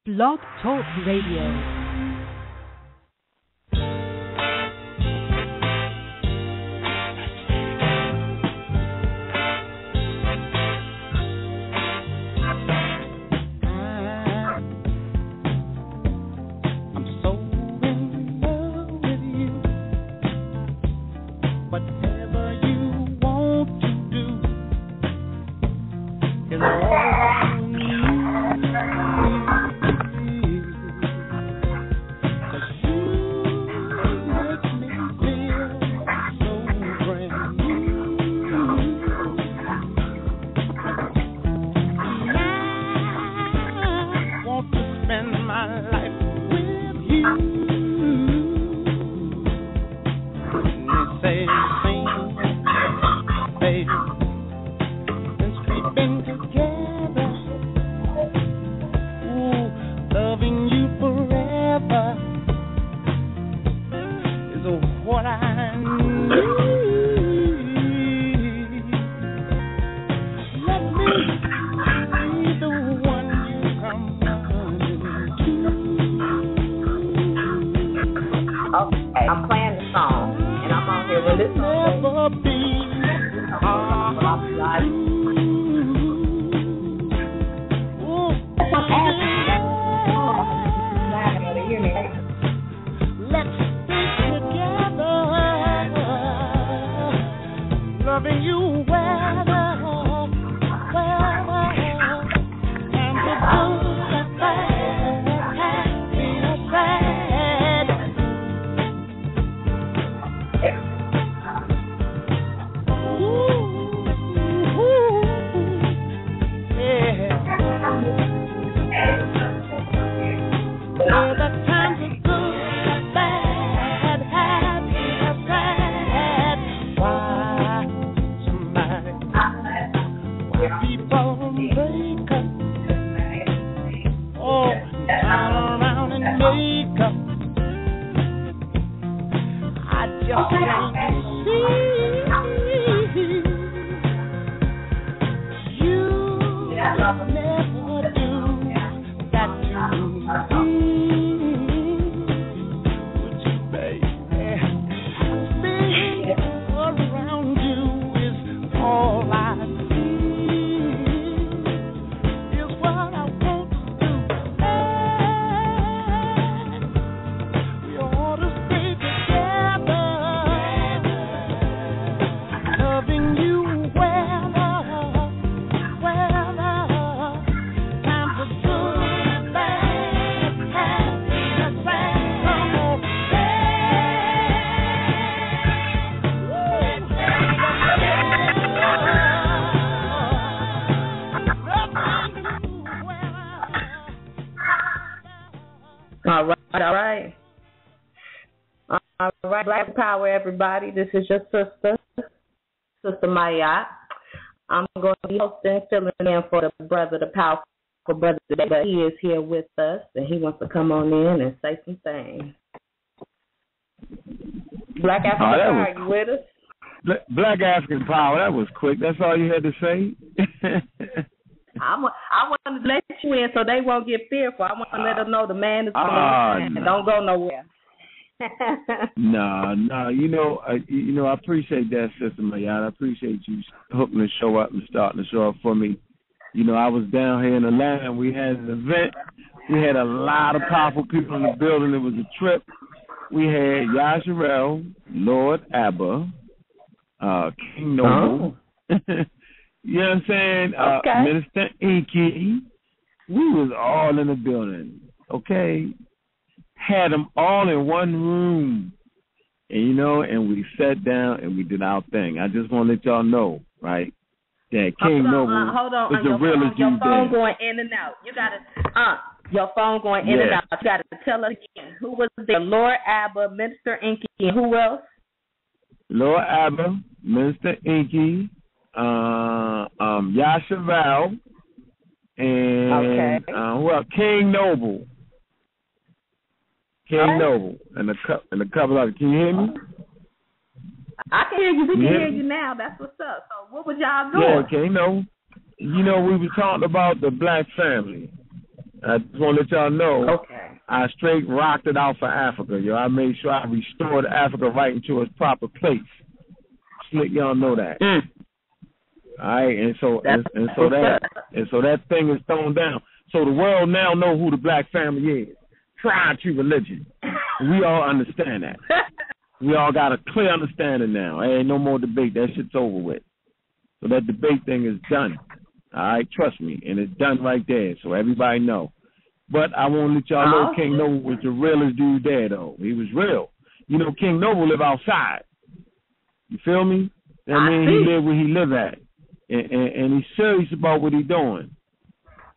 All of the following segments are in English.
Blog Talk Radio. Black Power, everybody. This is your Sister Maya. I'm going to be hosting, filling in for the brother, the powerful brother today, but he is here with us, and he wants to come on in and say some things. Black African Power, are you with us? Black African Power, that was quick. That's all you had to say? I wanted to let you in so they won't get fearful. I want to let them know the man is coming and don't go nowhere. No, I appreciate that, Sister Mayana. I appreciate you hooking the show up and starting the show up for me. I was down here in Atlanta and we had an event. We had a lot of powerful people in the building. It was a trip. We had Yasharel, Lord Abba, King Noble. You know what I'm saying? Okay. Minister Inky. We was all in the building. Okay. Had them all in one room, and we sat down and we did our thing. I just want to let y'all know, right, that King Noble is the realest dude there. Your phone going in and out. You gotta, your phone going in and out. You gotta tell us again who was there. Lord Abba, Minister Inky, and who else? Lord Abba, Minister Inky, Yashaval, and King Noble. King Noble and a couple of. Can you hear me? I can hear you. We can hear you now. That's what's up. So what was y'all doing? Yeah, okay. We were talking about the black family. I just want to let y'all know. Okay. I straight rocked it out for Africa, yo. I made sure I restored Africa right into its proper place. Just let y'all know that. All right, and so that thing is thrown down. So the world now know who the black family is. Tried to religion. We all understand that. We all got a clear understanding now. There ain't no more debate. That shit's over with. So that debate thing is done. All right, trust me, and it's done right there. So everybody know. But I want to let y'all know King Noble was the realest dude there, though. He was real. You know, King Noble live outside. You feel me? I mean, he live where he live at. And he's serious about what he's doing.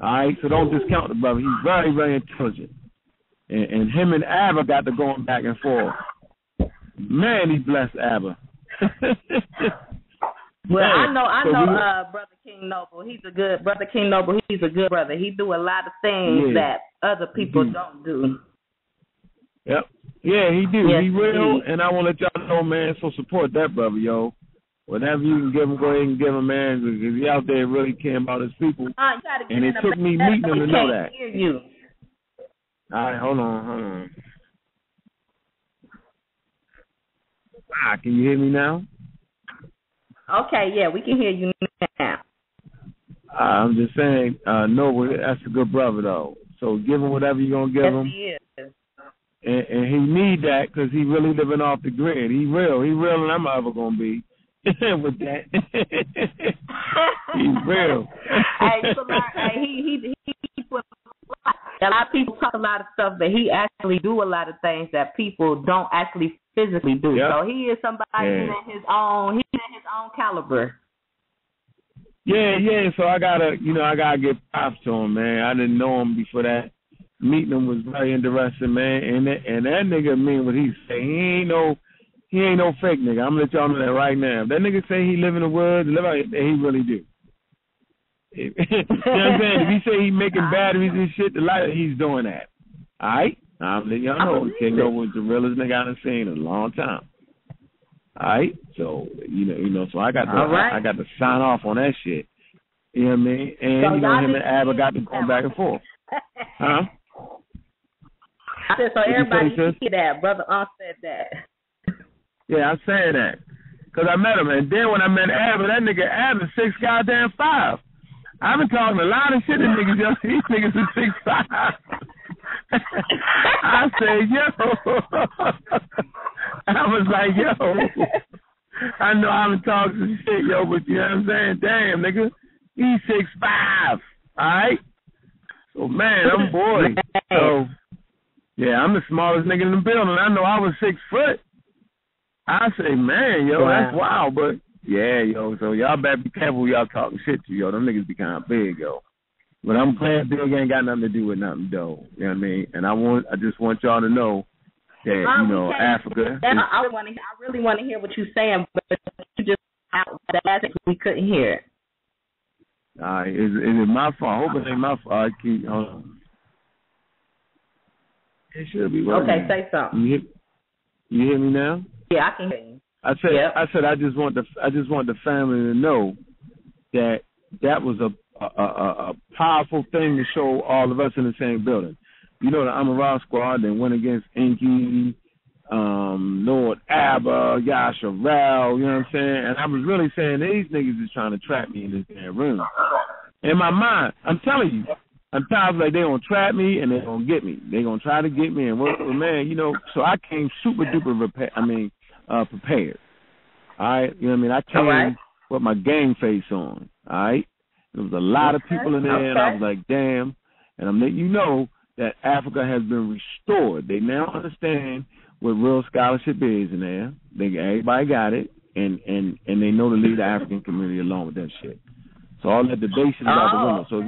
All right? So don't discount the brother. He's very, very intelligent. And him and Abba got to going back and forth. Man, he blessed Abba. Well, I know, Brother King Noble. He's a good brother. King Noble. He's a good brother. He do a lot of things that other people don't do. Yep. Yeah, he do. Yes, he real, and I want to let y'all know, man. So support that brother, yo. Whatever you can give him, go ahead and give him, man, because he out there really caring about his people. And it took me meeting him to know that. Hear you. All right, hold on. Can you hear me now? Okay, yeah, we can hear you now. I'm just saying, no, that's a good brother, though. So give him whatever you're going to give him. He is. And he need that because he really living off the grid. He real, and I'm ever going to be with that. He's real. He put a lot of people talk a lot of stuff, but he actually do a lot of things that people don't actually physically do. Yep. So he is somebody who's in his own caliber. Yeah. So I gotta give props to him, man. I didn't know him before that. Meeting him was very interesting, man. And that nigga mean what he say. He ain't no fake nigga. I'm gonna let y'all know that right now. If that nigga say he live in the woods, he really do. You know what I'm saying? If he say he making batteries and shit, he's doing that. All right? I'm letting y'all know King Noble was the realest nigga I've seen in a long time. All right? So, so I got to sign off on that shit. You know what I mean? And, so him and Abba got to go back and forth. Huh? I said, so everybody see that. Brother said that. Yeah, I'm saying that. Because I met him. And then when I met Abba, that nigga Abba's 6'5". I've been talking a lot of shit to niggas, yo. These niggas are 6'5". I said, yo. I was like, yo. I know I've been talking some shit, yo, but you know what I'm saying? Damn, nigga. He's 6'5". All right? So, man, I'm bored. So, yeah, I'm the smallest nigga in the building. I know I was 6 foot. I say, man, yo, that's wild, but. Yeah, yo, so y'all better be careful who y'all talking shit to, yo. Them niggas be kind of big, yo. But I'm glad big ain't got nothing to do with nothing, though. You know what I mean? And I just want y'all to know that, Africa. I really want to hear what you're saying, but you just the last thing we couldn't hear it. All right, is it my fault? I hope it ain't my fault. All right, hold on. It should be working. Okay, say something. You hear me now? Yeah, I can hear you. I said I just want the family to know that was a powerful thing to show all of us in the same building. You know, the Amaral squad that went against Inky, Lord Abba, Yasharel, you know what I'm saying? And I was really saying these niggas is trying to trap me in this damn room. In my mind, I'm telling you, I'm tired of like they gonna trap me and they gonna get me. They gonna try to get me and work with man, so I came super duper prepared. All right, you know what I mean? I came with my game face on. All right, there was a lot of people in there, and I was like, damn. And I'm letting you know that Africa has been restored. They now understand what real scholarship is in there. Everybody got it, and they know to leave the African community alone with that shit. So all that debate is out the window. So if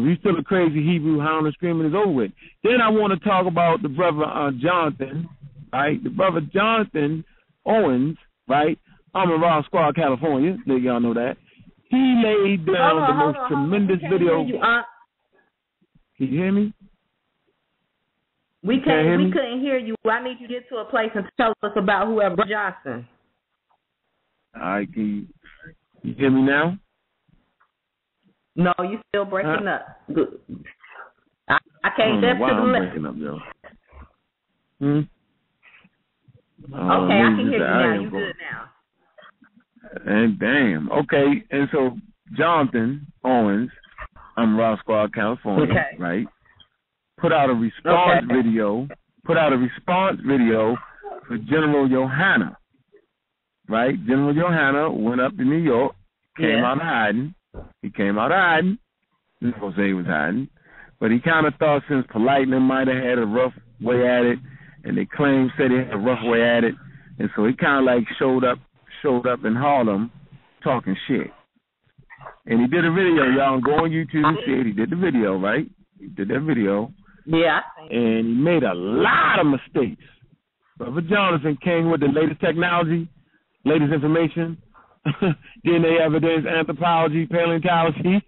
you still a crazy Hebrew hound and screaming, is over with. Then I want to talk about the brother Jonathan. Right, the brother Jonathan Owens, right? I'm in Raw Squad, California. Y'all know that. He laid down the most tremendous video. Can you hear me? We couldn't hear you. I need you to get to a place and tell us about whoever Johnson. All right, can you hear me now? No, you still breaking up. Good. I can't step to the left. Breaking up, yo. Okay, I can hear you now. You good now. And damn. Okay, and so Jonathan Owens, I'm Ross Squad, California, right? Put out a response video. Put out a response video for General Yohanna, right? General Yohanna went up to New York, came out of hiding. He came out of hiding. I'm not gonna say he was hiding, but he kind of thought since Politeness might have had a rough way at it, and they said he had a rough way at it, and so he kind of like showed up in Harlem talking shit. And he did a video, y'all. Go on YouTube and see it. He did the video, right? He did that video. Yeah. And he made a lot of mistakes. Brother Jonathan came with the latest technology, latest information, DNA evidence, anthropology, paleontology,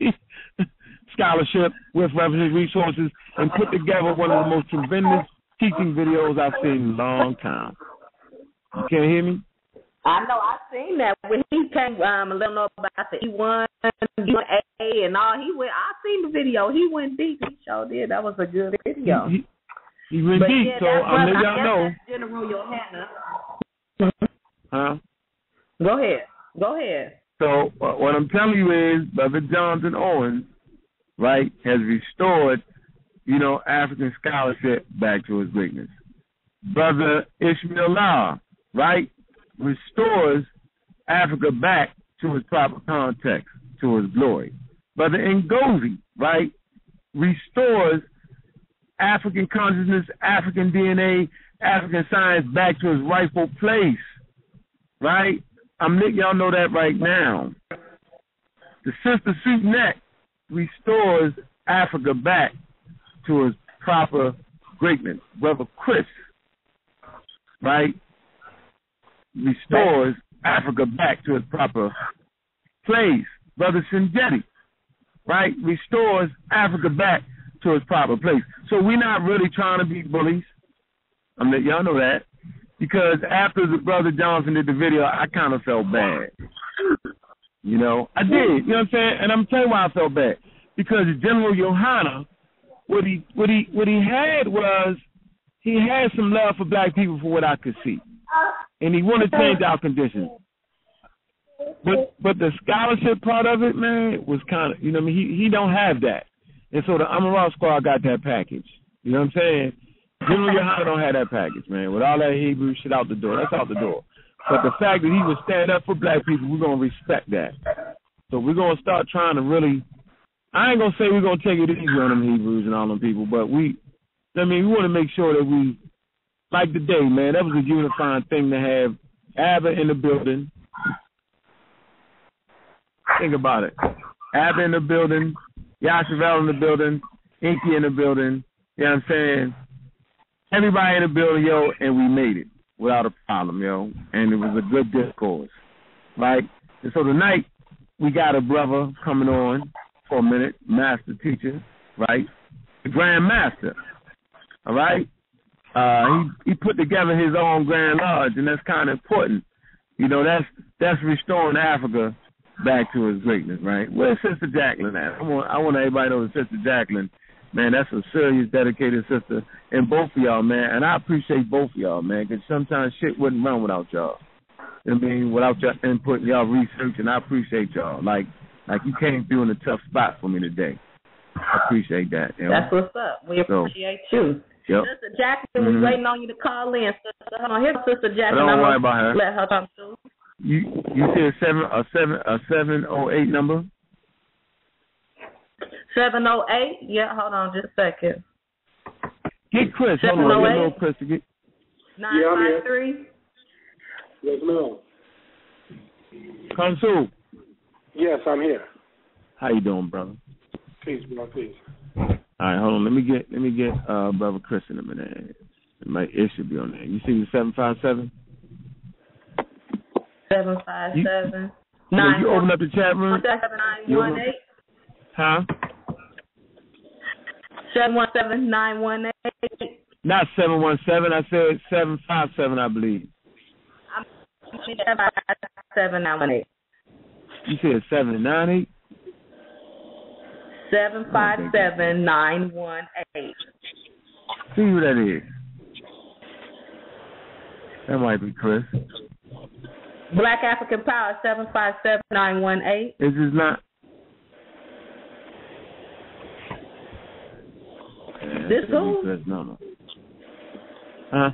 scholarship with reference resources, and put together one of the most tremendous teaching videos I've seen in a long time. You can't hear me? I know, I've seen that. When he came, a little know about the E1, E1A, and all, I seen the video. He went deep. He sure did. That was a good video. He went deep, so I'll let y'all know. General Yohanna. Huh? Go ahead. So what I'm telling you is, Brother Jonathan Owens, right, has restored, African scholarship back to its greatness. Brother Ishmael Law, right, restores Africa back to its proper context, to its glory. Brother Ngozi, right, restores African consciousness, African DNA, African science back to its rightful place, right? Y'all know that right now. The Sister Suit Neck restores Africa back to its proper greatness. Brother Chris, right, restores Africa back to its proper place. Brother Sinjeti, right, restores Africa back to its proper place. So we're not really trying to be bullies. Y'all know that. Because after the Brother Johnson did the video, I kind of felt bad. I did. You know what I'm saying? And I'm telling you why I felt bad. Because General Yohanna, what he had was, he had some love for black people for what I could see. And he wanted to change our conditions. But the scholarship part of it, man, was kind of, he don't have that. And so the Amaral Squad got that package. You know what I'm saying? General Yohanna don't have that package, man. With all that Hebrew shit out the door, that's out the door. But the fact that he would stand up for black people, we're going to respect that. So we're going to start trying to really, I ain't going to say we're going to take it easy on them Hebrews and all them people, but we want to make sure that we, like today, man, that was a unifying thing to have Abba in the building. Think about it. Abba in the building, Yashavel in the building, Inky in the building, you know what I'm saying? Everybody in the building, yo, and we made it without a problem, yo. And it was a good discourse, right? And so tonight, we got a brother coming on for a minute, master teacher, right? The Grand Master, all right? He put together his own Grand Lodge, and that's kind of important. That's restoring Africa back to its greatness, right? Where's Sister Jacqueline at? I want everybody to know that Sister Jacqueline, man, that's a serious, dedicated sister, and both of y'all, man, and I appreciate both of y'all, man, because sometimes shit wouldn't run without y'all. Without your input, y'all research, and I appreciate y'all. Like you came through in a tough spot for me today. I appreciate that. That's what's up. We appreciate you. Yep. Sister Jacqueline was waiting on you to call in. Sister, hold on. Here's Sister Jacqueline. Don't worry about her. Let her come through. You said a 708 number? 708? Yeah, hold on just a second. Get Chris. Hold on. Get little Chris to get. 953? Yes, ma'am. Consul. Yes, I'm here. How you doing, brother? Peace, bro. Peace. All right, hold on. Let me get brother Chris in a minute. It should be on there. You see the 757? 757. You open up the chat room? 918. Huh? 717-918. Not 717. I said 757, I believe. I'm 718. You said 798? 757-918. See who that is. That might be Chris. Black African Power, 757-918. Is this not? This who? No. Huh?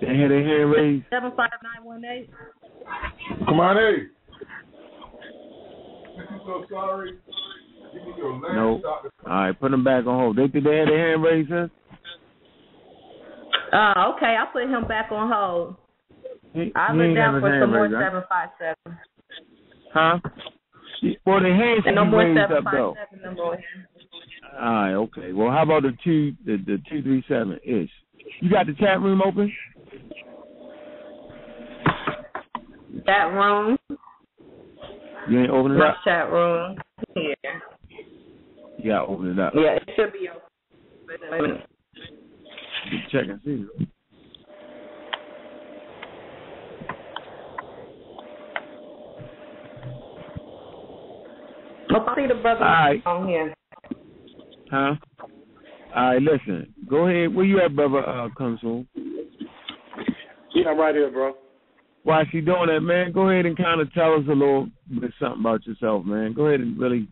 They had their hand raised. 75918. Come on in. I'm so sorry. No. All right, put them back on hold. They had their hand raised, huh? Okay, I'll put him back on hold. I'll He look ain't down have for his some more hand raised, 757. Huh? Well, the hands should No be more raised up, though. 757 no more. All right, okay. Well, how about the 237-ish? You got the chat room open? Chat room. You ain't opening it up? Chat room. Yeah. You got to open it up. Yeah, it should be open. Check and see. I'll see the brother on here. Huh? All right, listen. Go ahead. Where you at, brother? Consul? Yeah, I'm right here, bro. While she doing that, man, go ahead and kind of tell us a little bit something about yourself, man. Go ahead and really,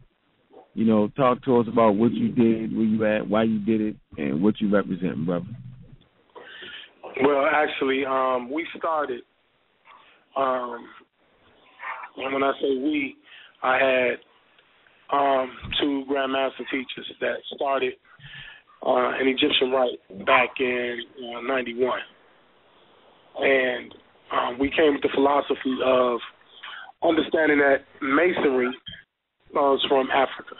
talk to us about what you did, where you at, why you did it, and what you represent, brother. Well, actually, we started, and when I say we, I had two Grandmaster teachers that started an Egyptian rite back in 91. And we came with the philosophy of understanding that Masonry comes from Africa.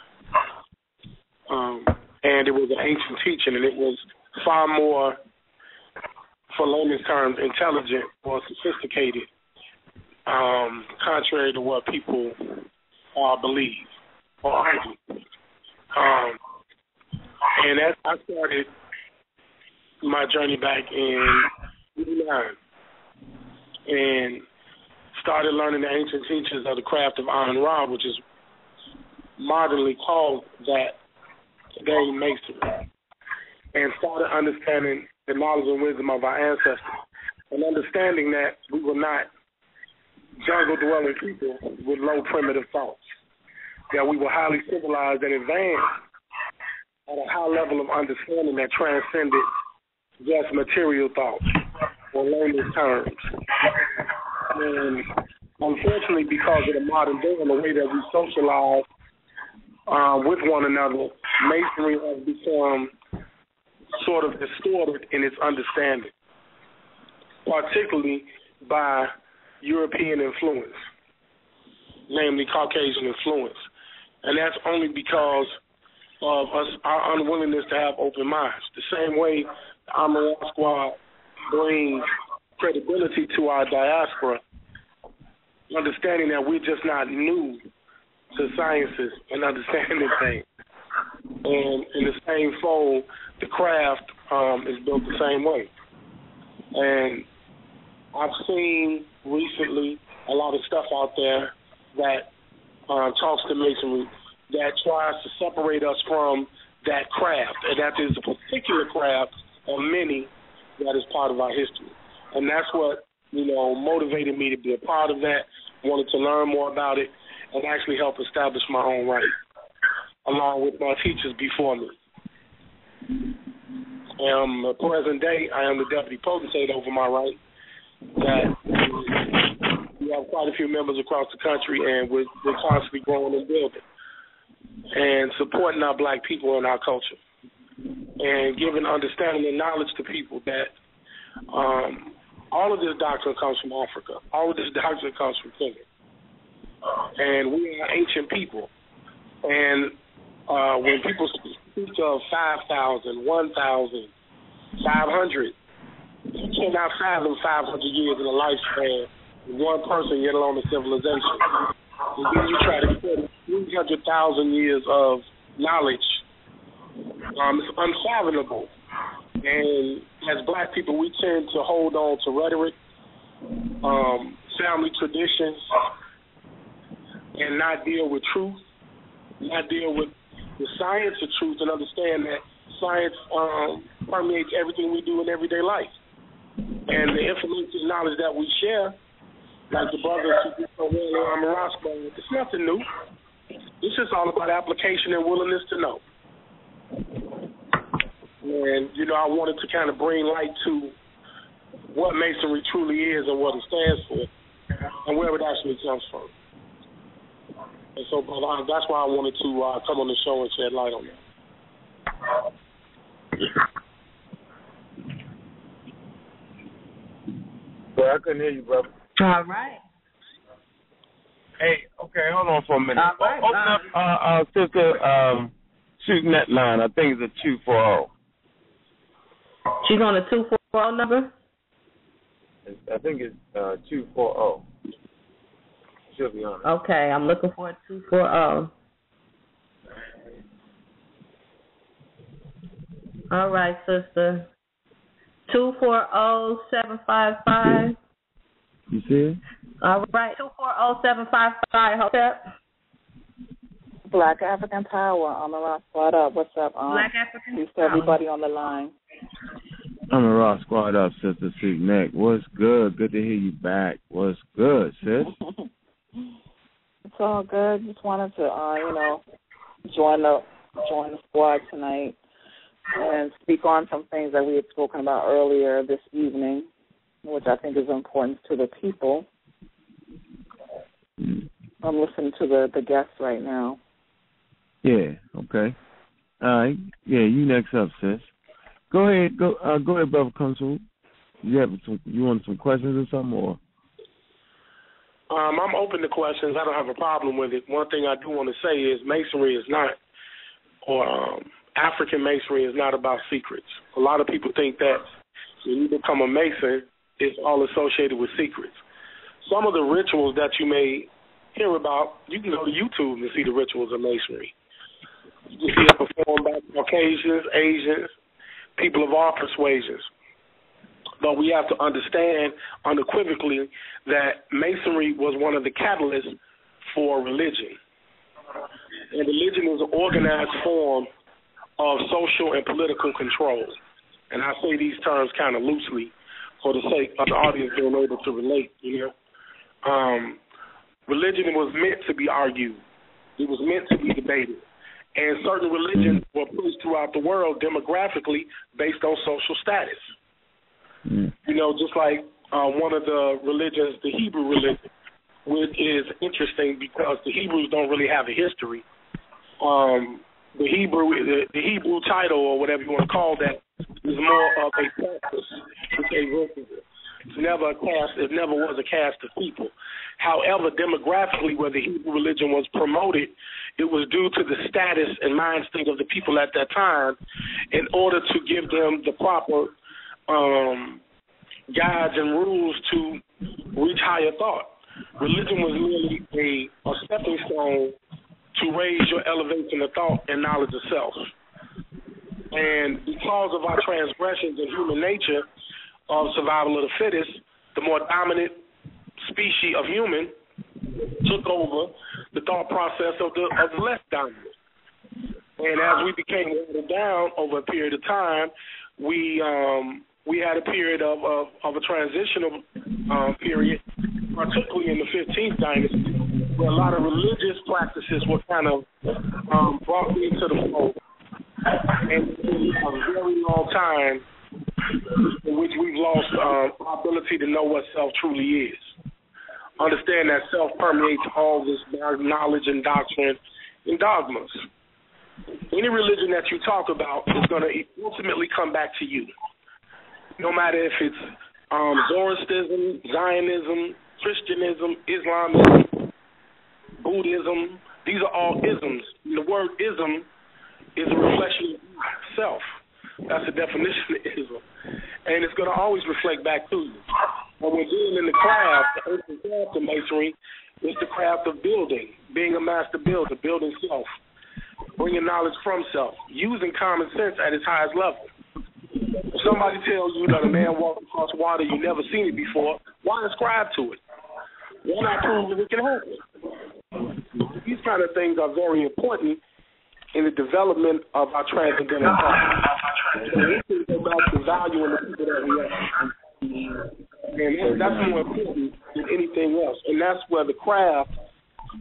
And it was an ancient teaching, and it was far more, for layman's terms, intelligent or sophisticated, contrary to what people believe or argue. And as I started my journey back in 1989 and started learning the ancient teachings of the craft of Iron Rod, which is modernly called that today Masonry, and started understanding the knowledge and wisdom of our ancestors, and understanding that we were not jungle-dwelling people with low primitive thoughts, that we were highly civilized and advanced at a high level of understanding that transcended just material thoughts or layman's terms. And unfortunately, because of the modern day and the way that we socialize with one another, Masonry has become sort of distorted in its understanding, particularly by European influence, namely Caucasian influence. And that's only because of our unwillingness to have open minds. The same way the Amaran Squad brings credibility to our diaspora, understanding that we're just not new to sciences and understanding things. And in the same fold, the craft is built the same way. And I've seen recently a lot of stuff out there that talks to Masonry that tries to separate us from that craft, and that is a particular craft of many that is part of our history. And that's what, motivated me to be a part of that, wanted to learn more about it, and actually help establish my own right, along with my teachers before me. Present day, I am the deputy potentate over my right. That we have quite a few members across the country, and we're constantly growing and building and supporting our black people and our culture, and giving understanding and knowledge to people that all of this doctrine comes from Africa. All of this doctrine comes from Kenya. And we are ancient people. And when people speak of 5,000, 1,500, you cannot fathom 500 years in a lifespan with one person, yet alone a civilization. And then you try to put 300,000 years of knowledge. It's unfathomable. And as black people, we tend to hold on to rhetoric, family traditions, and not deal with truth not deal with the science of truth and understand that science permeates everything we do in everyday life. And the information knowledge that we share, like the brothers who do so well on Roscoe, it's nothing new. It's just all about application and willingness to know. And, you know, I wanted to kind of bring light to what Masonry truly is and what it stands for and where it actually comes from. And so, brother, that's why I wanted to come on the show and shed light on that. Well, I couldn't hear you, brother. All right. Hey, okay, hold on for a minute. All right. Open up, sister, shooting that line. I think it's a 240. She's on a 240 number? I think it's 240. She'll be on it. Okay, I'm looking for a 240. All right, sister. 240-755. You see it? All right, 240-755. Hotep. Black African Power on the rock. What up? What's up? Black African Peace to everybody on the line. I'm a rock squad up, Sister Sweet Neck. What's good? Good to hear you back. What's good, sis? It's all good. Just wanted to, join the squad tonight and speak on some things that we had spoken about earlier this evening, which I think is important to the people. I'm listening to the guests right now. Yeah. Okay. All right. Yeah. You next up, sis. Go ahead. Go ahead, brother. Consul. You want some questions or something, or? I'm open to questions. I don't have a problem with it. One thing I do want to say is Masonry is not, or African Masonry is not about secrets. A lot of people think that when you become a Mason, it's all associated with secrets. Some of the rituals that you may hear about, you can go to YouTube and see the rituals of Masonry. You can see it performed by Caucasians, Asians, people of all persuasions. But we have to understand unequivocally that Masonry was one of the catalysts for religion. And religion is an organized form of social and political control. And I say these terms kind of loosely for the sake of the audience being able to relate, Religion was meant to be argued. It was meant to be debated. And certain religions were pushed throughout the world demographically based on social status. Just like one of the religions, the Hebrew religion, which is interesting because the Hebrews don't really have a history. The Hebrew title, or whatever you want to call that, is more of a practice. It never was a caste of people. However, demographically, where the Hebrew religion was promoted, it was due to the status and mind state of the people at that time in order to give them the proper guides and rules to reach higher thought. Religion was merely a stepping stone to raise your elevation of thought and knowledge of self. And because of our transgressions in human nature of survival of the fittest, the more dominant species of human took over the thought process of the less dominant. And as we became watered down over a period of time, we had a period of a transitional period, particularly in the 15th dynasty, where a lot of religious practices were kind of brought into the fold. And it's been a very long time in which we've lost our ability to know what self truly is. Understand that self permeates all this knowledge and doctrine and dogmas. Any religion that you talk about is going to ultimately come back to you. No matter if it's Zoroastrianism, Zionism, Christianism, Islamism, Buddhism, these are all isms. The word ism is a reflection of self. That's the definition of ism. And it's going to always reflect back to you. When we're dealing in the craft, the ancient craft of Masonry, it's the craft of building, being a master builder, building self, bringing knowledge from self, using common sense at its highest level. If somebody tells you that a man walked across water, you've never seen it before, why ascribe to it? Why not prove that it can happen? these kind of things are very important in the development of our transcendental thought. So we can go back to valuing the people that we are. And that's more important than anything else. And that's where the craft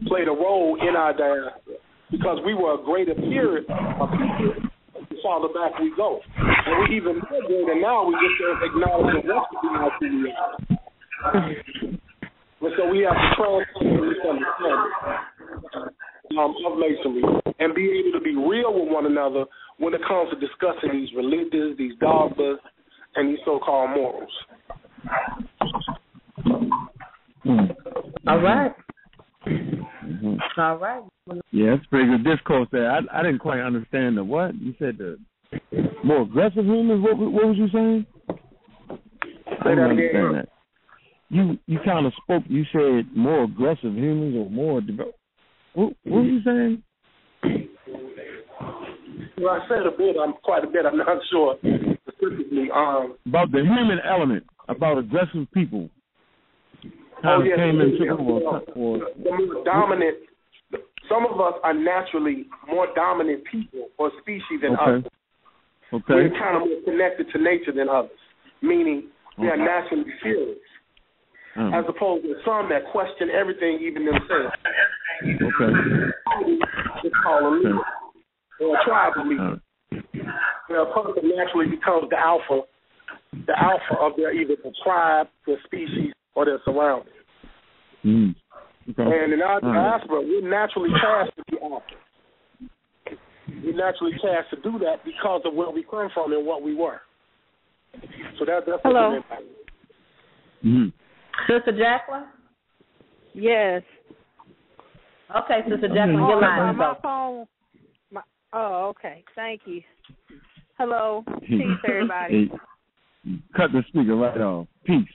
played a role in our diaspora, because we were a greater period of people the farther back we go. And we even more greater now, we just don't acknowledge the rest of the who we are. And so we have to transcend this understanding of Masonry and be able to be real with one another when it comes to discussing these religions, these dogmas, and these so-called morals. All right. Mm-hmm. All right. Yeah, that's pretty good discourse there. I didn't quite understand the what. You said the more aggressive humans? What was you saying? I didn't understand that. You kind of spoke, you said more aggressive humans or more developed. What were you saying? Well, I said quite a bit. I'm not sure specifically. About the human element, about aggressive people. Came into the more dominant. Some of us are naturally more dominant people or species than others. Okay. We're kind of more connected to nature than others, meaning we are naturally fearless, as opposed to some that question everything, even themselves. It's called a leader or a tribal leader. Where a person naturally becomes the alpha of their either the tribe, their species, or their surroundings. And in our diaspora, we're naturally cast to be alpha. We're naturally cast to do that because of where we come from and what we were. So that's Hello. Sister Jacqueline? Yes. Okay, Sister Jacqueline, your line is open. Okay. Thank you. Hello. Peace, everybody. Cut the speaker right off. Peace.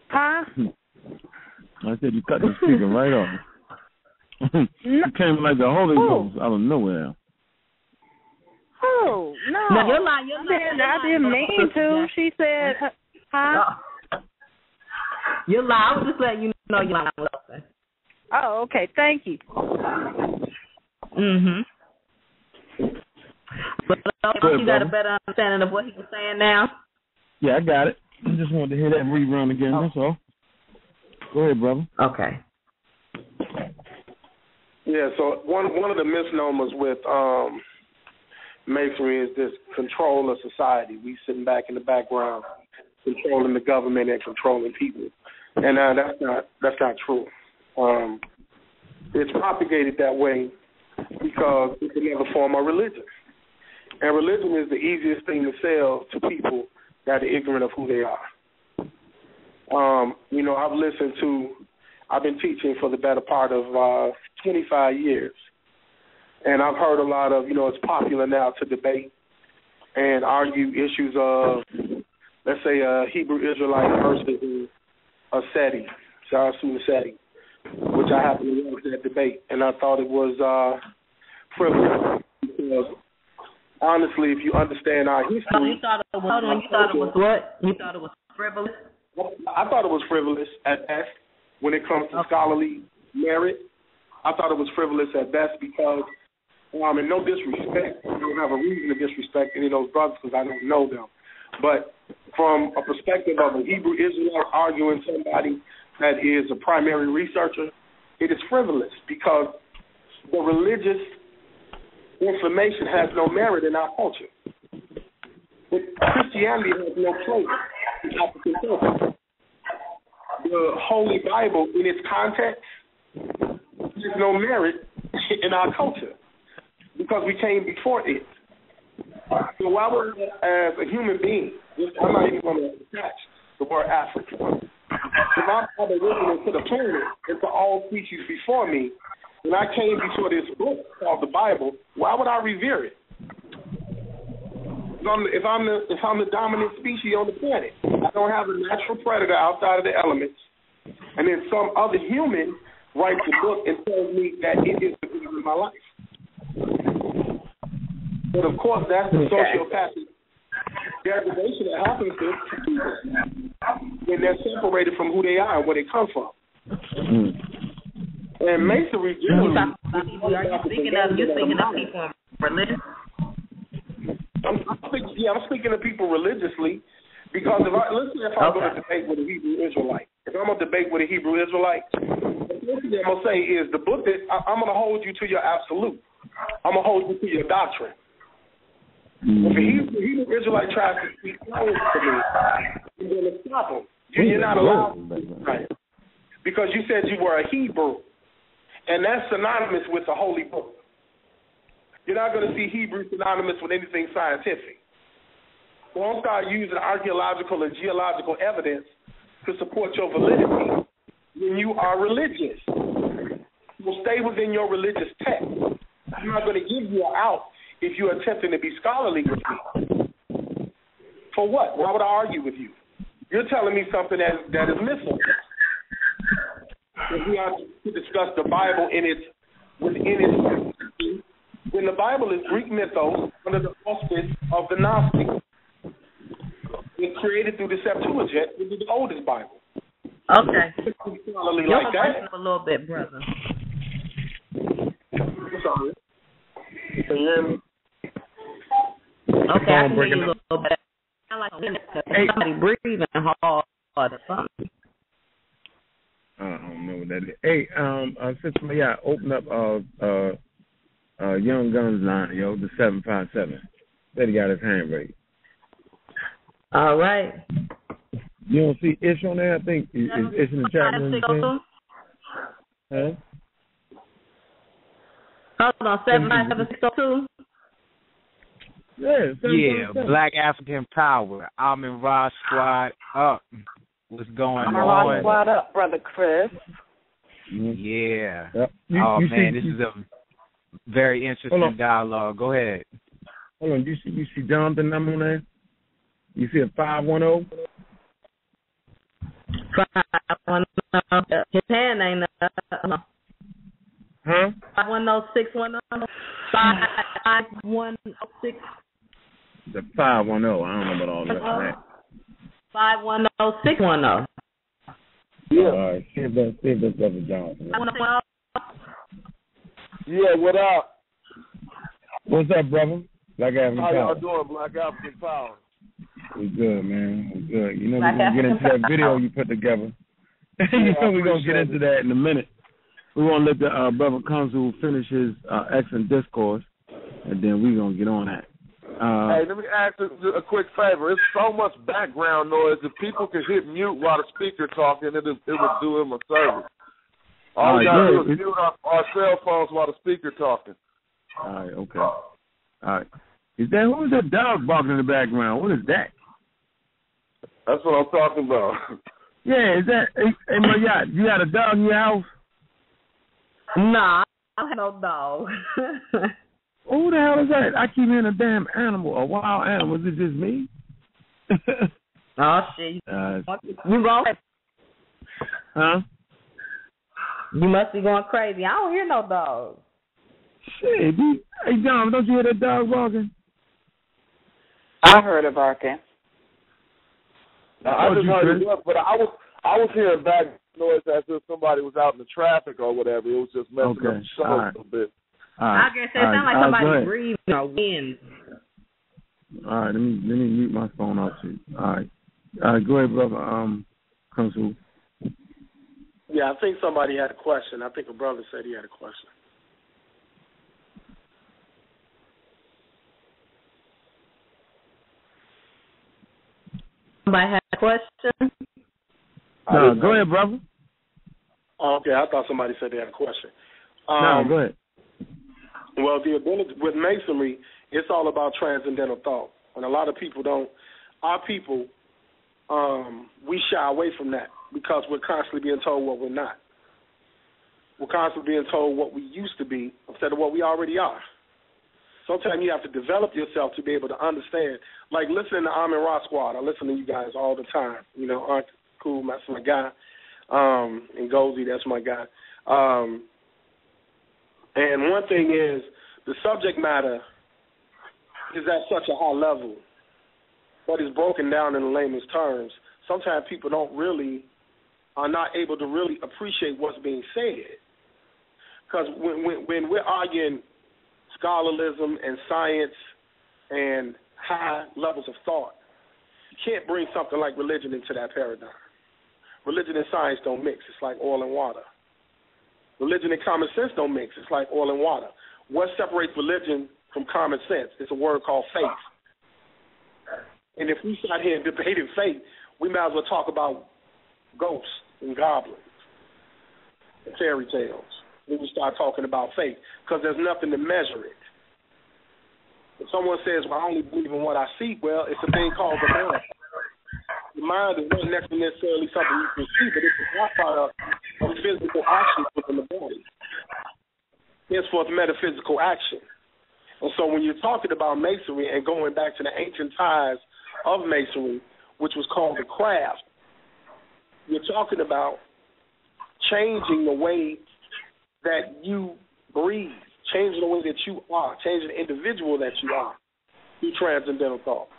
Huh? I said you cut the speaker right off. You came like the Holy Ghost out of nowhere. Oh, no. No, your line. I didn't mean to. She said, huh? Your line. I was just letting you know your line was open. Oh, okay. Thank you. But you got a better understanding of what he was saying now? Yeah, I got it. I just wanted to hear that rerun again, that's all. Go ahead, brother. Okay. Yeah, so one of the misnomers with Masonry is this control of society. We sitting back in the background, controlling the government and controlling people, and that's not true. It's propagated that way because it's another form of religion, and religion is the easiest thing to sell to people that are ignorant of who they are. I've been teaching for the better part of 25 years, and I've heard a lot of, it's popular now to debate and argue issues of, let's say, a Hebrew Israelite versus a Seti, which I happen to watch that debate, and I thought it was frivolous because, honestly, if you understand our history... You thought it was what? You thought it was frivolous? I thought it was frivolous at best when it comes to scholarly merit. I thought it was frivolous at best because, and no disrespect, I don't have a reason to disrespect any of those brothers because I don't know them. But from a perspective of a Hebrew Israelite arguing somebody that is a primary researcher, it is frivolous because the religious information has no merit in our culture. Christianity has no place in African culture. The Holy Bible, in its context, has no merit in our culture because we came before it. So why would, as a human being, I'm not even going to attach the word African. If I'm aboriginal to the planet and to all species before me, when I came before this book called the Bible, why would I revere it? If I'm the dominant species on the planet, I don't have a natural predator outside of the elements, and then some other human writes a book and tells me that it is the good of my life. But of course, that's the sociopathic degradation that happens to people when they're separated from who they are and where they come from. And Masonry generally. You're speaking of people religious. I'm speaking to people religiously, because if I'm going to debate with a Hebrew Israelite, the first thing I'm going to say is the book that I'm going to hold you to your absolute. I'm going to hold you to your doctrine. If a Hebrew Israelite tries to speak close to me, I'm going to stop him. You're not allowed to speak right, because you said you were a Hebrew, and that's synonymous with the Holy Book. You're not going to see Hebrew synonymous with anything scientific. So don't start using archaeological and geological evidence to support your validity when you are religious. Well, stay within your religious text. I'm not going to give you an out if you're attempting to be scholarly with me. For what? Why would I argue with you? You're telling me something that is missing. If we are to discuss the Bible within its when the Bible is Greek mythos under the auspice of the Gnostics. It's created through the Septuagint, which is the oldest Bible. Okay. Scholarly You're like that. a little bit, brother. I'm sorry. Can you hear me? Okay, I can hear you a little bit. I like somebody breathing hard or something. I don't know what that is. Hey, Sister Maya, open up Young Guns line, yo, the 757. Said he got his hand raised. All right. You don't see Ish on there? I think it's in the chat room. Huh? Hold on, 75762. Yeah, Black African Power. I'm in Raw Squad up. What's going on? Raw Squad up, Brother Chris. Yeah. Yep. This is a very interesting dialogue. Go ahead. Hold on. You see Jonathan number on there? You see a 510? 510. His hand ain't up. Huh? 510-610. 5106. The 510. I don't know about all that. 510-610. Yeah. All right. See if that's Brother Jonathan. Yeah, what up? What's up, brother? Black African Power. How y'all doing, Black African Power? We good, man. We good. You know, we're going to get into that video you put together. You know, we're going to get into that in a minute. We want to let the Brother Consul finish his excellent discourse, and then we're going to get on that. Hey, let me ask a quick favor. It's so much background noise. If people can hit mute while the speaker talking, it would do him a service. All we got to do is mute our cell phones while the speaker talking. All right, okay. All right. Who's that dog barking in the background? What is that? That's what I'm talking about. Yeah, is that, hey Maya, you got a dog in your house? Nah, I don't have no dog. Who the hell is that? I keep hearing a damn animal, a wild animal. Is it just me? Oh, shit. You going? Huh? You must be going crazy. I don't hear no dogs. Shit, dude. Hey, John, don't you hear that dog barking? I heard it barking. I just heard it, but I was hearing back noise as if somebody was out in the traffic or whatever. It was just messing up the show a little bit. I guess it sounds like somebody breathing or wind. All right, let me mute my phone off too. All right, go ahead, brother. Consul. Yeah, I think somebody had a question. I think a brother said he had a question. Somebody had a question? No, go ahead, brother. Oh, okay, I thought somebody said they had a question. No, go ahead. Well, the ability with Masonry, it's all about transcendental thought, and a lot of people don't. Our people, we shy away from that because we're constantly being told what we're not. We're constantly being told what we used to be instead of what we already are. Sometimes you have to develop yourself to be able to understand. Like listening to Amin Ra Squad, I listen to you guys all the time. You know, Aunt Cool, that's my guy, and Goldie, that's my guy. And one thing is, the subject matter is at such a high level, but it's broken down in the layman's terms. Sometimes people are not able to really appreciate what's being said. Because when we're arguing scholarism and science and high levels of thought, you can't bring something like religion into that paradigm. Religion and science don't mix. It's like oil and water. Religion and common sense don't mix. It's like oil and water. What separates religion from common sense? It's a word called faith. And if we sat here and debated faith, we might as well talk about ghosts and goblins and fairy tales when we start talking about faith, because there's nothing to measure it. If someone says, well, I only believe in what I see, well, it's a thing called the mind. The mind is not necessarily something you can see, but it's a byproduct of physical action within the body. Henceforth, metaphysical action. And so when you're talking about masonry and going back to the ancient ties of masonry, which was called the craft, you're talking about changing the way that you breathe, changing the way that you are, changing the individual that you are through transcendental thought.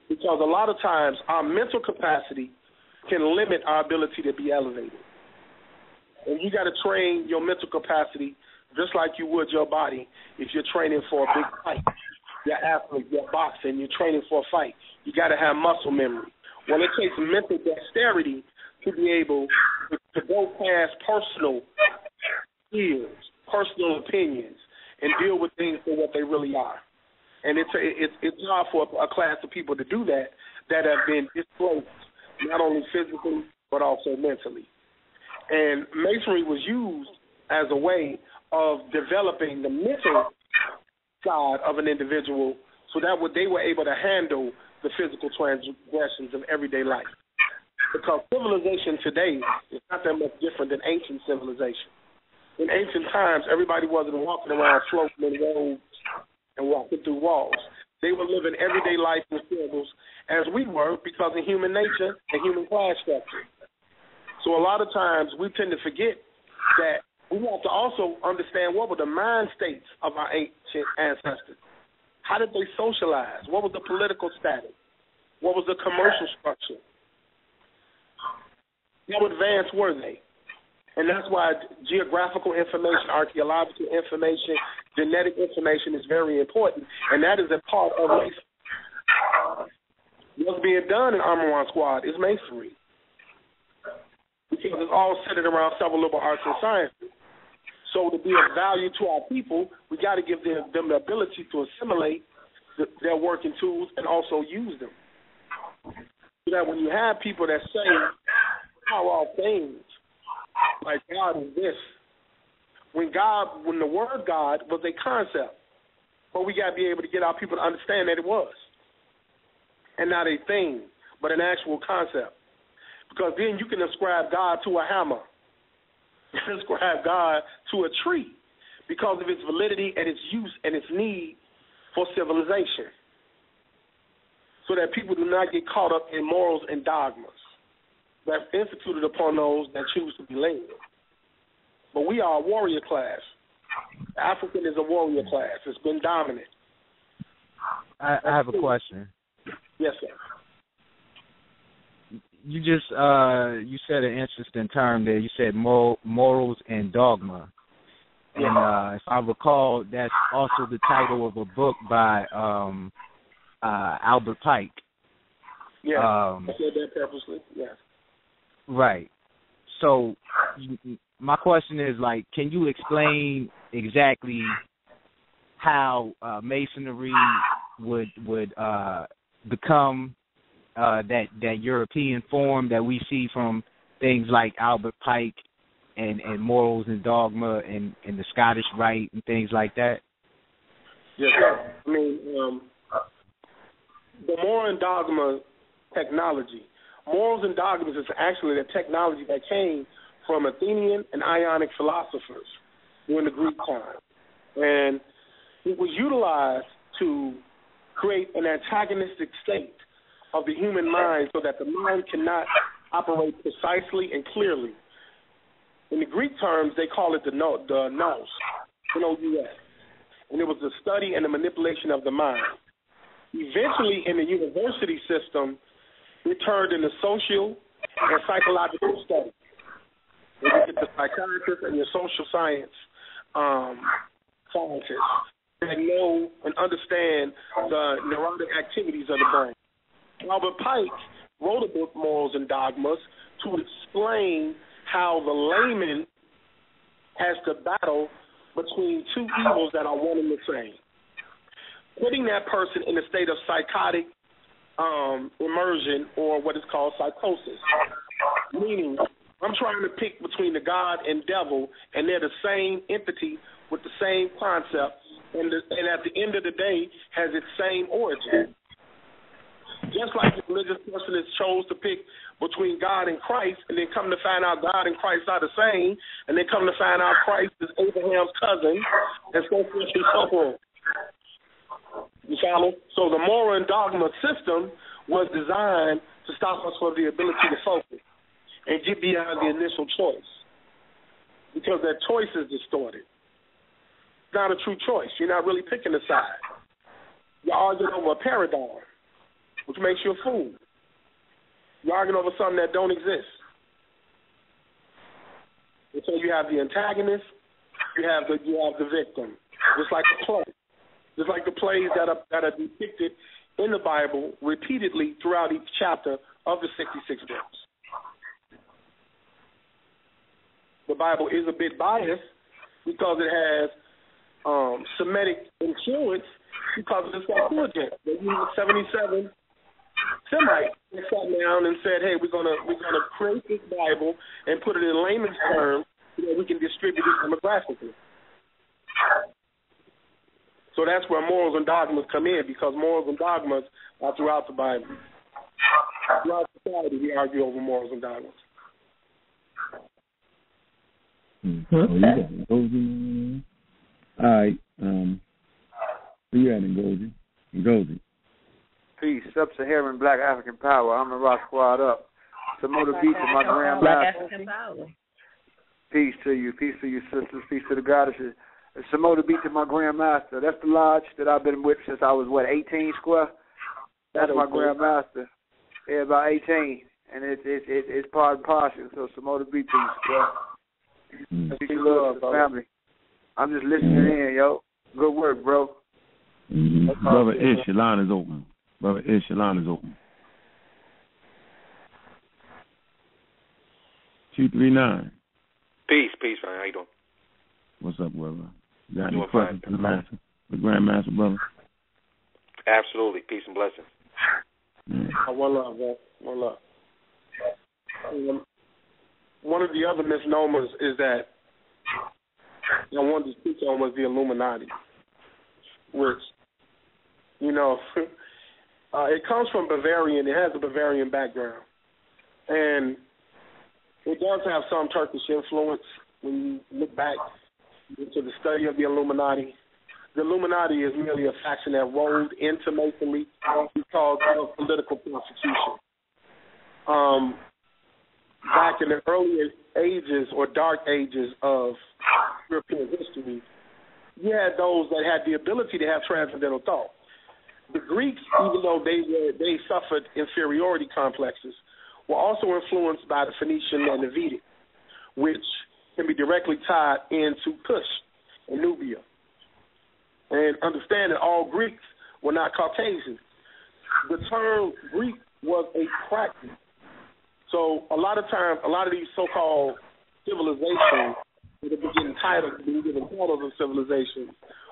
Because a lot of times our mental capacity can limit our ability to be elevated. And you got to train your mental capacity just like you would your body if you're training for a big fight. You're athlete, you're boxing, you're training for a fight. You got to have muscle memory. Well, it takes mental dexterity to be able to go past personal fears, personal opinions, and deal with things for what they really are. And it's hard for a class of people to do that have been displaced, not only physically but also mentally. And masonry was used as a way of developing the mental side of an individual so that they were able to handle the physical transgressions of everyday life. Because civilization today is not that much different than ancient civilization. In ancient times, everybody wasn't walking around floating in robes and walking through walls. They were living everyday life in circles as we were because of human nature and human class structure. So a lot of times we tend to forget that we have to also understand what were the mind states of our ancient ancestors. How did they socialize? What was the political status? What was the commercial structure? How advanced were they? And that's why geographical information, archaeological information, genetic information is very important, and that is a part of masonry. What's being done in Armor Squad is masonry, because it's all centered around several liberal arts and sciences. So to be of value to our people, we got to give them the ability to assimilate their working tools and also use them. So that when you have people that say, how are all things? Like God is this. When the word God was a concept, but we got to be able to get our people to understand that it was, and not a thing, but an actual concept. Because then you can ascribe God to a hammer, you can ascribe God to a tree, because of its validity and its use and its need for civilization, so that people do not get caught up in morals and dogmas that's instituted upon those that choose to be led. But we are a warrior class. African is a warrior class. It's been dominant. I have a question. Yes, sir. You just you said an interesting term there. You said morals and dogma. And if I recall, that's also the title of a book by Albert Pike. Yeah, I said that purposely, yes. Right. So my question is, like, can you explain exactly how masonry would become that European form that we see from things like Albert Pike and morals and dogma and the Scottish Rite and things like that? Yes, sir. I mean, the moral and dogma technology. Morals and dogmas is actually the technology that came from Athenian and Ionic philosophers during the Greek time. And it was utilized to create an antagonistic state of the human mind so that the mind cannot operate precisely and clearly. In the Greek terms, they call it the nous, N-O-U-S. And it was the study and the manipulation of the mind. Eventually, in the university system, it turned into social and psychological studies. When you get the psychiatrist and your social science scientists that know and understand the neurotic activities of the brain. Albert Pike wrote a book, Morals and Dogmas, to explain how the layman has to battle between two evils that are one and the same. Putting that person in a state of psychotic immersion, or what is called psychosis. Meaning, I'm trying to pick between the God and devil, and they're the same entity with the same concept, and at the end of the day has its same origin. Just like the religious person that chose to pick between God and Christ, and then come to find out God and Christ are the same, and then come to find out Christ is Abraham's cousin, and so forth and so forth. You follow? So the moral and dogma system was designed to stop us from the ability to focus and get beyond the initial choice, because that choice is distorted. It's not a true choice. You're not really picking a side. You're arguing over a paradigm, which makes you a fool. You're arguing over something that don't exist. And so you have the antagonist, you have the victim, just like a play. Just like the plays that are depicted in the Bible repeatedly throughout each chapter of the 66 books. The Bible is a bit biased because it has Semitic influence because of the Septuagint. They used 77 Semites that sat down and said, "Hey, we're gonna create this Bible and put it in layman's terms so that we can distribute it demographically." So that's where morals and dogmas come in, because morals and dogmas are throughout the Bible. Throughout society, we argue over morals and dogmas. Okay. All right. Where you at, Ngozi? Peace. Sub-Saharan Black African Power. I'm the Rock Squad up. Samoa Beach and my grandmaster. Black African Power. Peace to you, sisters. Peace to the goddesses. Samoa Beach and my grandmaster. That's the lodge that I've been with since I was, 18 square? That's my grandmaster. Yeah, about 18. And it's part and parcel. So Samoa Beach to you, square. Peace and love, family. I'm just listening in, yo. Good work, bro. Brother Ish, your line is open. 239. Peace, man. How you doing? What's up, brother? You got any questions for the master, the grandmaster, brother? Absolutely. Peace and blessings. One love, bro. One love. One of the other misnomers is that I wanted to speak on was the Illuminati, which, it comes from Bavarian. It has a Bavarian background. And it does have some Turkish influence when you look back into the study of the Illuminati. The Illuminati is merely a faction that rolled into Masonry because of political persecution. Back in the earlier ages or dark ages of European history, you had those that had the ability to have transcendental thought. The Greeks, even though they suffered inferiority complexes, were also influenced by the Phoenician and the Vedic, which can be directly tied into Kush and Nubia. And understand that all Greeks were not Caucasians. The term Greek was a practice. So a lot of times, a lot of these so-called civilizations that have been given titles of civilizations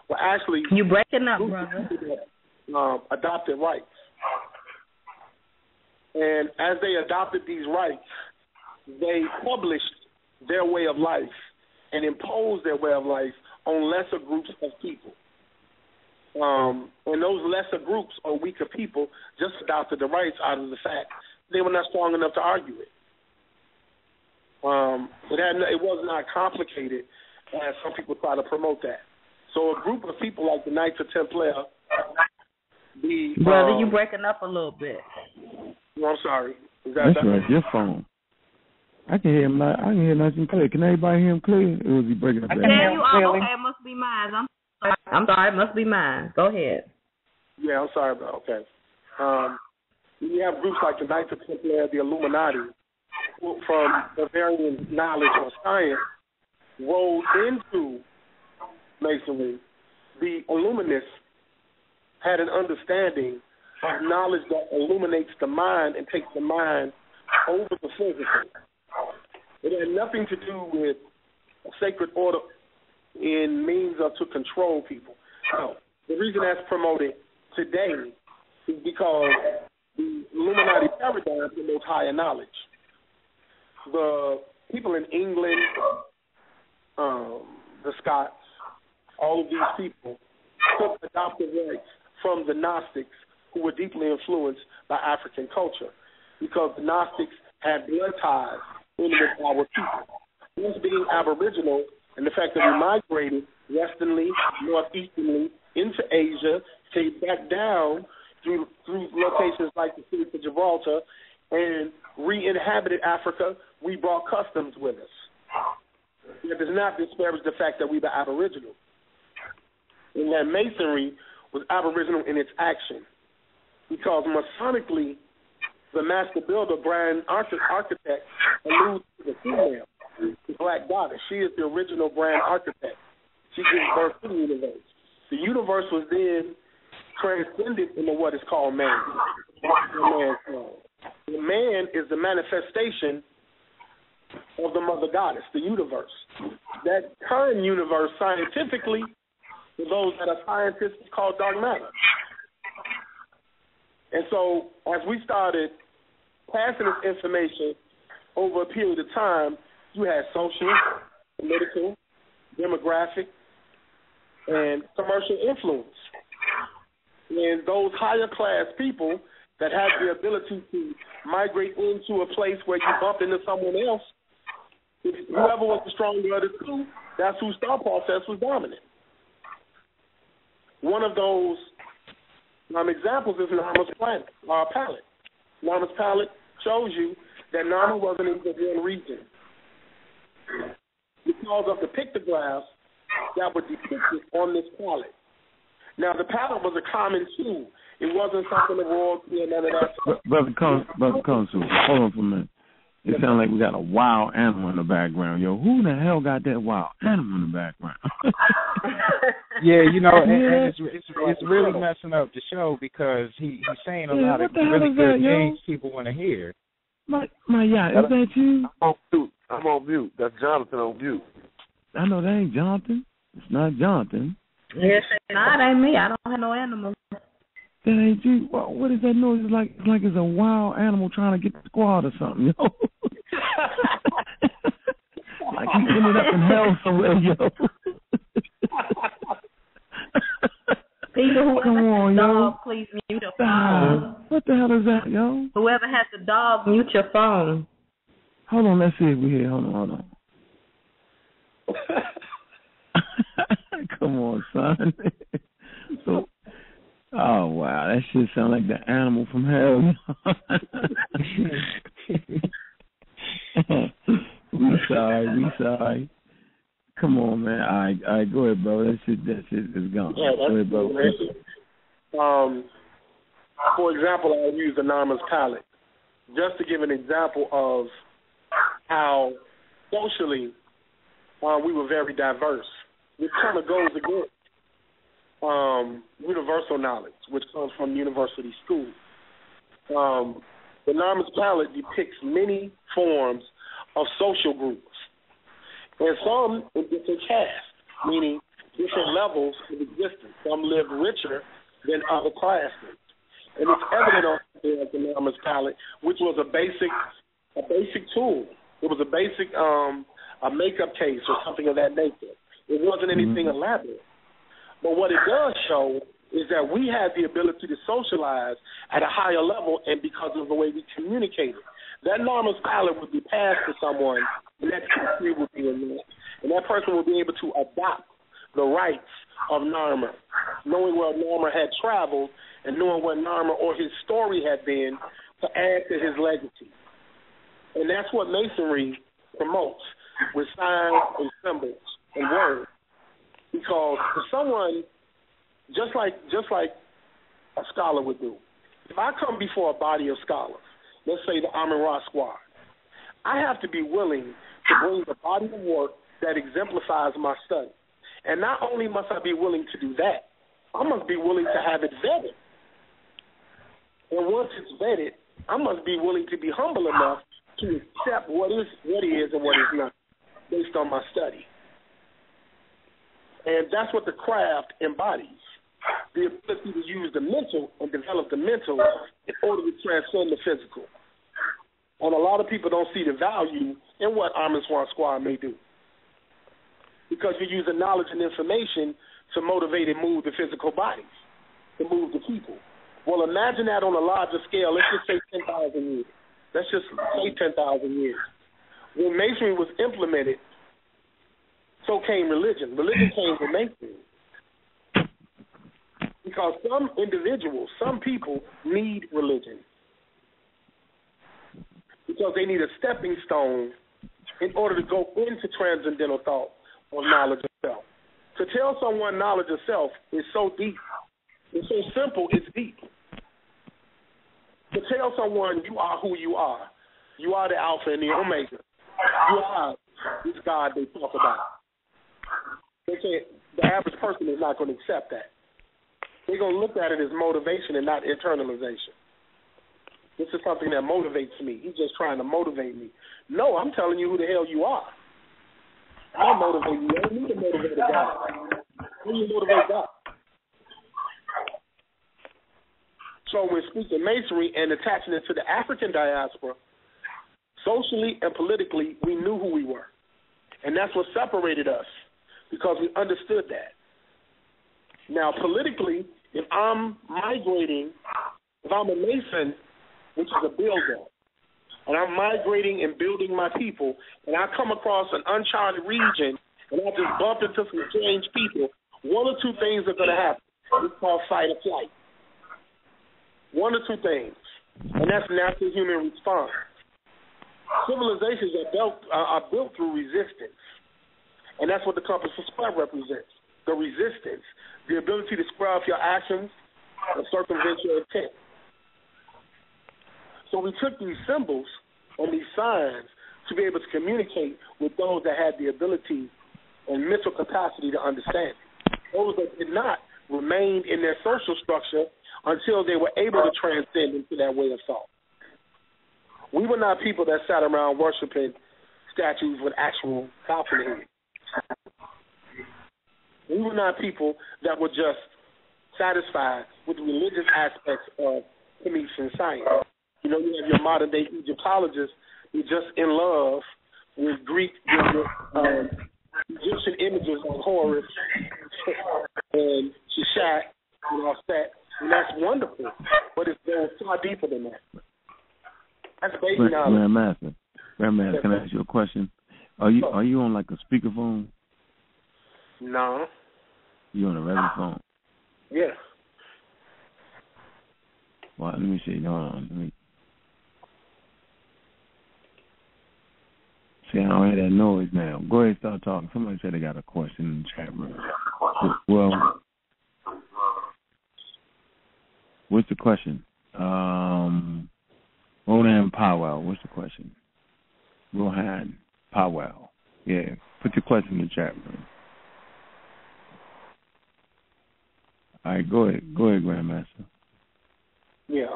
were actually... You breaking up, brother. Adopted rights. And as they adopted these rights, they published their way of life and imposed their way of life on lesser groups of people. And those lesser groups or weaker people just adopted the rights out of the fact they were not strong enough to argue it. It was not complicated as some people try to promote that. So a group of people like the Knights of Templar, brother, you breaking up a little bit. I'm sorry. That's right. Your phone. I can hear him. I can hear nice and clear. Can everybody hear him clear? Or was he breaking up? I can hear you. Okay, it must be mine. I'm sorry. It must be mine. Go ahead. Yeah, I'm sorry about. Okay. You have groups like the Knights of Templar, the Illuminati, who from Bavarian knowledge or science rolled into Masonry, the Illuminists had an understanding of knowledge that illuminates the mind and takes the mind over the physical. It had nothing to do with a sacred order in means of to control people. No. The reason that's promoted today is because the Illuminati paradigm promotes higher knowledge. The people in England, the Scots, all of these people took adopted rights from the Gnostics, who were deeply influenced by African culture, because the Gnostics had blood ties in with our people. Us being Aboriginal, and the fact that we migrated westernly, northeasternly into Asia, came back down through locations like the city of Gibraltar, and re-inhabited Africa, we brought customs with us. It does not disparage the fact that we were Aboriginal. And that Masonry was Aboriginal in its action, because Masonically, the master builder, grand architect, alludes to the female, the black goddess. She is the original grand architect. She gives birth to the universe. The universe was then transcended into what is called man. The man is the manifestation of the mother goddess, the universe. That current universe, scientifically, for those that are scientists, is called dark matter. And so, as we started passing this information over a period of time, you had social, political, demographic, and commercial influence. And those higher class people that had the ability to migrate into a place where you bumped into someone else, whoever was the stronger of the two, that's whose thought process was dominant. One of those examples is Narmer's palette. Narmer's palette shows you that Narmer wasn't in the one region because of the pictographs that were depicted on this palette. Now, the palette was a common tool. It wasn't something of royalty or none of that. Brother Consul, hold on for a minute. It sounds like we got a wild animal in the background. Yo, who the hell got that wild animal in the background? Yeah, you know, and it's really messing up the show because he's saying a lot of really good things people want to hear. My yacht, is that you? I'm on mute. That's Jonathan on mute. I know that ain't Jonathan. It's not Jonathan. Yes, no, it ain't me. I don't have no animals. That ain't you. What is that noise? It's like it's a wild animal trying to get the squad or something, yo. Like he ended up in hell somewhere, yo. People who Come on, dog, yo. please mute your phone. What the hell is that, yo? Whoever has the dog, mute your phone. Hold on, let's see if we're here. Hold on. Come on, son. So, oh, wow, that shit sound like the animal from hell. We sorry. Come on, man. All right, go ahead, bro. That shit is gone. Yeah, go ahead, bro. For example, I'll use the Narmer's palette just to give an example of how socially we were very diverse, which kind of goes against universal knowledge, which comes from university school. The Narmer's palette depicts many forms of social groups, and some in different castes, meaning different levels of existence. Some live richer than other classes. And it's evident on the Narmer's palette, which was a basic tool. It was a basic a makeup case or something of that nature. It wasn't anything elaborate. But what it does show is that we had the ability to socialize at a higher level, and because of the way we communicated. That Narmer's palette would be passed to someone, and that history would be in there, and that person would be able to adopt the rights of Narmer, knowing where Narmer had traveled and knowing what Narmer or his story had been to add to his legacy. And that's what Masonry promotes with signs and symbols and words. Because for someone, just like a scholar would do, if I come before a body of scholars, let's say the Amin-Ra Squad, I have to be willing to bring the body of work that exemplifies my study. And not only must I be willing to do that, I must be willing to have it vetted. And once it's vetted, I must be willing to be humble enough to accept what is and what is not, based on my study. And that's what the craft embodies, the ability to use the mental and develop the mental in order to transcend the physical. And a lot of people don't see the value in what Arm and Squad may do, because you're using knowledge and information to motivate and move the physical bodies, to move the people. Well, imagine that on a larger scale. Let's just say 10,000 years. Let's just say 10,000 years. When Masonry was implemented, so came religion. Religion came from Masonry. Because some individuals, some people need religion. Because they need a stepping stone in order to go into transcendental thought or knowledge of self. To tell someone knowledge of self is so deep. It's so simple, it's deep. To tell someone you are who you are the Alpha and the Omega. You are this God they talk about. They say the average person is not going to accept that. They're going to look at it as motivation and not internalization. This is something that motivates me. He's just trying to motivate me. No, I'm telling you who the hell you are. I'm motivating you. I don't need to motivate a God. Who you motivate God? So when speaking Masonry and attaching it to the African diaspora, socially and politically, we knew who we were. And that's what separated us, because we understood that. Now, politically, if I'm migrating, if I'm a Mason, which is a builder, and I'm migrating and building my people, and I come across an uncharted region, and I just bump into some strange people, one or two things are going to happen. It's called fight or flight. One or two things, and that's natural human response. Civilizations are built through resistance, and that's what the compass of square represents, the resistance, the ability to square off your actions and circumvent your intent. So we took these symbols and these signs to be able to communicate with those that had the ability and mental capacity to understand it. Those that did not remained in their social structure until they were able to transcend into that way of thought. We were not people that sat around worshiping statues with actual falcon heads. We were not people that were just satisfied with the religious aspects of Phoenician science. You know, you have your modern-day Egyptologists who are just in love with Greek, Egyptian images of Horus and Shishak and all that. And that's wonderful, but it's going far deeper than that. That's basic knowledge. Grandmaster, can I ask you a question? Are you on like a speakerphone? No. You on a regular phone? Yeah. Well, let me see. Hold on. See, I don't hear that noise now. Go ahead and start talking. Somebody said they got a question in the chat room. Well, what's the question? Rohan Powell, what's the question? Rohan Powell. Yeah, put your question in the chat room. All right, go ahead, Grandmaster. Yeah.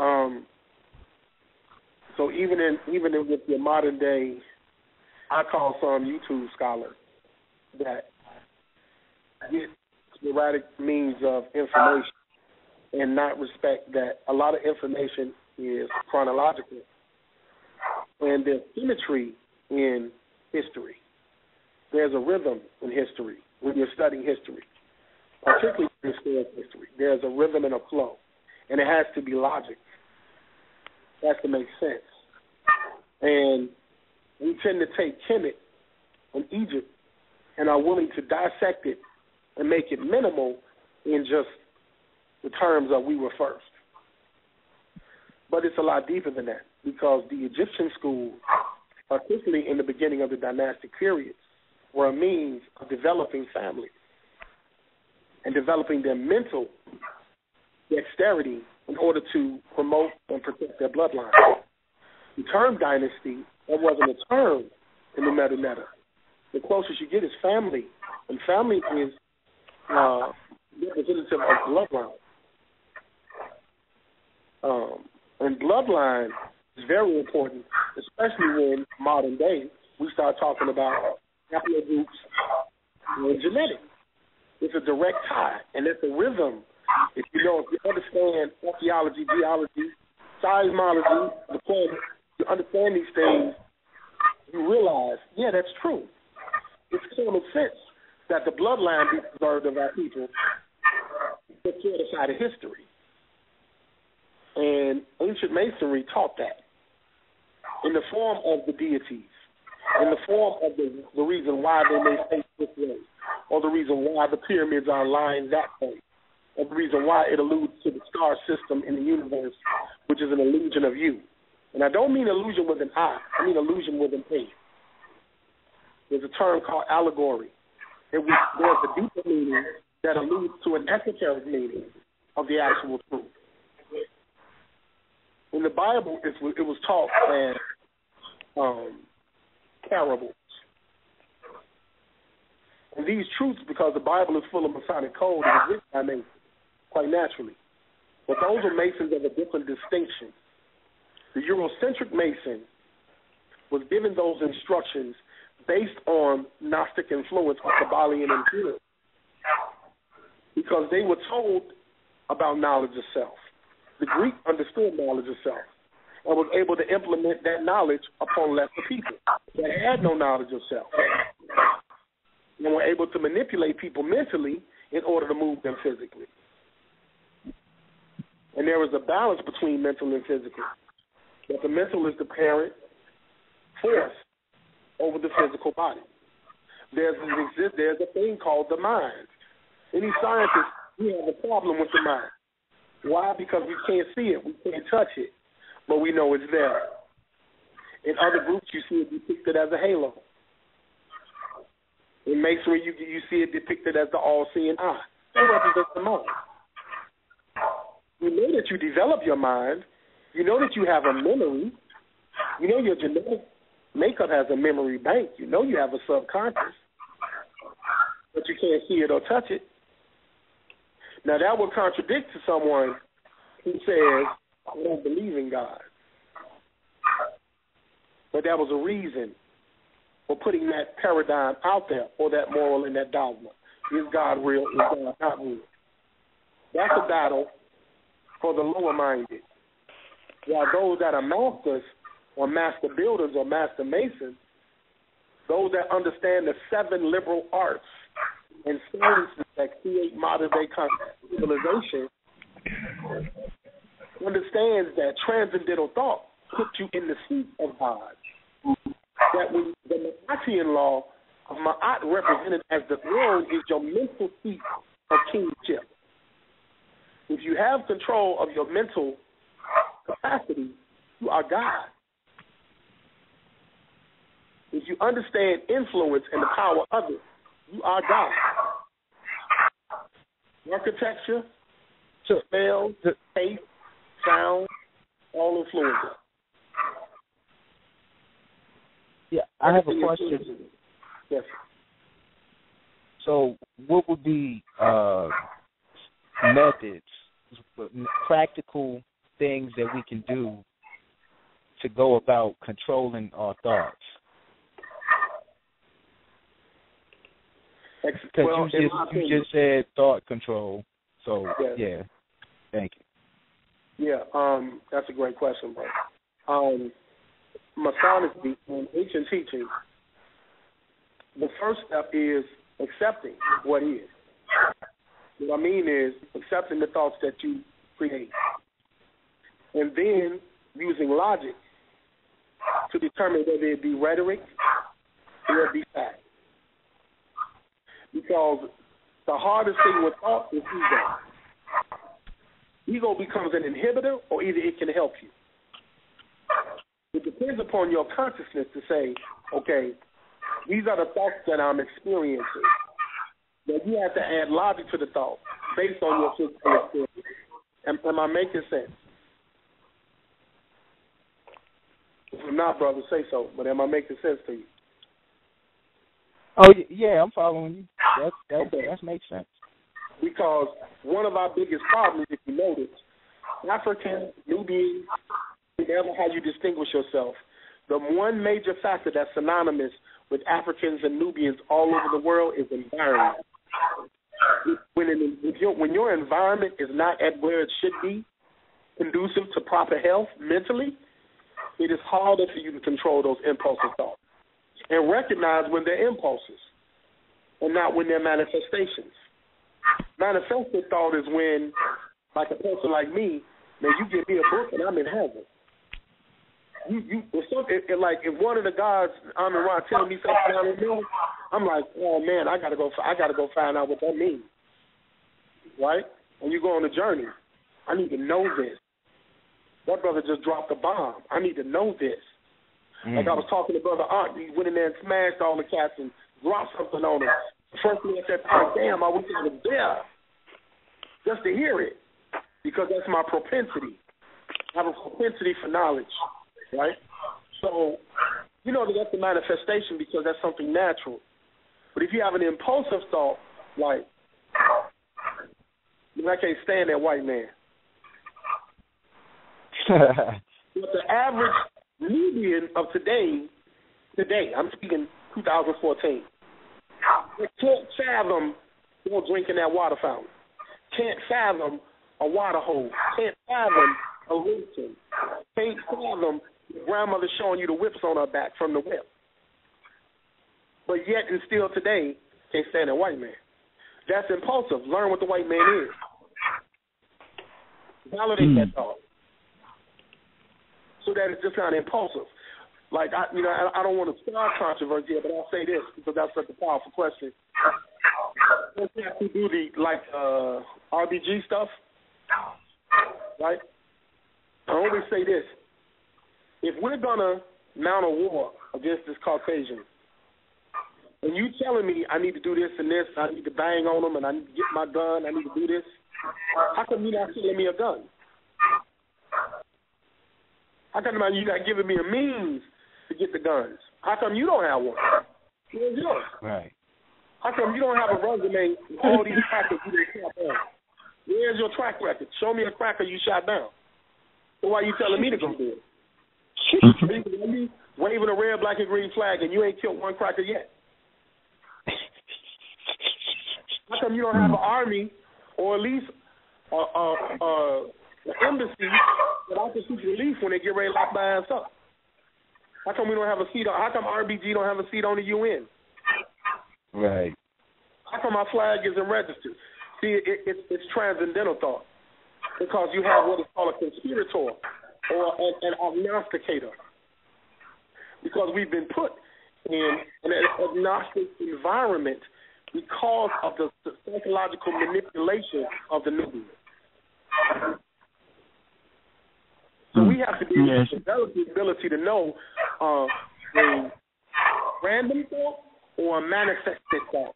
So even with your modern day, I call some YouTube scholars that get sporadic means of information and not respect that a lot of information is chronological, and there's symmetry in history. There's a rhythm in history when you're studying history, particularly in historic history. There's a rhythm and a flow, and it has to be logic. It has to make sense. And we tend to take Kemet and Egypt and are willing to dissect it and make it minimal in just the terms of we were first. But it's a lot deeper than that, because the Egyptian schools, particularly in the beginning of the dynastic period, were a means of developing families and developing their mental dexterity in order to promote and protect their bloodline. The term dynasty, that wasn't a term in the meta. The closest you get is family, and family is representative of bloodline. And bloodline is very important, especially when modern day we start talking about haplogroups and genetics. It's a direct tie, and it's a rhythm. If you understand archaeology, geology, seismology, the planet, you understand these things, you realize, yeah, that's true. It's common sense that the bloodline be preserved of our people, but to the side of history. And ancient Masonry taught that in the form of the deities, in the form of the reason why they may face this way, or the reason why the pyramids are aligned that way, or the reason why it alludes to the star system in the universe, which is an illusion of you. And I don't mean illusion with an I mean illusion with an A. There's a term called allegory, in which there's a deeper meaning that alludes to an esoteric meaning of the actual truth. In the Bible, it was taught as parables. And these truths, because the Bible is full of Masonic code, it was written by Masons, quite naturally. But those are Masons of a different distinction. The Eurocentric Mason was given those instructions based on Gnostic influence or Kabbalion influence, because they were told about knowledge of self. The Greek understood knowledge of self and was able to implement that knowledge upon lesser people that had no knowledge of self, and were able to manipulate people mentally in order to move them physically. And there is a balance between mental and physical. But the mental is the parent force over the physical body. There's a thing called the mind. Any scientist, we have a problem with the mind. Why? Because we can't see it, we can't touch it, but we know it's there. In other groups, you see it depicted as a halo. In Masonry, you see it depicted as the all-seeing eye. That represents the mind. You know that you develop your mind. You know that you have a memory. You know your genetic makeup has a memory bank. You know you have a subconscious, but you can't see it or touch it. Now, that would contradict to someone who says, I don't believe in God. But that was a reason for putting that paradigm out there, or that moral and that dogma. Is God real? Is God not real? That's a battle for the lower-minded. While those that are masters or master builders or master masons, those that understand the 7 liberal arts and sciences that create modern-day civilization, understands that transcendental thought puts you in the seat of God. That when the Maatian law of Ma'at represented as the throne is your mental seat of kingship. If you have control of your mental capacity, you are God. If you understand influence and the power of it, you are God. Architecture, spells, taste, sound, all influences. Yeah, I have a question. Yes. So, what would be methods, practical things that we can do to go about controlling our thoughts? Because you just said thought control. So, yes. Yeah. Thank you. Yeah, that's a great question, bro. Masonry and ancient teaching, the first step is accepting what is. What I mean is accepting the thoughts that you create, and then using logic to determine whether it be rhetoric or it be fact. Because the hardest thing with thought is ego. Ego becomes an inhibitor, or either it can help you. It depends upon your consciousness to say, okay, these are the thoughts that I'm experiencing. Then you have to add logic to the thought based on your physical experience. Am I making sense? If I'm not, brother, say so. But am I making sense to you? Oh, yeah, I'm following you. That makes sense. Because one of our biggest problems, if you notice, African, Nubian, whatever how you distinguish yourself, the one major factor that's synonymous with Africans and Nubians all over the world is environment. When your environment is not at where it should be, conducive to proper health mentally, it is harder for you to control those impulsive thoughts and recognize when they're impulses and not when they're manifestations. Manifested thought is when, like a person like me, man, you give me a book and I'm in heaven. Like if one of the gods, I'm around telling me something I don't know, I'm like, oh man, I gotta go find out what that means, right? And you go on a journey. I need to know this. That brother just dropped a bomb. I need to know this. Like I was talking to Brother Art, he went in there and smashed all the cats and dropped something on him. First thing I said, oh damn, I wish I was there just to hear it, because that's my propensity. I have a propensity for knowledge, right? So, you know, that's the manifestation because that's something natural. But if you have an impulsive thought, like, I can't stand that white man. But the average Nubian of today, I'm speaking 2014, can't fathom drinking that water fountain. Can't fathom a water hose. Can't fathom a lantern. Can't fathom your grandmother showing you the whips on her back from the whip. But yet and still today, can't stand that white man. That's impulsive. Learn what the white man is. Validate that thought. So that it's just not impulsive. Like, I don't want to start controversy here, but I'll say this because that's such a powerful question. Let's have to do the, RBG stuff, right? I always say this. If we're going to mount a war against this Caucasian, and you telling me I need to do this and this, I need to bang on them, and I need to get my gun, I need to do this, how come you're not selling me a gun? How come you're not giving me a means to get the guns? How come you don't have one? Where's yours? Right. How come you don't have a resume with all these crackers you didn't shot down? Where's your track record? Show me a cracker you shot down. So why are you telling me to go do it? You waving a red, black, and green flag and you ain't killed one cracker yet. How come you don't have an army or at least an embassy that offers relief when they get ready to lock my ass up? How come we don't have a seat? How come RBG don't have a seat on the UN? Right. How come our flag isn't registered? See, it's transcendental thought because you have what is called a conspirator or an agnosticator, because we've been put in an agnostic environment because of the psychological manipulation of the Nubian. So we have to be able to develop the ability to know a random thought or a manifested thought.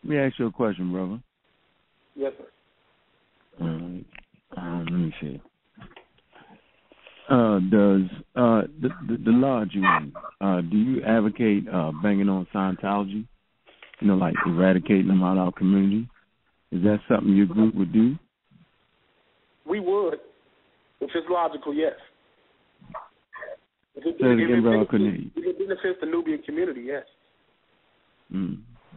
Let me ask you a question, brother. Yes, sir. Let me see. Does the lodge you in, do you advocate banging on Scientology? You know, like eradicating them out of our community? Is that something your group would do? We would, if it's logical, yes. If it benefits the Nubian community, yes.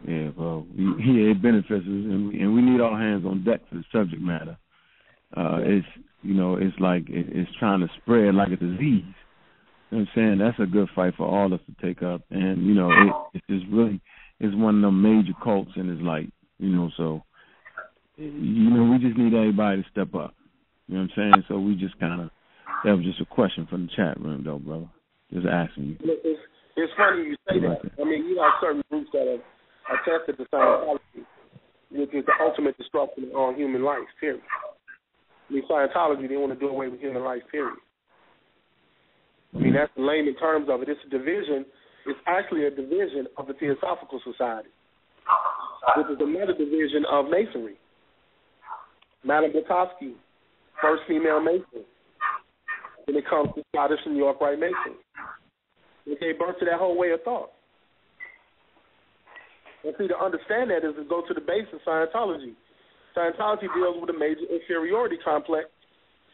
Yeah, well, it benefits us, and we need all hands on deck for the subject matter. It's like it's trying to spread like a disease. You know what I'm saying? That's a good fight for all of us to take up, and it's just really it's one of them major cults, and it's like so we just need everybody to step up. You know what I'm saying? So we just that was just a question from the chat room, though, brother. Just asking you. It's funny you say that. I mean, you have certain groups that have attested to Scientology, which is the ultimate destruction of all human life, period. I mean, Scientology, they want to do away with human life, period. I mean, that's the layman terms of it. It's a division. It's actually a division of the Theosophical Society, which is another division of Masonry. Madame Blavatsky, first female Mason. When it comes to Scottish and York Rite Mason. It gave birth to that whole way of thought. And see, to understand that is to go to the base of Scientology. Scientology deals with a major inferiority complex.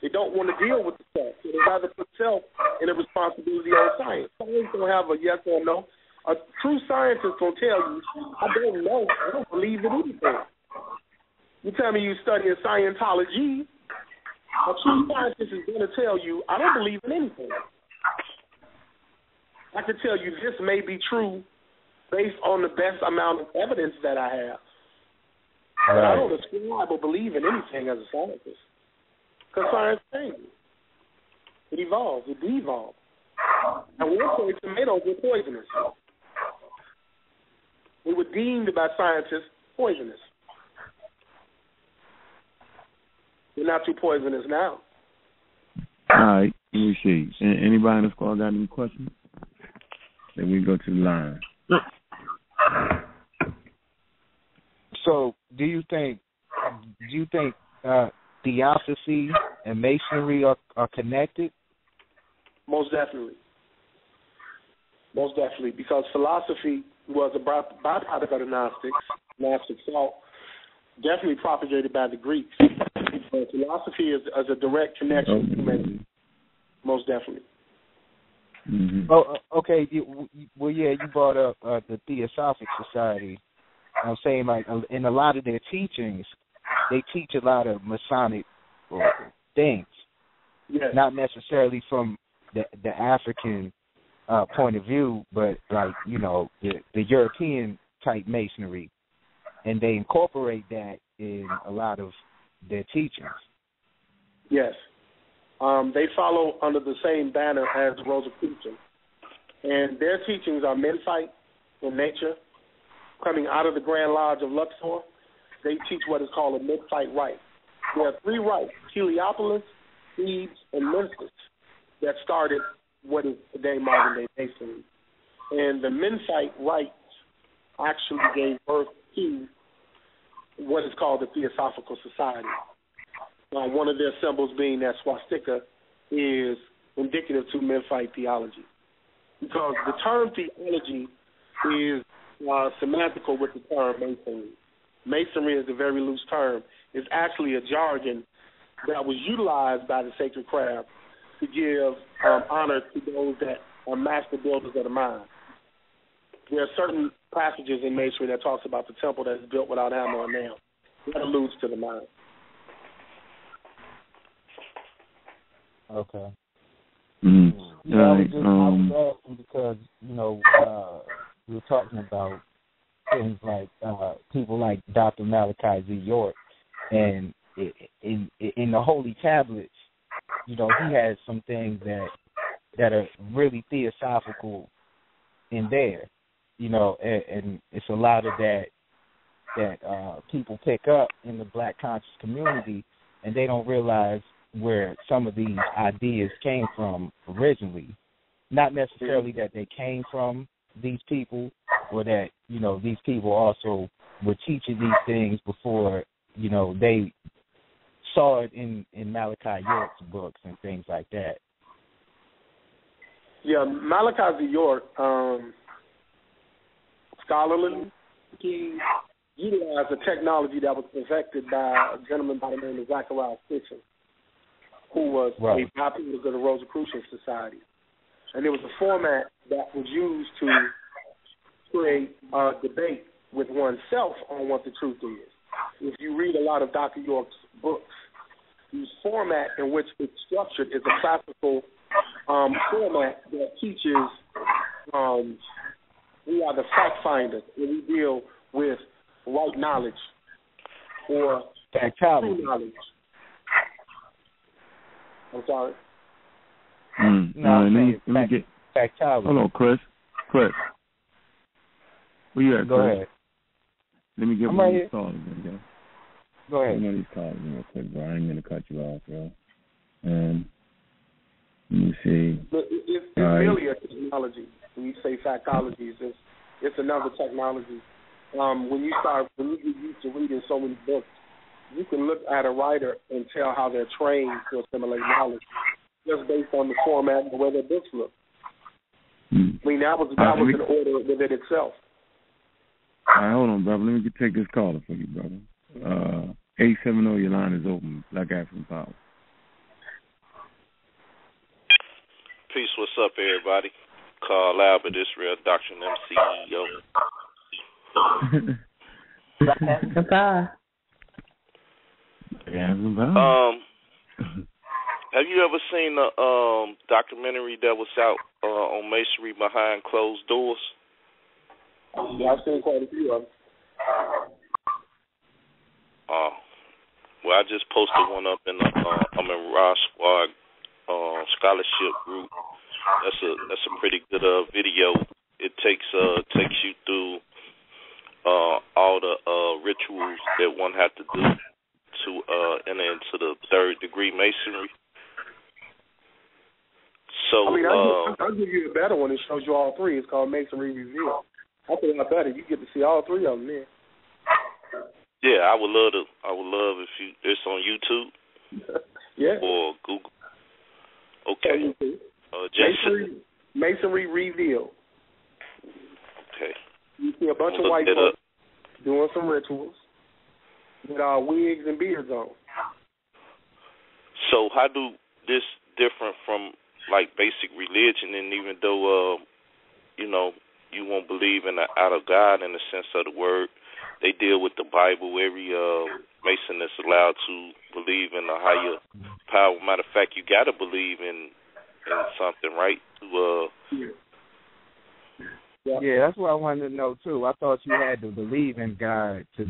They don't want to deal with the self. So they rather put self in a responsibility on science. Science don't have a yes or no. A true scientist will tell you, I don't know. I don't believe in anything. You tell me you study Scientology, a true scientist is going to tell you, I don't believe in anything. I can tell you this may be true based on the best amount of evidence that I have. Right. But I don't ascribe or believe in anything as a scientist. Because science changes. It evolves. It devolves. And one point, tomatoes were poisonous. They were deemed by scientists poisonous. They're not too poisonous now. All right. Let me see. Anybody in the squad got any questions? Then we go to the line. So, do you think Theosophy and Masonry are connected? Most definitely. Most definitely, because philosophy was a byproduct of the Gnostic thought, definitely propagated by the Greeks. But philosophy is a direct connection to Masonry. Most definitely. Mm-hmm. Oh, okay. Well, yeah, you brought up the Theosophical Society. I'm saying, like, in a lot of their teachings, they teach a lot of Masonic things, yes. Not necessarily from the African point of view, but like, you know, the European type Masonry, and they incorporate that in a lot of their teachings. Yes. They follow under the same banner as Rosicrucian, and their teachings are men fight in nature. Coming out of the Grand Lodge of Luxor, they teach what is called a men fight rite. There are three rites: Heliopolis, Thebes, and Memphis, that started what is today modern-day Masonry. And the men fight rites actually gave birth to what is called the Theosophical Society. One of their symbols being that swastika is indicative to men fight theology. Because the term theology is semantical with the term Masonry. Masonry is a very loose term. It's actually a jargon that was utilized by the sacred craft to give honor to those that are master builders of the mind. There are certain passages in Masonry that talks about the temple that is built without hammer or nail. That alludes to the mind. Okay. Mm-hmm. Yeah, I was asking because, you know, we were talking about things like people like Dr. Malachi Z. York, and in the Holy Tablets, you know, he has some things that are really theosophical in there, you know, and it's a lot of that people pick up in the Black conscious community, and they don't realize where some of these ideas came from originally. Not necessarily that they came from these people, or that, you know, these people also were teaching these things before, you know, they saw it in Malachi York's books and things like that. Yeah, Malachi Z. York, scholarly, he utilized a technology that was perfected by a gentleman by the name of Zachariah Stitchen, who was a byproduct of the Rosicrucian Society. And there was a format that was used to create a debate with oneself on what the truth is. If you read a lot of Dr. York's books, the format in which it's structured is a classical format that teaches we are the fact finders, and we deal with right knowledge or true knowledge. I'm sorry. Let me get factality. Hold on, Chris. Where you at, Go Chris? ahead. Let me get I'm one right of these calls again. Go ahead. One of these calls real quick, bro. I ain't gonna cut you off, bro. Let me see. It's really a technology. When you say factologies, it's another technology. When you get used to reading so many books, you can look at a writer and tell how they're trained to assimilate knowledge just based on the format and the way their books look. I mean, that was an order within itself. All right, hold on, brother. Let me take this caller for you, brother. 870, your line is open. Black African Power. Peace, what's up, everybody? Carl Albert, Israel, Doctrine CEO. Black African Power. Have you ever seen the documentary that was out on Masonry Behind Closed Doors? Yeah, I've seen quite a few of them. Well, I just posted one up in the I'm in Raw Squad scholarship group. That's a pretty good video. It takes you through all the rituals that one had to do to enter into the third degree Masonry. So I mean, I'll give you a better one. It shows you all three. It's called Masonry Revealed. I think I better. You get to see all three of them there. Yeah, I would love if it's on YouTube. Yeah. Or Google. Okay. Masonry Revealed. Okay. You see a bunch of white folks doing some rituals with wigs and beards on. So how do this different from like basic religion? And even though you won't believe in the out of God in the sense of the word, they deal with the Bible. Every Mason is allowed to believe in a higher power. Matter of fact, you got to believe in something, right? Yeah, that's what I wanted to know too. I thought you had to believe in God to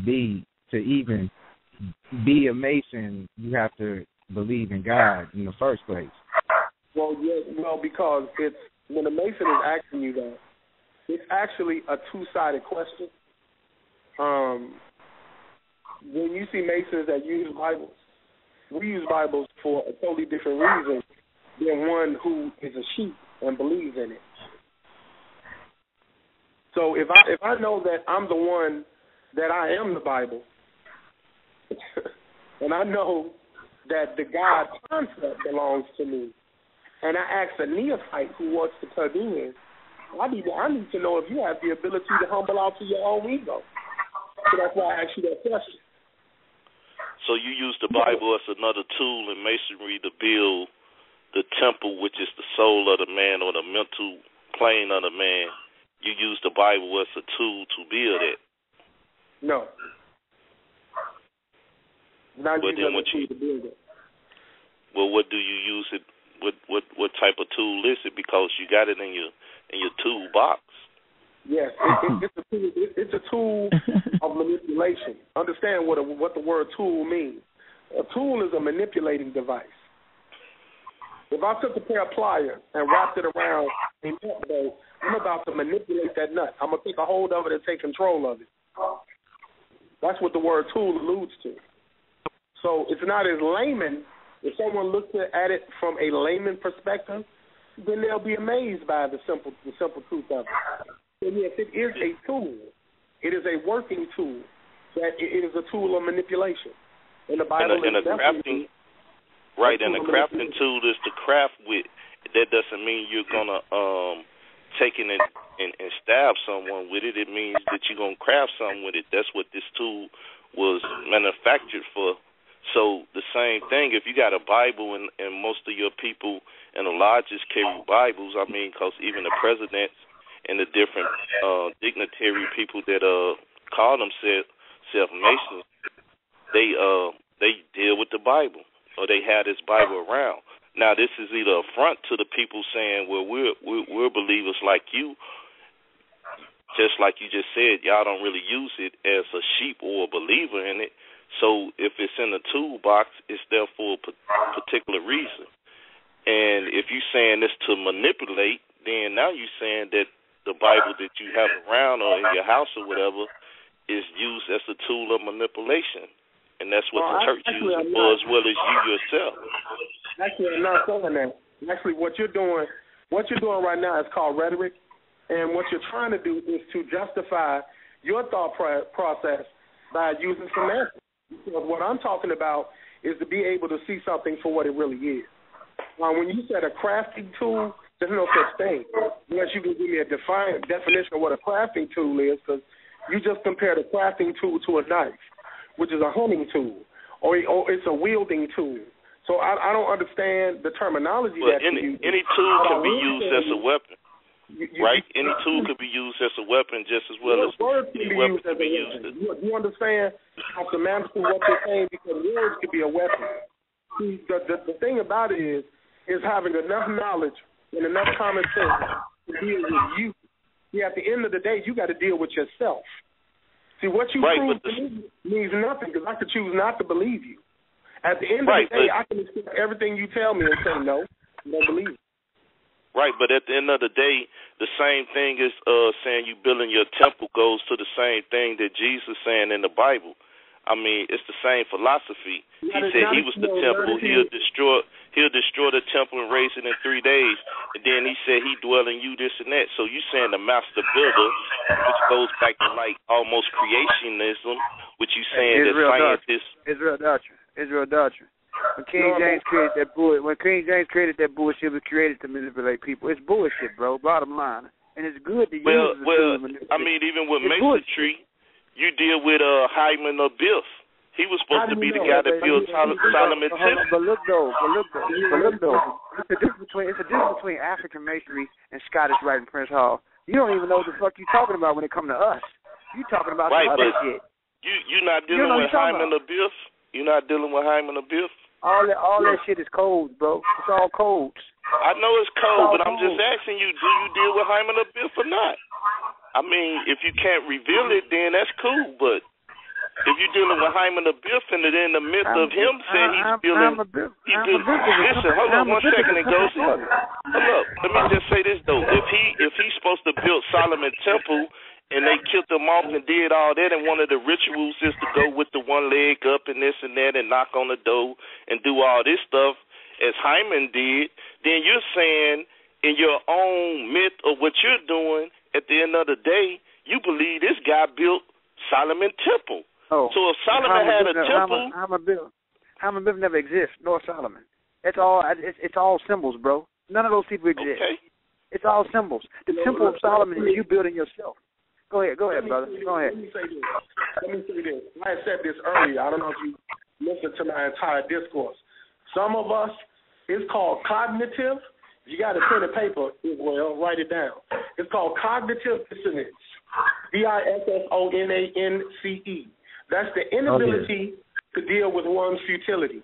even be a Mason. You have to believe in God in the first place. Well, because it's when a Mason is asking you that, it's actually a two-sided question. When you see Masons that use Bibles, we use Bibles for a totally different reason than one who is a sheep and believes in it. So if I know that I'm the one that I am the Bible, and I know that the God concept belongs to me, and I ask a neophyte who wants to come in, I need to know if you have the ability to humble out to your own ego. So that's why I asked you that question. So you use the Bible as another tool in Masonry to build the temple, which is the soul of the man or the mental plane of the man. You use the Bible as a tool to build it. No. Not using a tool to build it. Well, what do you use it? What type of tool is it? Because you got it in your toolbox. Yes, it's a tool of manipulation. Understand what the word tool means. A tool is a manipulating device. If I took a pair of pliers and wrapped it around a nut bolt, I'm about to manipulate that nut. I'm going to take a hold of it and take control of it. That's what the word tool alludes to. So it's not as layman. If someone looks at it from a layman perspective, then they'll be amazed by the simple truth of it. And yes, it is a tool. It is a working tool. That it is a tool of manipulation. And the Bible is crafting. Right, and the crafting tool is to craft with. That doesn't mean you're gonna take it and stab someone with it. It means that you're gonna craft something with it. That's what this tool was manufactured for. So the same thing. If you got a Bible and most of your people in the lodges carry Bibles, I mean, because even the presidents and the different dignitary people that call themselves Masons, they deal with the Bible, or they have this Bible around. Now, this is either a front to the people saying, well, we're believers like you, just like you just said, y'all don't really use it as a sheep or a believer in it. So if it's in the toolbox, it's there for a particular reason. And if you're saying this to manipulate, then now you're saying that the Bible that you have around or in your house or whatever is used as a tool of manipulation. And that's what the church uses for, as well as you yourself. Actually, I'm not saying that. Actually, what you're doing right now is called rhetoric. And what you're trying to do is to justify your thought process by using semantics. Because what I'm talking about is to be able to see something for what it really is. When you said a crafting tool, there's no such thing. Unless you can give me a definition of what a crafting tool is, because You just compare the crafting tool to a knife, which is a hunting tool, or it's a wielding tool. So I don't understand the terminology that you use. Any tool can be used as a weapon, right? Any tool could be used as a weapon just as well as any weapon can be used. You understand how semantically what they're saying, because words could be a weapon. See, the thing about it is having enough knowledge and enough common sense to deal with you. See, at the end of the day, you got to deal with yourself. See, what you prove to me means nothing, because I could choose not to believe you. At the end of the day, I can accept everything you tell me and say no, I don't believe it. Right, but at the end of the day, the same thing is saying you building your temple goes to the same thing that Jesus saying in the Bible. I mean, it's the same philosophy. He said he was the temple. He'll destroy the temple and raise it in 3 days. And then he said he dwell in you, this and that. So you saying the master builder, which goes back to like almost creationism, which you saying that scientists. Israel doctrine. When King James created that bullshit, it was created to manipulate people. It's bullshit, bro. Bottom line, and it's good to use. Well, I mean, even with masonry, you deal with Hyman or Biff. He was supposed to be the guy that built Solomon Temple. But look though, it's a difference between African masonry and Scottish Rite and Prince Hall. You don't even know what the fuck you talking about when it comes to us. You talking about some other shit. You not dealing with Hyman or Biff. You're not dealing with Hyman or Biff. All that shit is codes, bro. It's all codes. I know it's code, but I'm just asking you: do you deal with Hyman or Biff or not? I mean, if you can't reveal it, then that's cool. But if you're dealing with Hyman or Biff, and then the myth of him saying he's dealing, listen, hold on 1 second and goes. Hold up, let me just say this though: if he's supposed to build Solomon Temple, and they killed him off and did all that, and one of the rituals is to go with the one leg up and this and that and knock on the door and do all this stuff as Hyman did, then you're saying in your own myth of what you're doing, at the end of the day, you believe this guy built Solomon Temple. Oh, so if Solomon had a temple... Hyman Biff never exists, nor Solomon. It's all symbols, bro. None of those people exist. Okay. It's all symbols. The Temple of Solomon is you building yourself. Go ahead, brother. Go ahead. Let me say this. I said this earlier. I don't know if you listened to my entire discourse. Some of us, it's called cognitive. You got a pen and paper, well, write it down. It's called cognitive dissonance. Dissonance. That's the inability to deal with one's futility.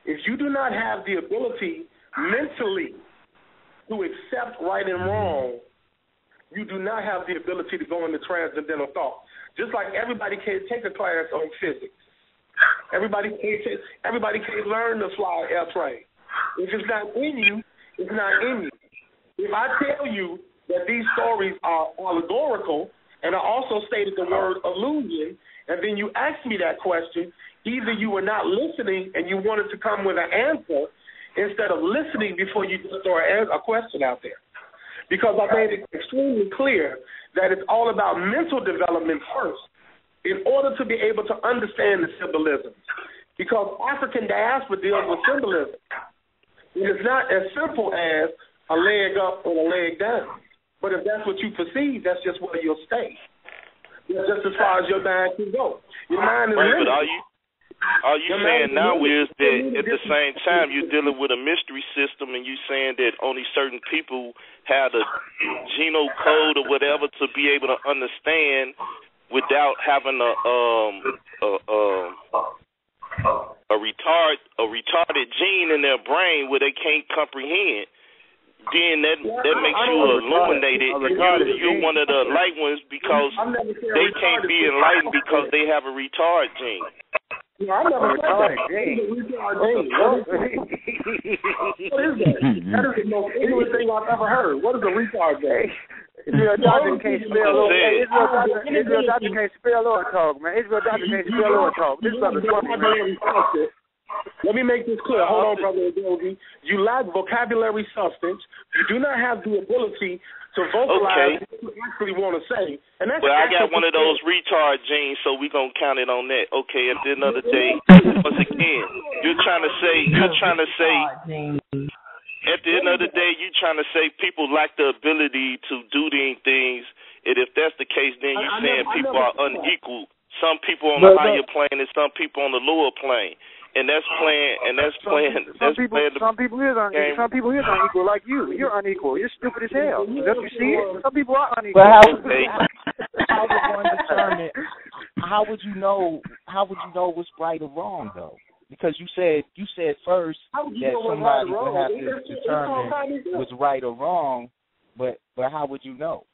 If you do not have the ability mentally to accept right and wrong, you do not have the ability to go into transcendental thought. Just like everybody can't take a class on physics. Everybody can't learn to fly an airplane. If it's not in you, it's not in you. If I tell you that these stories are allegorical, and I also stated the word illusion, and then you ask me that question, either you were not listening and you wanted to come with an answer instead of listening before you just throw a question out there. Because I made it extremely clear that it's all about mental development first in order to be able to understand the symbolism. Because African diaspora deals with symbolism. And it's not as simple as a leg up and a leg down. But if that's what you perceive, that's just where you'll stay. That's just as far as your mind can go. Your mind is limited. But all you saying now is that at the same time you're dealing with a mystery system, and you saying that only certain people have the genome code or whatever to be able to understand without having a retarded gene in their brain where they can't comprehend. Then that makes you illuminated. You're one of the light ones because they can't be enlightened because they have a retard gene. I never said that. What is that? That is the most ignorant thing I've ever heard. What is a retard gene? Israel Doctor can't spell Israel Doctor can't spell or talk, man. Israel Doctor can't spell or talk. This brother's fucking. Let me make this clear. Hold on, Brother Adobe. You lack vocabulary substance. You do not have the ability to vocalize what you actually want to say. And that's I got one of those retard genes, so we're going to count it on that. Okay, at the end of the day, once again, you're trying to say, at the end of the day, you're trying to say people lack the ability to do these things And if that's the case, then you're saying people are unequal. Some people on the higher plane and some people on the lower plane. And that's playing. Some people is unequal. Some people is unequal, like you. You're unequal. You're stupid as hell. Don't you see it? Some people are unequal. But how would one determine? How would you know what's right or wrong though? Because you said first that somebody would have to determine what's right or wrong, but how would you know?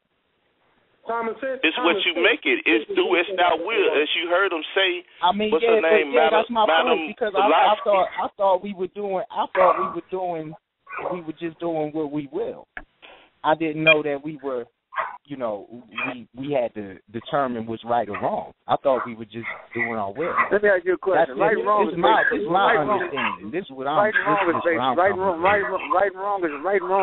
It's what you make it. It's do as thou will, as you heard him say. I mean, what's her name? that's my point. Because I thought we were just doing what we will. I didn't know that we were, we had to determine what's right or wrong. I thought we were just doing our will. Let me ask you a question. Right and wrong is my understanding. This is what I'm. Right and wrong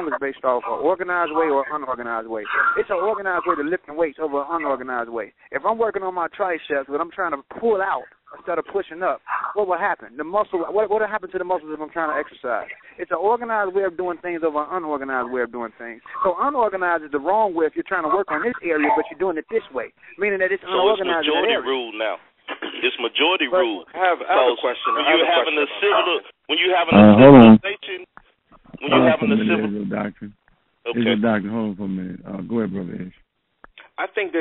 is based off an organized way or unorganized way. It's an organized way to lifting weights over an unorganized way. If I'm working on my triceps, but I'm trying to pull out instead of pushing up, what will happen? The muscle. What will happen to the muscles if I'm trying to exercise? It's an organized way of doing things over an unorganized way of doing things. So unorganized is the wrong way if you're trying to work on this area, but you're doing it this way, meaning that it's unorganized. So it's majority rule now. It's majority rule. I have a question. When you're having a civilization, when you're having a civil. Doctor. Okay. Doctor, hold on for a minute. Go ahead, Brother Ish. I think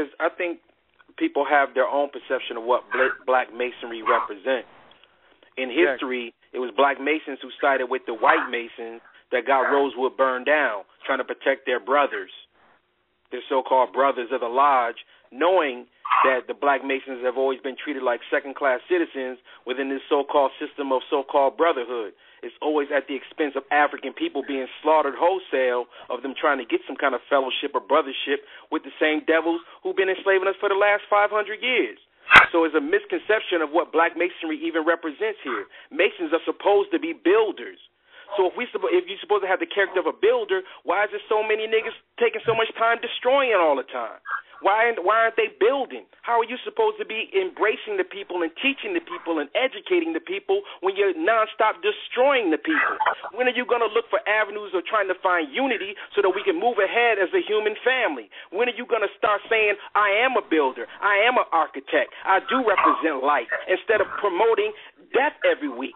people have their own perception of what Black Masonry represents. In history, it was Black Masons who sided with the white Masons that got Rosewood burned down, trying to protect their brothers, their so-called brothers of the lodge, knowing that the Black Masons have always been treated like second-class citizens within this so-called system of so-called brotherhood. It's always at the expense of African people being slaughtered wholesale, of them trying to get some kind of fellowship or brothership with the same devils who've been enslaving us for the last 500 years. So it's a misconception of what Black Masonry even represents here. Masons are supposed to be builders. So if you're supposed to have the character of a builder, why is there so many niggas taking so much time destroying all the time? Why aren't they building? How are you supposed to be embracing the people and teaching the people and educating the people when you're nonstop destroying the people? When are you going to look for avenues of trying to find unity so that we can move ahead as a human family? When are you going to start saying, I am a builder, I am an architect, I do represent life, instead of promoting death every week?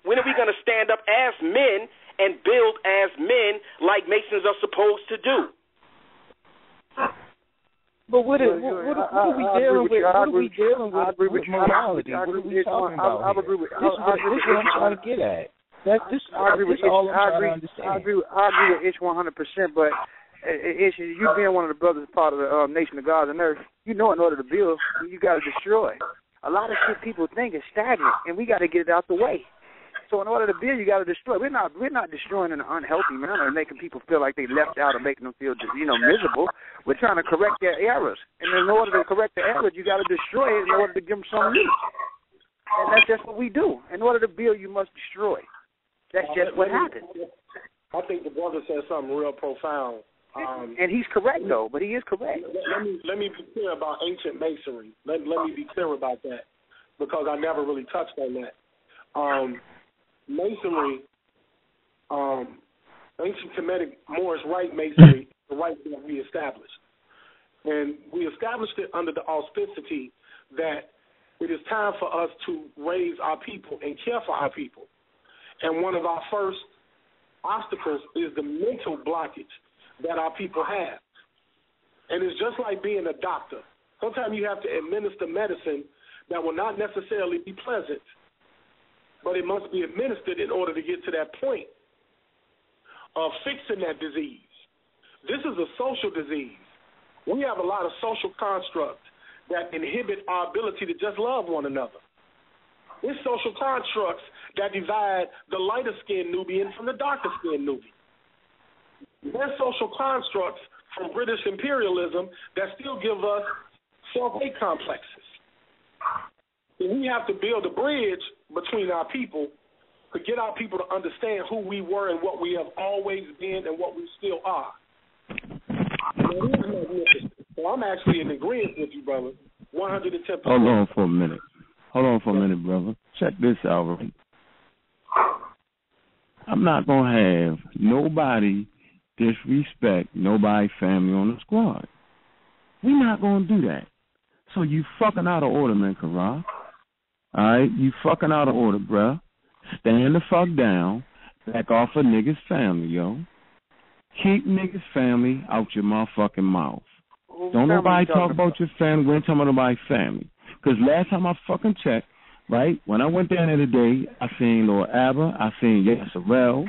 When are we going to stand up as men and build as men like Masons are supposed to do? But what are we dealing with? What are we dealing with morality? What are we talking about? This is what I'm trying to get at. This is all I'm trying to understand. I agree with Ish 100%, but Ish, you being one of the brothers part of the nation of God and earth, in order to build, you got to destroy. A lot of shit people think is stagnant, and we got to get it out the way. So in order to build, you got to destroy. We're not destroying in an unhealthy manner and making people feel like they left out or making them feel miserable. We're trying to correct their errors, and in order to correct the errors, you got to destroy it in order to give them some use. And that's just what we do. In order to build, you must destroy. That's just what happens. I think the brother said something real profound. And he's correct, though, but he is correct. Let me be clear about ancient masonry. Let me be clear about that, because I never really touched on that. Masonry, ancient Kemetic Moorish Rite Masonry, the rite that we established. And we established it under the auspicity that it is time for us to raise our people and care for our people. And one of our first obstacles is the mental blockage that our people have. And it's just like being a doctor. Sometimes you have to administer medicine that will not necessarily be pleasant, but it must be administered in order to get to that point of fixing that disease. This is a social disease. We have a lot of social constructs that inhibit our ability to just love one another. It's social constructs that divide the lighter-skinned Nubian from the darker-skinned Nubian. There's social constructs from British imperialism that still give us self-hate complexes. And we have to build a bridge between our people to get our people to understand who we were and what we have always been and what we still are. So I'm actually in agreement with you, brother. 110%. Hold on for a minute, brother. Check this out, right? I'm not going to have nobody disrespect nobody's family on the squad. We're not going to do that. So you fucking out of order, man, Kara. All right? You fucking out of order, bruh. Stand the fuck down. Back off a nigga's family, yo. Keep nigga's family out your motherfucking mouth. Don't nobody talk about your family. We ain't talking about nobody's family. Because last time I fucking checked, right, when I went down there today, I seen Lord Abba, I seen Isrealites,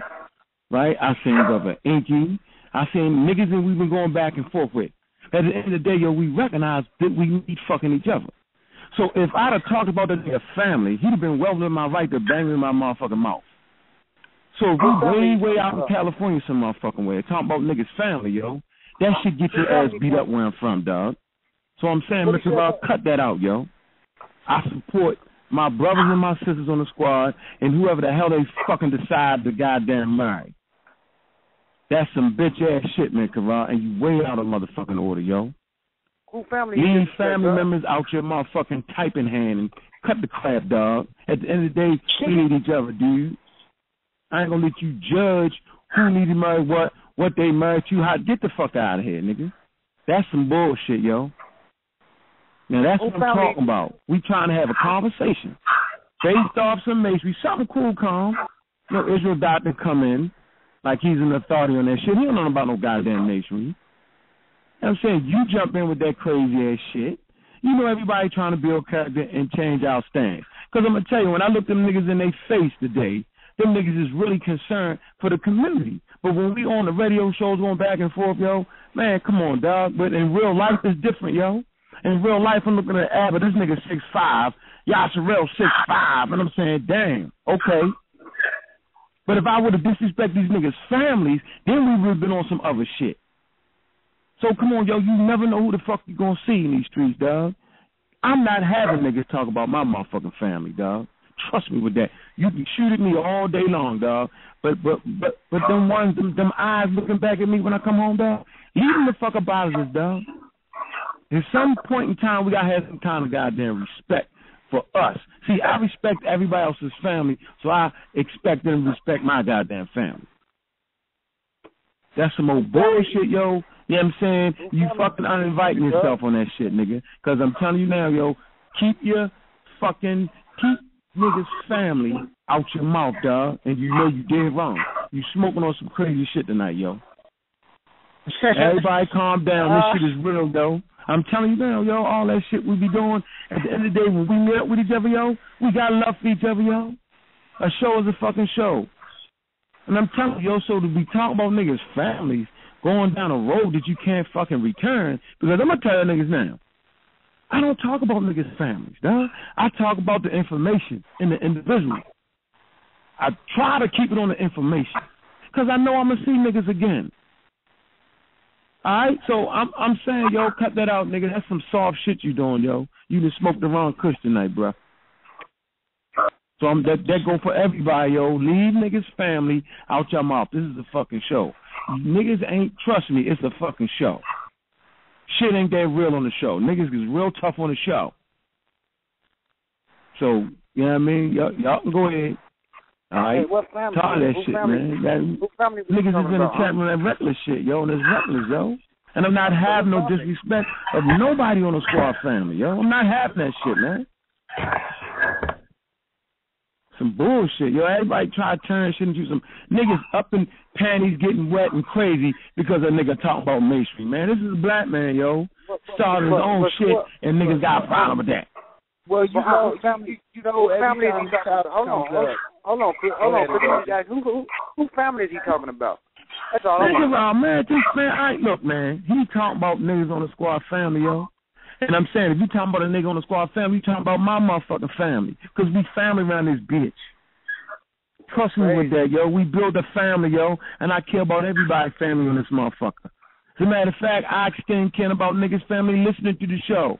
right, I seen Brother Inky, I seen niggas that we've been going back and forth with. At the end of the day, yo, we recognize that we need fucking each other. So if I'd have talked about that nigga family, he'd have been well within my right to bang in my motherfucking mouth. So if we way out in California some motherfucking way, talking about niggas family, yo, that shit get your ass beat up where I'm from, dog. So I'm saying, Mr. Rob, cut that out, yo. I support my brothers and my sisters on the squad and whoever the hell they fucking decide to goddamn marry. That's some bitch-ass shit, man, Karan, and you way out of motherfucking order, yo. Who family? You need family members out your motherfucking typing hand and cut the crap, dog. At the end of the day, we need each other, dude. I ain't gonna let you judge who need to marry what they married to. How get the fuck out of here, nigga. That's some bullshit, yo. Now that's what I'm talking about. We trying to have a conversation based off some masonry, something cool, calm. You know, Israel doctor come in like he's an authority on that shit. He don't know about no goddamn masonry. I'm saying you jump in with that crazy ass shit. You know everybody trying to build character and change our stance. Because I'm going to tell you, when I look them niggas in their face today, them niggas is really concerned for the community. But when we on the radio shows going back and forth, yo, man, come on, dog. But in real life, it's different, yo. In real life, I'm looking at Abba, this nigga 6'5", Yasharel 6'5", and I'm saying, damn, okay. But if I would have disrespected these niggas' families, then we would have been on some other shit. So come on, yo, you never know who the fuck you gonna see in these streets, dog. I'm not having niggas talk about my motherfucking family, dog. Trust me with that. You can shoot at me all day long, dog. But them ones, them eyes looking back at me when I come home, dog. Leave them the fuck about us, dog. At some point in time, we gotta have some kind of goddamn respect for us. See, I respect everybody else's family, so I expect them to respect my goddamn family. That's some old bullshit, yo. You know what I'm saying? You fucking uninviting yourself on that shit, nigga. Because I'm telling you now, yo, keep niggas' family out your mouth, dog. And you know you did wrong. You smoking on some crazy shit tonight, yo. Everybody calm down. This shit is real, though. I'm telling you now, yo, all that shit we be doing, at the end of the day, when we meet up with each other, yo, we got love for each other, yo. A show is a fucking show. And I'm telling you, yo, so to be talking about niggas' families going down a road that you can't fucking return, because I'm going to tell you niggas now, I don't talk about niggas' families, dog. I talk about the information in the individual. I try to keep it on the information, because I know I'm going to see niggas again. All right, so I'm saying, yo, cut that out, nigga. That's some soft shit you doing, yo. You just smoked the wrong kush tonight, bro. So that go for everybody, yo. Leave niggas' family out your mouth. This is a fucking show. Niggas ain't, trust me, it's a fucking show. Shit ain't that real on the show. Niggas is real tough on the show. So, you know what I mean? Y'all can go ahead. All right? Hey, what family? Talk that shit, man. Who family niggas is in the chat room that reckless shit, yo, and it's reckless, yo. And I'm not having no disrespect of nobody on the squad family, yo. I'm not having that shit, man. Some bullshit, yo. Everybody try to turn shit into some niggas up in panties getting wet and crazy because a nigga talking about masonry, man. This is a black man, yo. Started his own shit and niggas got a problem with that. Well, you know, family is he who family is he talking about? That's all. Look, man, he talking about niggas on the squad family, yo. And I'm saying, if you talking about a nigga on the squad family, you talking about my motherfucking family, because we family around this bitch. Trust me with that, yo. We build a family, yo, and I care about everybody's family on this motherfucker. As a matter of fact, I extend care about niggas' family listening to the show.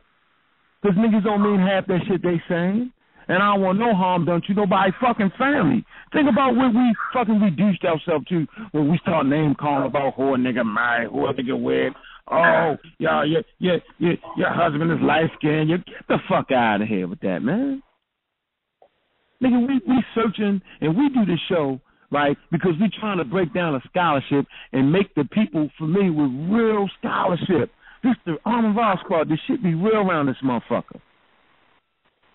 Because niggas don't mean half that shit they saying. And I don't want no harm done to nobody's fucking family. Think about what we fucking reduced ourselves to when we start name calling about who a nigga married, who a nigga with. Oh, your husband is light-skinned. You get the fuck out of here with that, man. Nigga, we searching, and we do this show, right, because we trying to break down a scholarship and make the people familiar with real scholarship. This the Armor Raw Squad. This shit be real around this motherfucker.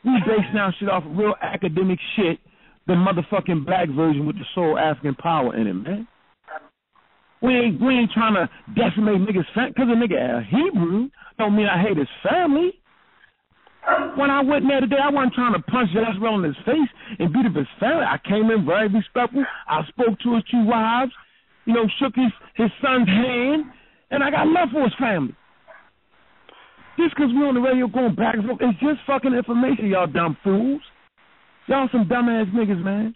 We basing our shit off of real academic shit, the motherfucking black version with the soul African power in it, man. We ain't trying to decimate niggas' family. Because a nigga a Hebrew don't mean I hate his family. When I went there today, I wasn't trying to punch Israel in his face and beat up his family. I came in very respectful. I spoke to his 2 wives, shook his son's hand, and I got love for his family. Just because we on the radio going back and forth, it's just fucking information, y'all dumb fools. Y'all some dumbass niggas, man.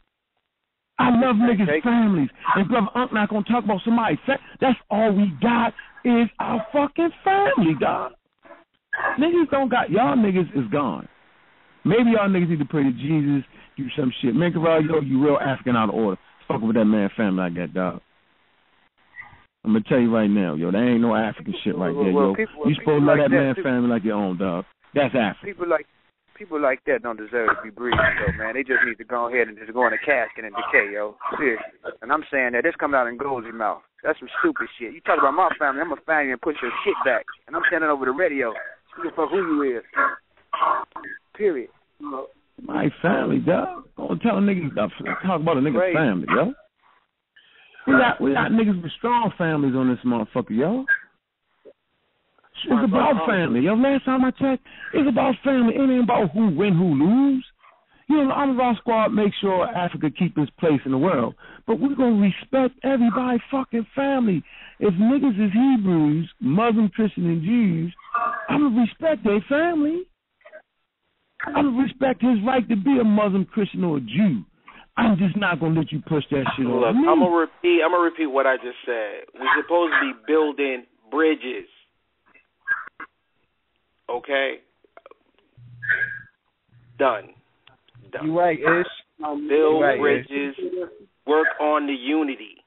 I love niggas' families. And brother Unc not going to talk about somebody. That's all we got is our fucking family, dog. Niggas don't got, y'all niggas is gone. Maybe y'all niggas need to pray to Jesus, do some shit. Man, you real African out of order. Fuck with that man family like that, dog. I'm going to tell you right now, yo, there ain't no African shit right there, yo. You supposed to love that man family like your own, dog. That's African. People like that don't deserve to be breathing, though, man. They just need to go ahead and just go in a casket and decay, yo. Seriously. And I'm saying that this coming out in Goldie's mouth. That's some stupid shit. You talk about my family, I'm a family and put your shit back. And I'm standing over the radio. You can fuck who you is. Period. My family, dog. Don't tell niggas talk about a nigga's family, yo. We got niggas with strong families on this motherfucker, yo. It's about family, yo. Last time I checked, it's about family. It ain't about who win, who lose. The Armor Raw Squad makes sure Africa keep its place in the world. But we're going to respect everybody's fucking family. If niggas is Hebrews, Muslim, Christian, and Jews, I'm going to respect their family. I'm going to respect his right to be a Muslim, Christian, or a Jew. I'm just not going to let you push that shit on me. I'm going to repeat what I just said. We're supposed to be building bridges. Okay? Done. You right, Ish. Build bridges. Work on the unity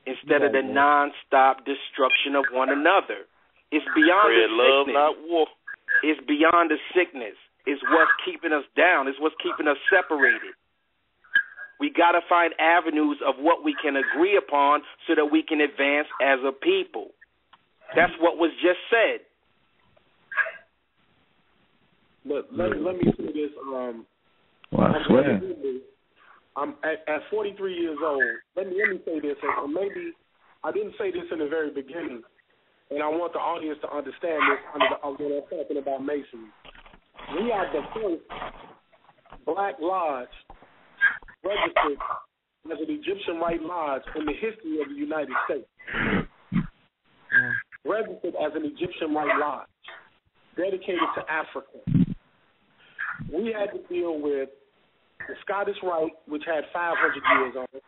instead of the non-stop destruction of one another. It's beyond the love, sickness. not war. It's beyond the sickness. It's what's keeping us down. It's what's keeping us separated. We got to find avenues of what we can agree upon so that we can advance as a people. That's what was just said. But let me say this. I swear. I'm at 43 years old. Let me say this, and maybe I didn't say this in the very beginning, and I want the audience to understand this when I'm talking about Masonry. We are the first black lodge registered as an Egyptian Rite Lodge in the history of the United States. Registered as an Egyptian Rite Lodge, dedicated to Africa. We had to deal with the Scottish Rite, which had 500 years on it,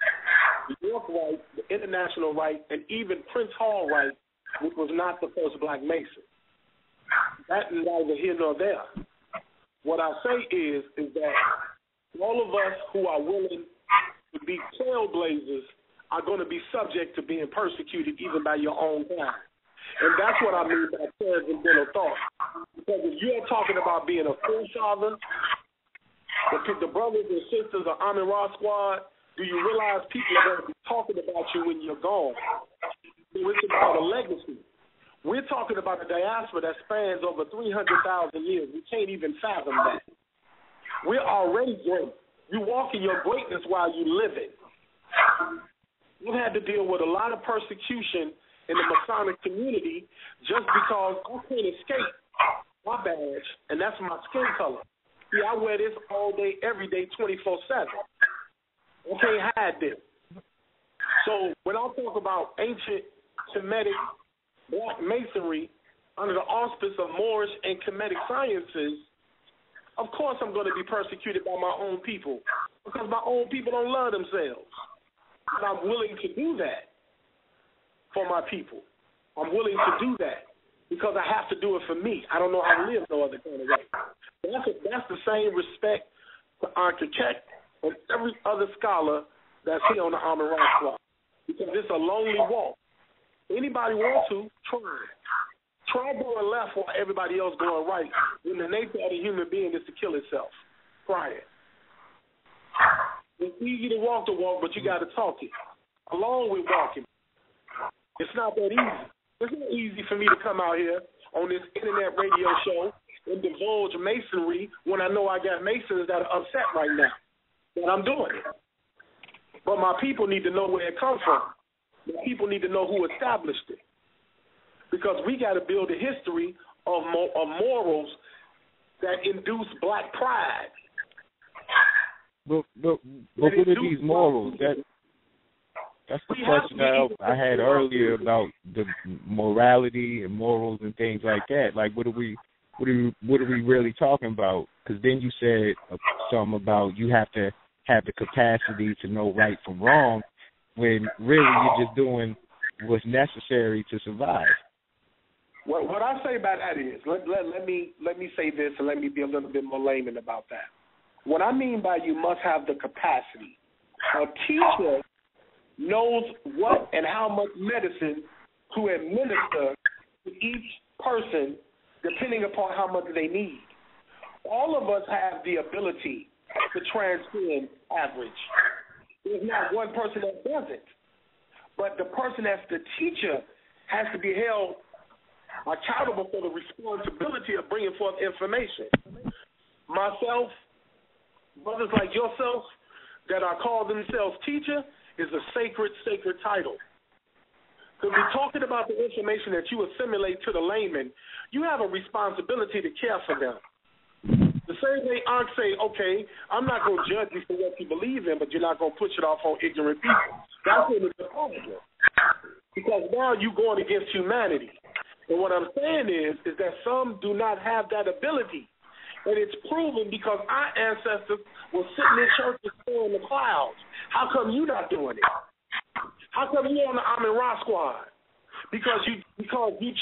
the York Rite, the International Rite, and even Prince Hall Rite, which was not the first Black Mason. That is neither here nor there. What I say is that all of us who are willing to be trailblazers are going to be subject to being persecuted even by your own kind. And that's what I mean by transcendental thought. Because if you're talking about being a forefather, the brothers and sisters of Armor Raw Squad, do you realize people are going to be talking about you when you're gone? It's about a legacy. We're talking about a diaspora that spans over 300,000 years. We can't even fathom that. We're already great. You walk in your greatness while you live it. We've had to deal with a lot of persecution in the Masonic community just because I can't escape my badge, and that's my skin color. See, I wear this all day, every day, 24/7. I can't hide this. So when I talk about ancient Kemetic Black Masonry under the auspice of Moorish and Kemetic sciences, of course I'm going to be persecuted by my own people because my own people don't love themselves. And I'm willing to do that for my people. I'm willing to do that because I have to do it for me. I don't know how to live no other kind of way. That's the same respect to architect and every other scholar that's here on the Armor Raw Squad because it's a lonely walk. Anybody want to, try. Try going left while everybody else going right when the nature of the human being is to kill itself. Try it. It's easy to walk the walk, but you got to talk it. Along with walking. It's not that easy. It's not easy for me to come out here on this internet radio show and divulge Masonry when I know I got Masons that are upset right now that I'm doing it. But my people need to know where it comes from. My people need to know who established it. Because we got to build a history of morals that induce black pride. But what are these morals? That's the question that I had earlier about the morality and morals and things like that. Like, what are we really talking about? Because then you said something about you have to have the capacity to know right from wrong, when really you're just doing what's necessary to survive. What I say about that is, let me say this and let me be a little bit more layman about that. What I mean by you must have the capacity. A teacher knows what and how much medicine to administer to each person depending upon how much they need. All of us have the ability to transcend average. There's not one person that doesn't. But the person that's the teacher has to be held accountable for the responsibility of bringing forth information. Myself, brothers like yourself that are called themselves teacher, is a sacred title. To be talking about the information that you assimilate to the layman, you have a responsibility to care for them. The same way Ankh say, okay, I'm not going to judge you for what you believe in, but you're not going to push it off on ignorant people. That's what it's about. Because now you're going against humanity. And what I'm saying is that some do not have that ability. And it's proven because our ancestors were sitting in churches in the clouds. How come you not doing it? How come you on the Amin-Ra squad? Because you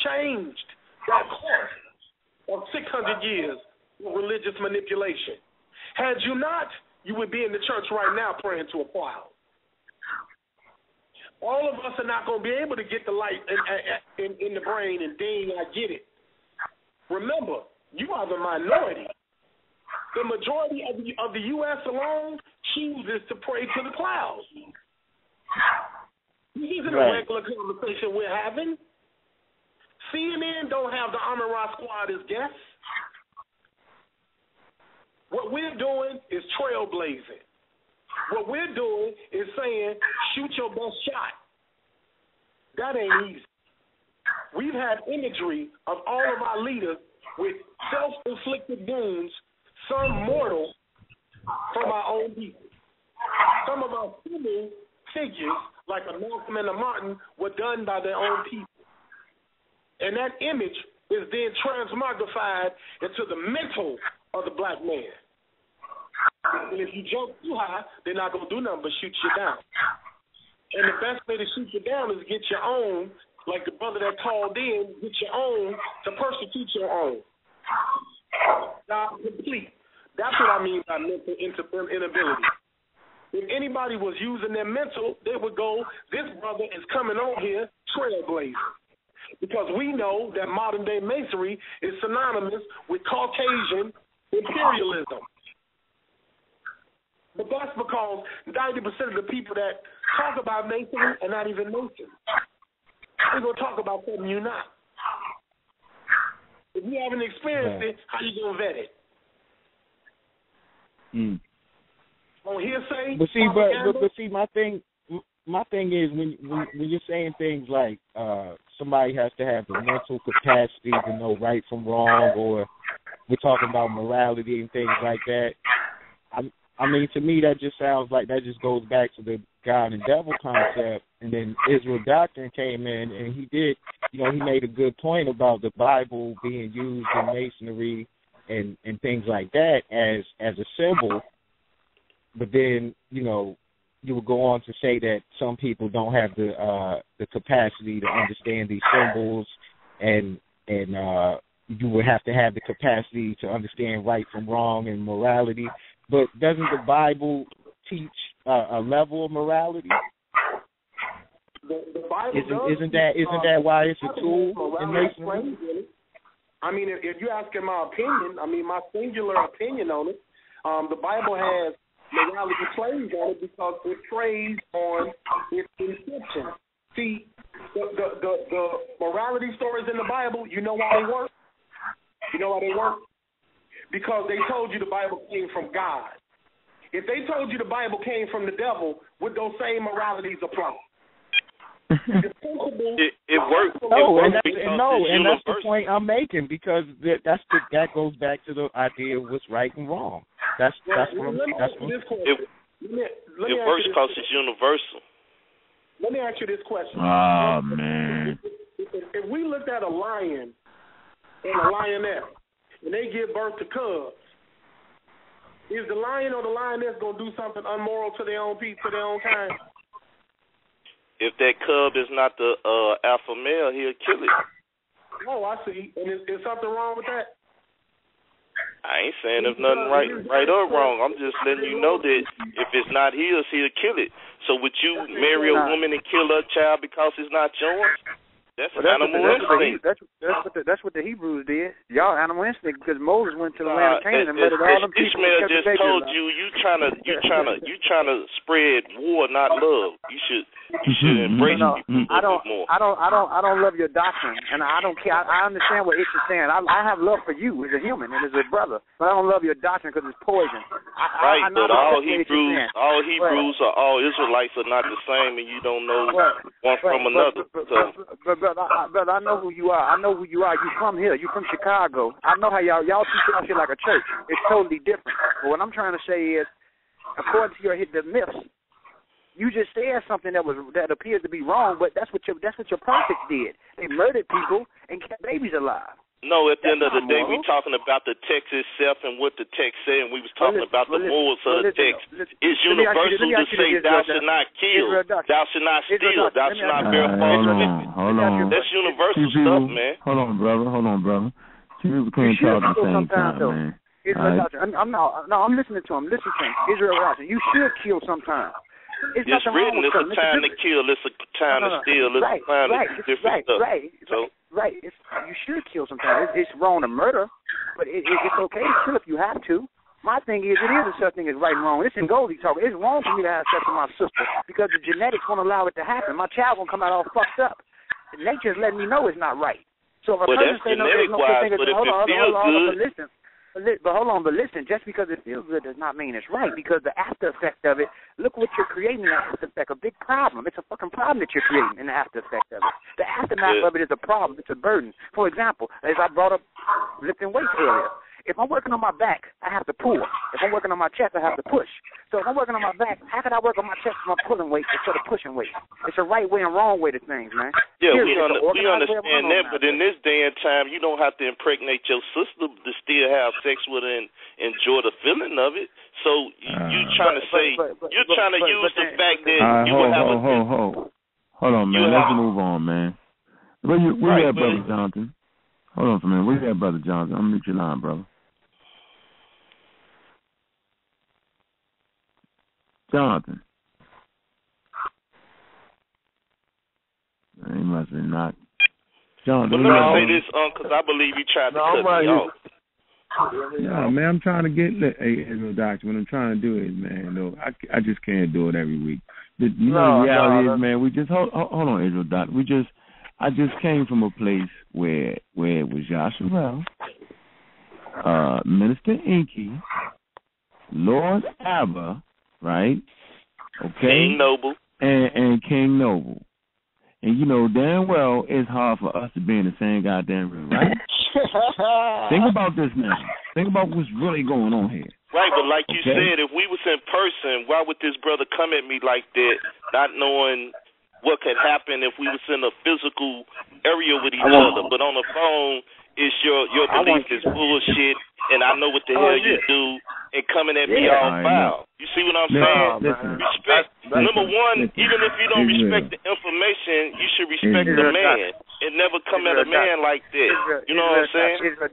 changed that course of 600 years of religious manipulation. Had you not, you would be in the church right now praying to a cloud. All of us are not going to be able to get the light in the brain and ding, I get it. Remember, you are the minority. The majority of the U.S. alone chooses to pray to the clouds. This isn't a regular conversation we're having. CNN don't have the Amin-Ra squad as guests. What we're doing is trailblazing. What we're doing is saying, shoot your best shot. That ain't easy. We've had imagery of all of our leaders with self-inflicted wounds, some mortal, from our own people. Some of our female figures, like a Malcolm and a Martin, were done by their own people. And that image is then transmogrified into the mental of the black man. And if you jump too high, they're not going to do nothing but shoot you down. And the best way to shoot you down is get your own, like the brother that called in, get your own to persecute your own. Not complete. That's what I mean by mental inability. If anybody was using their mental, they would go, this brother is coming on here trailblazing. Because we know that modern-day Masonry is synonymous with Caucasian imperialism. But that's because 90% of the people that talk about Masonry are not even Masons. They're going to talk about something you're not. If you haven't experienced it, how you going to vet it? On hearsay? But see, my thing is when you're saying things like somebody has to have the mental capacity to know right from wrong, or we're talking about morality and things like that. I mean, to me, that just sounds like that just goes back to the God and devil concept. And then Israel doctrine came in, and he made a good point about the Bible being used in Masonry and things like that as a symbol. But then, you would go on to say that some people don't have the capacity to understand these symbols, and you would have to have the capacity to understand right from wrong and morality. But doesn't the Bible teach a level of morality? The Bible isn't that why it's a tool in Masonry? I mean, if you're asking my opinion, my singular opinion on it, the Bible has morality plays on it because it preys on its inception. See, the these stories in the Bible, you know why they work? You know why they work? Because they told you the Bible came from God. If they told you the Bible came from the devil, would those same moralities apply? It works. And that's the point I'm making, because that goes back to the idea of what's right and wrong. It works because it's universal. Let me ask you this question. Oh, man. If we looked at a lion and a lioness, and they give birth to cubs, is the lion or the lioness going to do something unmoral to their own people, to their own kind? If that cub is not the alpha male, he'll kill it. Oh, I see. And is something wrong with that? I ain't saying there's nothing right or wrong. I'm just letting you know that if it's not his, he'll kill it. So would you marry a woman and kill her child because it's not yours? That's animal instinct. That's what the Hebrews did. Y'all animal instinct, because Moses went to the land of Canaan and murdered all them people. Ishmael just told you trying to spread war, not love. You should embrace people more. I don't love your doctrine, and I don't care. I understand what Ish is saying. I have love for you as a human and as a brother, but I don't love your doctrine because it's poison. But all Hebrews or all Israelites are not the same, and you don't know one from another. Brother, I know who you are. I know who you are. You from here. You from Chicago. I know how y'all teach y'all shit like a church. It's totally different. But what I'm trying to say is, according to the myths, you just said something that appears to be wrong, but that's what your prophets did. They murdered people and kept babies alive. No, at the end of the day, we're talking about the text itself and what the text said, and we was talking about the morals of the text. It's universal to say thou shalt not kill, thou shalt not steal, thou shalt not bear false witness. That's universal stuff, man. Hold on, brother. Two people can't talk at the same time, man. I'm listening to him. Listen to him. Israelites, you should kill sometimes. It's written, it's a time to kill, it's a time to steal, it's a time to do different stuff. Right. You should kill sometimes. It's wrong to murder, but it's okay to kill if you have to. My thing is, it is a such thing as right and wrong. It's in Goldie talking. It's wrong for me to have sex with my sister because the genetics won't allow it to happen. My child won't come out all fucked up. Nature's letting me know it's not right. So if a person says no, there's no such thing as hold on, but listen, just because it feels good does not mean it's right, because the after effect of it, look what you're creating in the after effect, a big problem. It's a fucking problem that you're creating in the after effect of it. The aftermath of it is a problem. It's a burden. For example, as I brought up lifting weights earlier, if I'm working on my back, I have to pull. If I'm working on my chest, I have to push. So if I'm working on my back, how can I work on my chest when I'm pulling weight instead of pushing weight? It's a right way and wrong way to things, man. Yeah, we understand that, but in this day and time, you don't have to impregnate your sister to still have sex with her and enjoy the feeling of it. So you're trying to say, you're trying to use the fact that you will have a... Hold on, man. Let's move on, man. Where you at, Brother Jonathan? Hold on for a minute. Where you at, Brother Jonathan? I'm going to mute your line, brother. Jonathan. He must be not. Jonathan. But let me say this, because I believe you tried to cut me off. No, man, I'm trying to get Israel doctrine. What I'm trying to do is, man, no, I just can't do it every week. The reality is, man, we just hold on, Israel doctrine. I just came from a place where it was Yasharel, Minister Inky, Lord Abba, right? Okay. King Noble. And King Noble. And you know damn well it's hard for us to be in the same goddamn room, right? Think about this now. Think about what's really going on here. Right, but like you said, if we was in person, why would this brother come at me like that, not knowing what could happen if we was in a physical area with each other? But on the phone, it's your belief is bullshit, and I know what the hell you do, and coming at me all foul. You see what I'm saying? Respect. Number one, even if you don't respect the information, you should respect the man and never come at a man like that. You know what I'm saying? Israel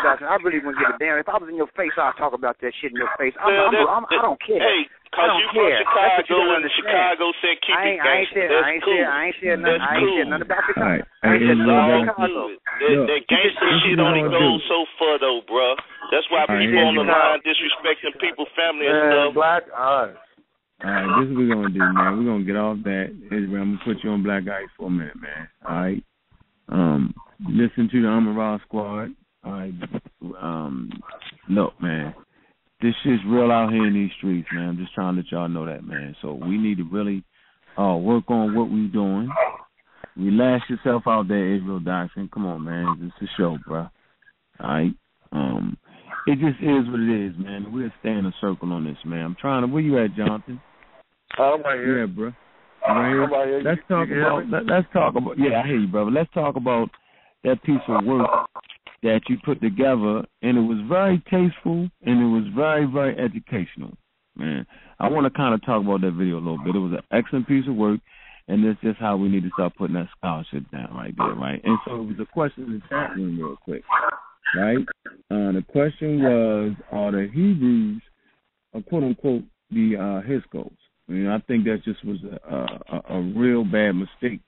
doctor, I really wouldn't give a damn. If I was in your face, I'd talk about that shit in your face. I don't care. Hey, because you from Chicago, and Chicago said keep it gangster. That's cool. I ain't said nothing about Chicago. I ain't said nothing about Chicago. That gangster shit only goes so far, though, bruh. That's why people on the line disrespecting people's family and stuff. Black Ice. All right, this is what we're going to do, man. We're going to get off that. Israel, I'm going to put you on black ice for a minute, man. All right? Listen to the Amara Squad. All right. Look, man, this shit's real out here in these streets, man. I'm just trying to let y'all know that, man. So we need to really work on what we're doing. Relax yourself out there, Israel Doctrine. Come on, man. It's a show, bro. All right. It just is what it is, man. We'll stay in a circle on this, man. I'm trying to. Where you at, Jonathan? I'm right here. Yeah, bro. Right here. Right here. Let's talk about. Yeah, I hear you, brother. Let's talk about that piece of work that you put together, and it was very tasteful, and it was very, very educational, man. I want to kind of talk about that video a little bit. It was an excellent piece of work, and that's just how we need to start putting that scholarship down right there, right? And so it was a question in the chat room real quick, right? The question was, are the Hebrews, quote-unquote, the Hyksos? I mean, I think that just was a real bad mistake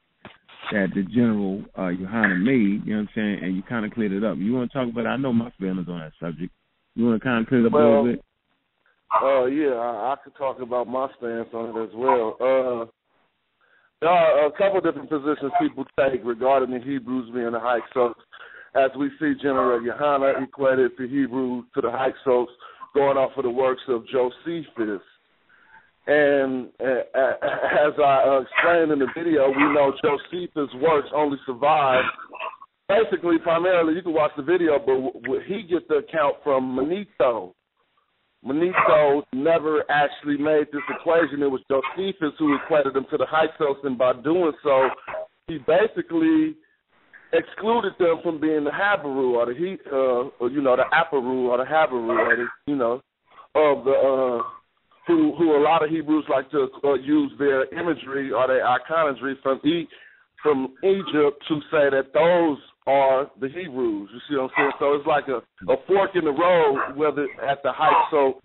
that the General Yohana made, you know what I'm saying, and you kind of cleared it up. You want to talk about it? I know my feelings on that subject. You want to kind of clear it up a little bit? Yeah, I could talk about my stance on it as well. There are a couple of different positions people take regarding the Hebrews being the Hyksos. As we see General Yohana equated the Hebrews to the Hyksos going off of the works of Josephus. And as I explained in the video, we know Josephus' works only survived. Basically, primarily, you can watch the video, but he gets the account from Manetho. Manetho never actually made this equation. It was Josephus who equated them to the Hyksos, and by doing so, he basically excluded them from being the Habaru or the Aparu or the Habaru of the who a lot of Hebrews like to use their imagery or their iconography from Egypt to say that those are the Hebrews. You see what I'm saying? So it's like a fork in the road, whether at the Hyksos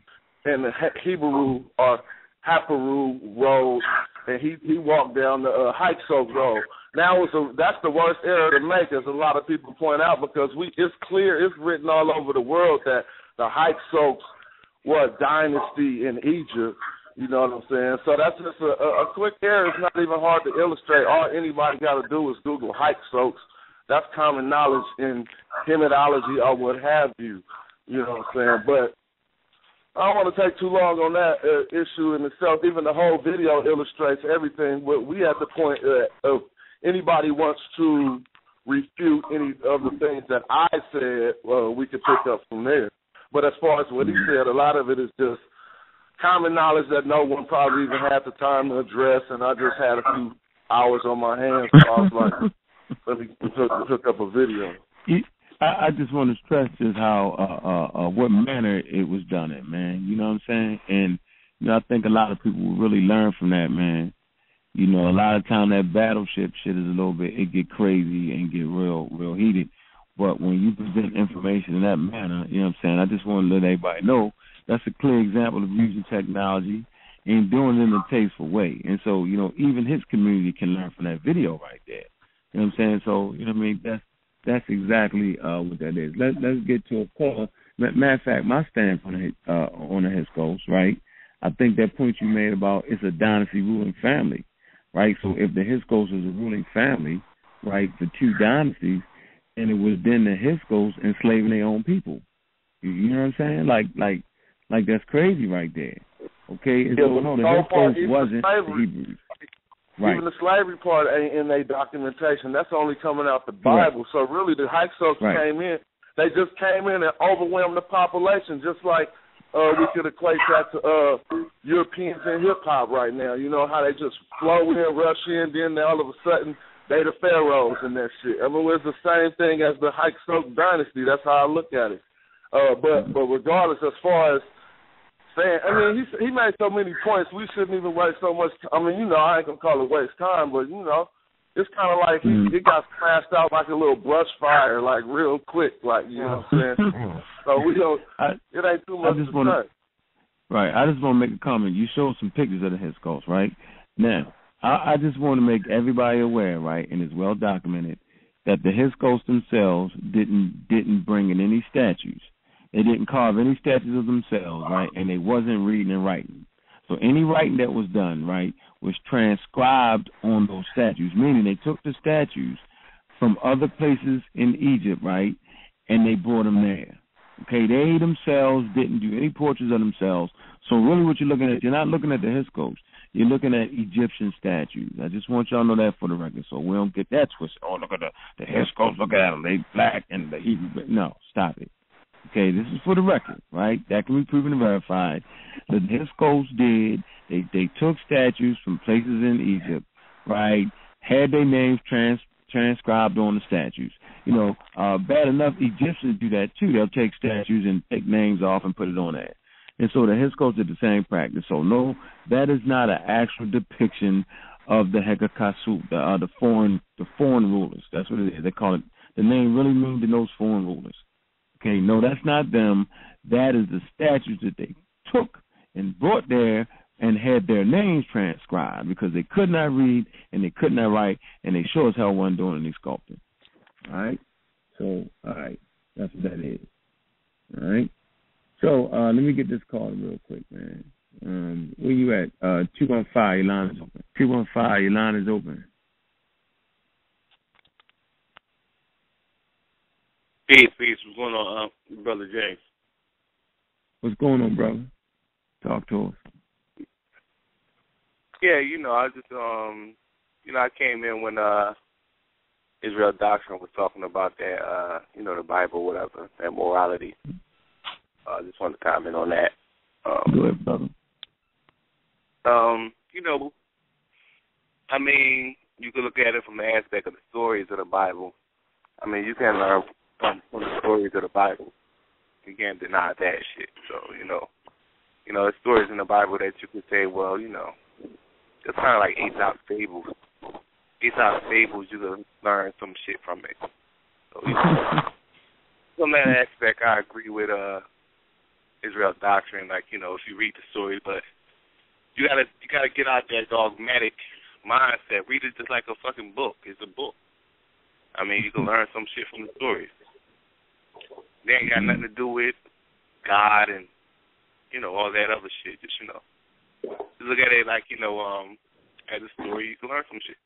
and the Hebrew or Haparu road, and he walked down the Hyksos road. Now that's the worst error to make, as a lot of people point out, because it's clear, it's written all over the world that the Hyksos were a dynasty in Egypt. You know what I'm saying? So that's just a quick error. It's not even hard to illustrate. All anybody got to do is Google Hyksos. That's common knowledge in hymnology or what have you. You know what I'm saying? But I don't want to take too long on that issue in itself. Even the whole video illustrates everything. We at the point of anybody wants to refute any of the things that I said, we could pick up from there. But as far as what he said, a lot of it is just common knowledge that no one probably even had the time to address, and I just had a few hours on my hands, so I was like, let me hook up a video. I just want to stress just how what manner it was done in, man. You know what I'm saying? And I think a lot of people will really learn from that, man. You know, a lot of time that battleship shit is a little bit, it get crazy and get real heated. But when you present information in that manner, you know what I'm saying, I just want to let everybody know that's a clear example of using technology and doing it in a tasteful way. And so, even his community can learn from that video right there. You know what I'm saying? So, you know what I mean? That's exactly what that is. Let's get to a call. Matter of fact, my stance on the Hyksos, right? I think that point you made about it's a dynasty ruling family, right? So if the Hyksos is a ruling family, right, for two dynasties, and it was then the Hyksos enslaving their own people. You know what I'm saying? Like that's crazy right there. Okay? And so, no, the Hyksos wasn't the Hebrews. Right. Even the slavery part ain't in their documentation. That's only coming out the Bible. Right. So really the Hyksos came in. They just came in and overwhelmed the population, just like we could equate that to Europeans in hip-hop right now. You know how they just flow in, rush in, then all of a sudden they the pharaohs and that shit. I mean, it's the same thing as the Hyksos dynasty. That's how I look at it. But regardless, as far as saying, I mean, he made so many points, we shouldn't even waste so much time. I mean, I ain't going to call it waste time, but, it's kind of like it got smashed out like a little brush fire, like real quick, like, you know what I'm saying? So it ain't too much to say. Right. I just want to make a comment. You showed some pictures of the Hyksos, right? Now, I just want to make everybody aware, right, and it's well documented, that the Hyksos themselves didn't bring in any statues. They didn't carve any statues of themselves, right, and they wasn't reading and writing. So any writing that was done, right, was transcribed on those statues, meaning they took the statues from other places in Egypt, right? And they brought them there. Okay, they themselves didn't do any portraits of themselves. So really what you're looking at, you're not looking at the Hyksos. You're looking at Egyptian statues. I just want y'all to know that for the record, so we don't get that twisted. Oh, look at the Hyksos, look at them. They black and the Hebrew. No, stop it. Okay, this is for the record, right? That can be proven and verified. The Hyksos did. They took statues from places in Egypt, right, had their names transcribed on the statues. You know, bad enough, Egyptians do that too. They'll take statues and take names off and put it on there. And so the Hyksos did the same practice. So no, that is not an actual depiction of the Hyksos, the foreign rulers. That's what it is. They call it. The name really means those foreign rulers. Okay, no, that's not them. That is the statues that they took and brought there and had their names transcribed because they could not read and they could not write, and they sure as hell wasn't doing any sculpting. All right? So, all right, that's what that is. All right? So, let me get this call real quick, man. Where you at? 215, your line is open. 215, your line is open. Peace. What's going on, Brother James? What's going on, brother? Talk to us. Yeah, I just, I came in when Israel Doctrine was talking about that, the Bible, whatever, that morality. I just wanted to comment on that. Go ahead, brother. I mean, you could look at it from the aspect of the stories of the Bible. I mean, you can learn from the stories of the Bible. You can't deny that shit. So, there's stories in the Bible that you could say, well, it's kind of like Aesop's fables. Aesop's fables, you can learn some shit from it. So, from that aspect, I agree with Israel Doctrine. Like, if you read the story, but you gotta get out that dogmatic mindset. Read it just like a fucking book. It's a book. I mean, you can learn some shit from the stories. They ain't got nothing to do with God and, all that other shit. Just, just look at it like, as a story, you can learn some shit.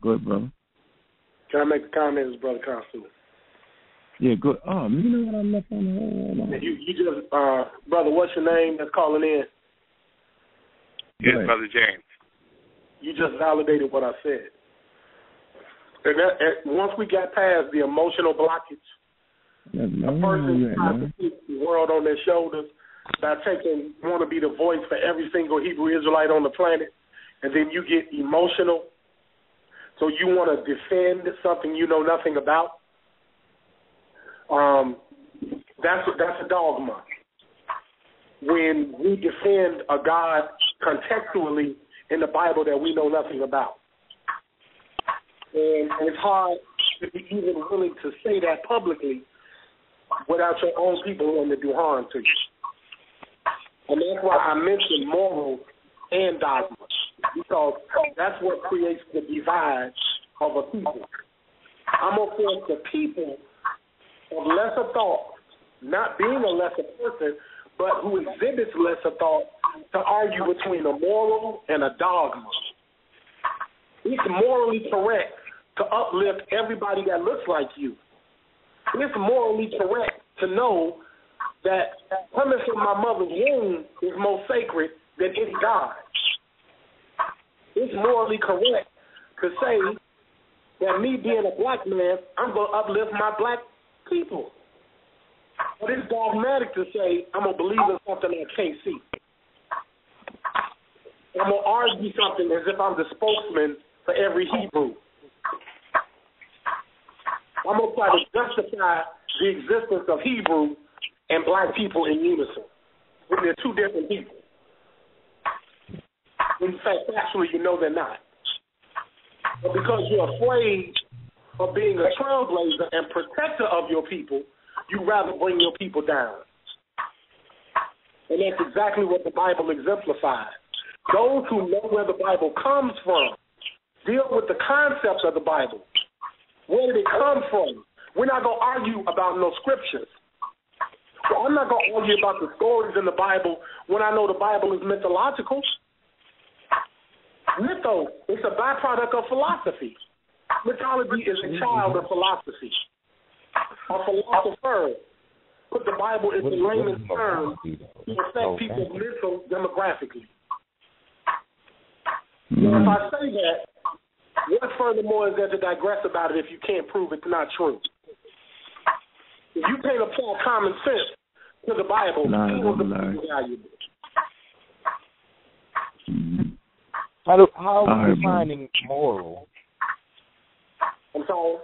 Good, brother. Can I make a comment as Brother Consul? Yeah, good. Oh, you know what I left on the whole. You just, brother, what's your name that's calling in? Yes, Brother James. You just validated what I said. And once we got past the emotional blockage, a person tries to keep the world on their shoulders by want to be the voice for every single Hebrew Israelite on the planet, and then you get emotional, so you want to defend something you know nothing about. That's a dogma. When we defend a God contextually in the Bible that we know nothing about. And it's hard to be even willing to say that publicly without your own people wanting to do harm to you. And that's why I mentioned morals and dogma, because that's what creates the divide of a people. I'm going to force the people of lesser thought, not being a lesser person, but who exhibits lesser thought, to argue between a moral and a dogma. It's morally correct to uplift everybody that looks like you. It's morally correct to know that coming from my mother's womb is more sacred than any God. It's morally correct to say that me being a black man, I'm going to uplift my black people. But it's dogmatic to say I'm going to believe in something I can't see. I'm going to argue something as if I'm the spokesman for every Hebrew. I'm going to try to justify the existence of Hebrew and black people in unison, when they're two different people. In fact, actually, they're not. But because you're afraid of being a trailblazer and protector of your people, you rather bring your people down. And that's exactly what the Bible exemplifies. Those who know where the Bible comes from deal with the concepts of the Bible. Where did it come from? We're not going to argue about no scriptures. So I'm not going to argue about the stories in the Bible when I know the Bible is mythological. Mythos, it's a byproduct of philosophy. Mythology is a child of philosophy. A philosopher put the Bible in the layman's terms to affect people's mental demographically. Now, if I say that, what furthermore is there to digress about it if you can't prove it's not true? If you can't apply common sense to the Bible, it will be valuable. How are we defining moral? I'm sorry?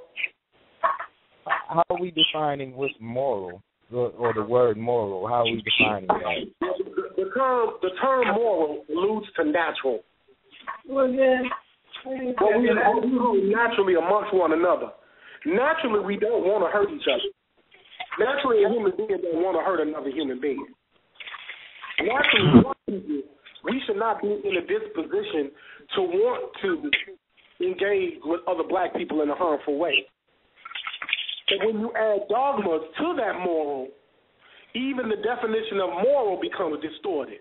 How are we defining what's moral, or the word moral? How are we defining that? The term moral alludes to natural. Well, yeah. But we naturally amongst one another. Naturally, we don't want to hurt each other. Naturally, a human being don't want to hurt another human being. Naturally, we should not be in a disposition to want to engage with other black people in a harmful way. But when you add dogmas to that moral, even the definition of moral becomes distorted.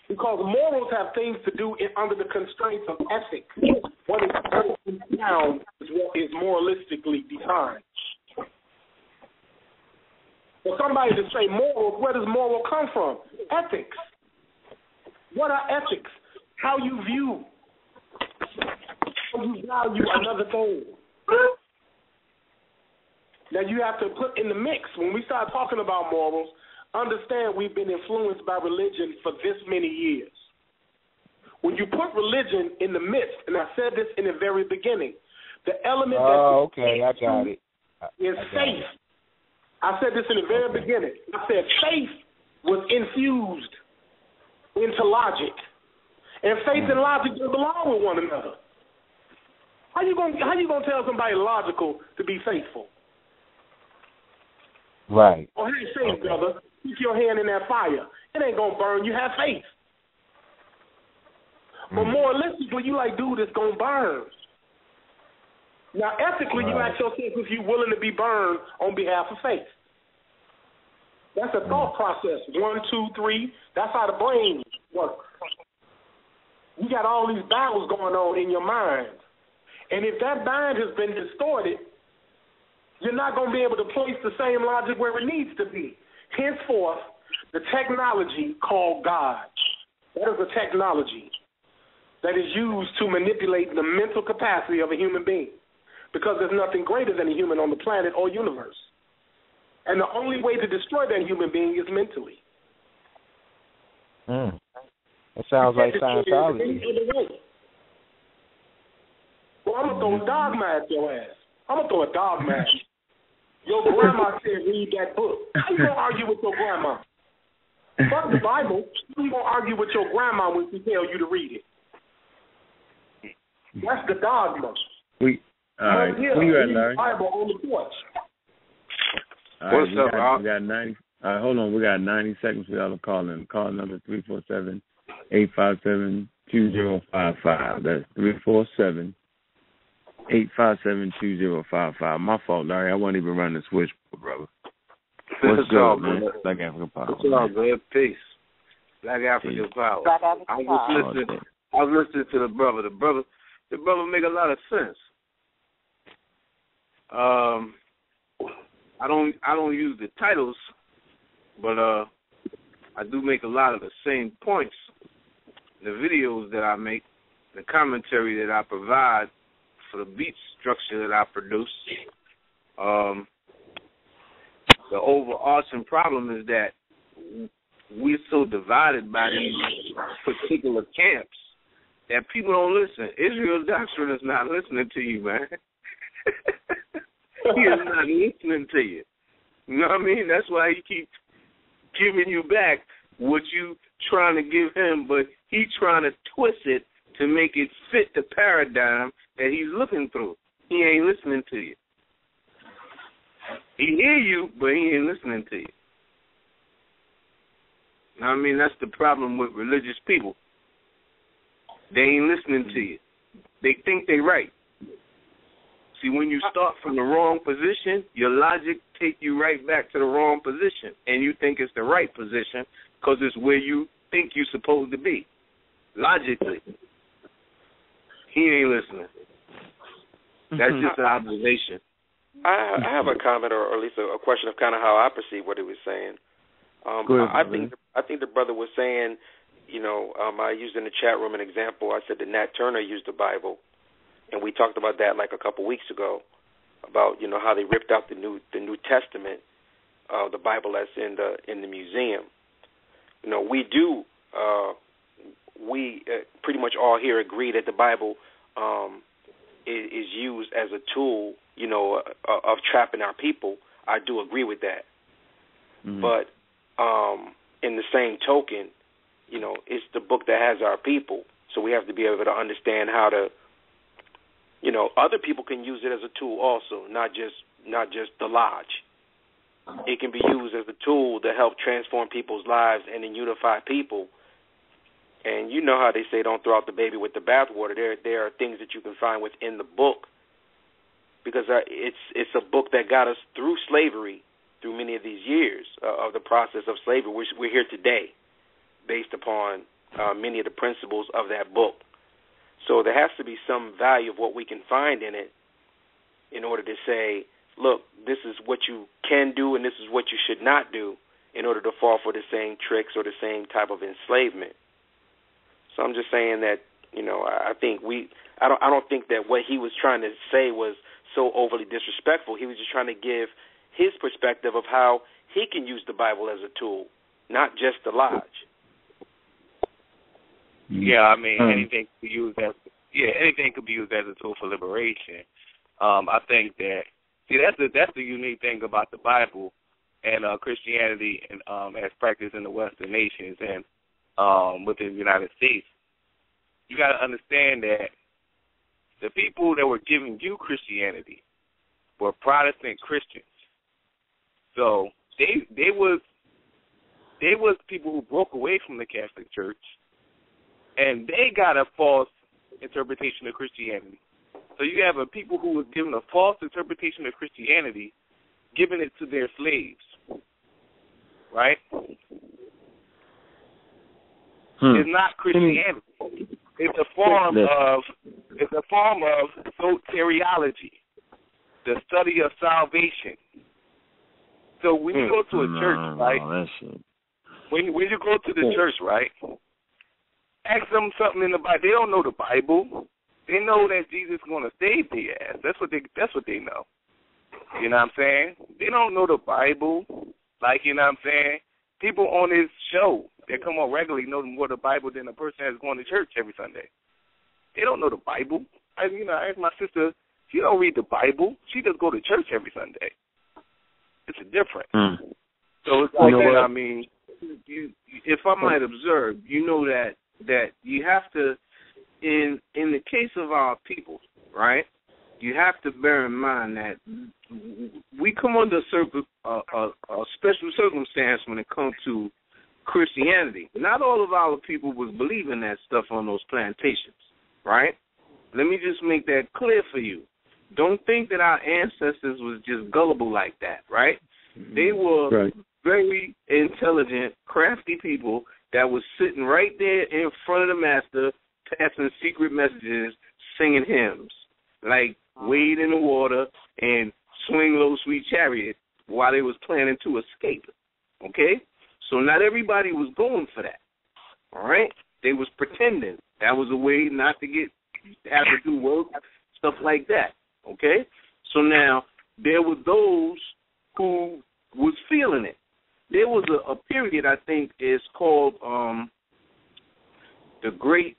Because morals have things to do under the constraints of ethics. What is down is what is moralistically defined. For somebody to say morals, where does moral come from? Ethics. What are ethics? How you view, how you value another thing. Now you have to put in the mix, when we start talking about morals, understand we've been influenced by religion for this many years. When you put religion in the midst, and I said this in the very beginning, the element is faith. I said this in the very beginning. I said faith was infused into logic. And faith and logic don't belong with one another. How you gonna tell somebody logical to be faithful? Right. Oh, hey, faith, brother. Keep your hand in that fire. It ain't gonna burn. You have faith. But moralistically, you like, dude, it's gonna burn. Now, ethically, you ask yourself if you're willing to be burned on behalf of faith. That's a thought process. 1, 2, 3. That's how the brain works. You got all these battles going on in your mind. And if that mind has been distorted, you're not going to be able to place the same logic where it needs to be. Henceforth, the technology called God. That is a technology that is used to manipulate the mental capacity of a human being, because there's nothing greater than a human on the planet or universe. And the only way to destroy that human being is mentally. That sounds like Scientology. Well, I'm going to throw a dogma at your ass. I'm going to throw a dogma at you. Your grandma said read that book. How you going to argue with your grandma? Fuck the Bible. How you going to argue with your grandma when she tells you to read it? That's the dogma. All right. Where you at, Larry? Bible on the porch. What's up, Rob? We got 90. Hold on. We got 90 seconds for y'all to call in. Call number 347-857-2055. That's 347-857-2055. My fault, Larry. I wasn't even running the switch, brother. What's up, man? Black African Power. What's up, man? Peace. Black African Power. I was listening to the brother. The brother make a lot of sense. I don't use the titles, but I do make a lot of the same points. The videos that I make, the commentary that I provide for the beat structure that I produce. The overarching problem is that we're so divided by these particular camps that people don't listen. Israel's doctrine is not listening to you, man. He is not listening to you. You know what I mean? That's why he keeps giving you back what you trying to give him, but he trying to twist it to make it fit the paradigm that he's looking through. He ain't listening to you. He hear you, but he ain't listening to you. You know what I mean? That's the problem with religious people. They ain't listening to you. They think they right. See, when you start from the wrong position, your logic take you right back to the wrong position, and you think it's the right position because it's where you think you're supposed to be, logically. He ain't listening. That's just an observation. I have a comment, or at least a question of kind of how I perceive what he was saying. I think the brother was saying, I used in the chat room an example. I said that Nat Turner used the Bible, and we talked about that like a couple weeks ago, about how they ripped out the New Testament, the Bible that's in the museum. We pretty much all here agree that the Bible is used as a tool, of trapping our people. I do agree with that. Mm-hmm. But in the same token, it's the book that has our people. So we have to be able to understand how to, other people can use it as a tool also, not just the lodge. It can be used as a tool to help transform people's lives and then unify people. And you know how they say don't throw out the baby with the bathwater. There are things that you can find within the book, because it's a book that got us through slavery, through many of these years of the process of slavery. We're here today based upon many of the principles of that book. So there has to be some value of what we can find in it in order to say, look, this is what you can do and this is what you should not do in order to fall for the same tricks or the same type of enslavement. So I'm just saying that, I don't think that what he was trying to say was so overly disrespectful. He was just trying to give his perspective of how he can use the Bible as a tool, not just the lodge. Yeah, I mean, anything could be used as a tool for liberation. I think that that's the unique thing about the Bible and Christianity and as practiced in the Western nations and within the United States. You got to understand that the people that were giving you Christianity were Protestant Christians. So they was people who broke away from the Catholic Church, and they got a false interpretation of Christianity. So you have people who were given a false interpretation of Christianity, giving it to their slaves, right? It's not Christianity. It's a form of soteriology, the study of salvation. So when you go to a church, right? When you go to the church, right? Ask them something in the Bible. They don't know the Bible. They know that Jesus is going to save their ass. That's what they know. You know what I'm saying? They don't know the Bible. Like, you know what I'm saying? People on this show that come on regularly know more the Bible than a person that's going to church every Sunday. They don't know the Bible. I asked my sister, she don't read the Bible. She just go to church every Sunday. It's a difference. So it's like that. I mean, if I might observe, that you have to, in the case of our people, right, you have to bear in mind that we come under a special circumstance when it comes to Christianity. Not all of our people was believing that stuff on those plantations, right? Let me just make that clear for you. Don't think that our ancestors was just gullible like that, right? They were very intelligent, crafty people that was sitting right there in front of the master, passing secret messages, singing hymns, like wade in the water and swing low, sweet chariot while they was planning to escape, okay? So not everybody was going for that, all right? They was pretending. That was a way not to have to do work, stuff like that, okay? So now there were those who was feeling it. There was a period, I think, is called the Great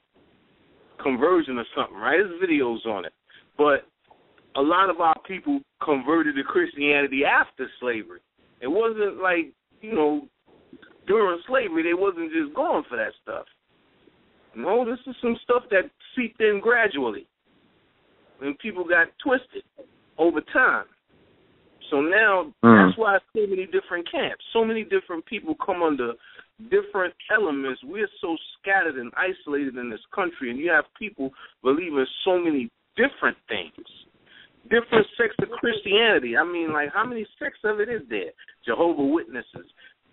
Conversion or something, right? There's videos on it. But a lot of our people converted to Christianity after slavery. It wasn't like, during slavery, they wasn't just going for that stuff. No, this is some stuff that seeped in gradually. And people got twisted over time. So now that's why so many different camps, so many different people come under different elements. We're so scattered and isolated in this country, and you have people believing so many different things, different sects of Christianity. I mean, like, how many sects of it is there? Jehovah's Witnesses,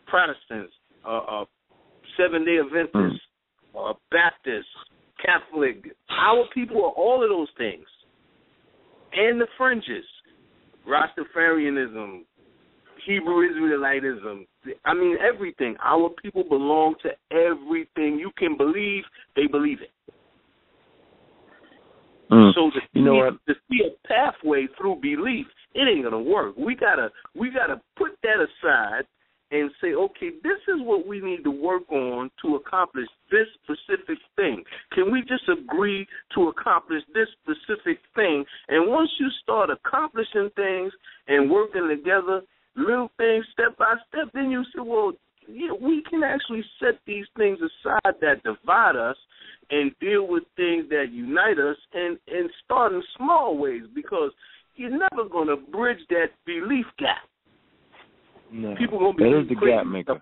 Protestants, Seventh-day Adventists, Baptists, Catholic. Our people are all the fringes. Rastafarianism, Hebrew Israelitism, I mean everything. Our people belong to everything. You can believe, they believe it. So to see a pathway through belief, it ain't gonna work. We gotta put that aside and say, okay, this is what we need to work on to accomplish this specific thing. Can we just agree to accomplish this specific thing? And once you start accomplishing things and working together, little things, step by step, then you say, well, yeah, we can actually set these things aside that divide us and deal with things that unite us and start in small ways, because you're never going to bridge that belief gap. No, people gonna be that is the gap maker.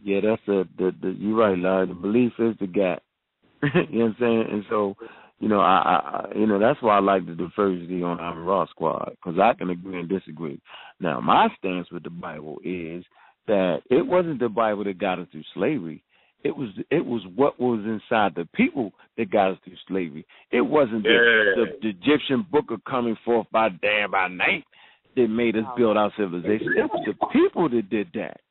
Yeah, that's you're right, Larry. The belief is the gap. You know what I'm saying? And so, I that's why I like the diversity on our Raw Squad, because I can agree and disagree. Now, my stance with the Bible is that it wasn't the Bible that got us through slavery. It was what was inside the people that got us through slavery. It wasn't the Egyptian book of coming forth by day and by night that made us build our civilization. It was the people that did that.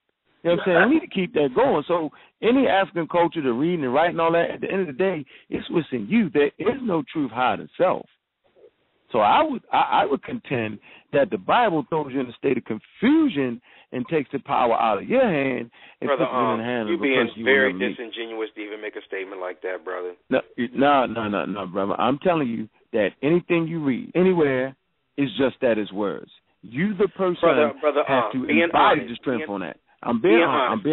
You know what I'm saying? We need to keep that going. So any African culture, the reading and writing, all that, at the end of the day, it's what's in you. There is no truth hiding itself. So I would contend that the Bible throws you in a state of confusion and takes the power out of your hand and puts it in the hand of the person you very disingenuous to even make a statement like that, brother. No, brother. I'm telling you that anything you read anywhere is just that, is words. You, the person, brother, have to embody the strength on that. I'm being honest.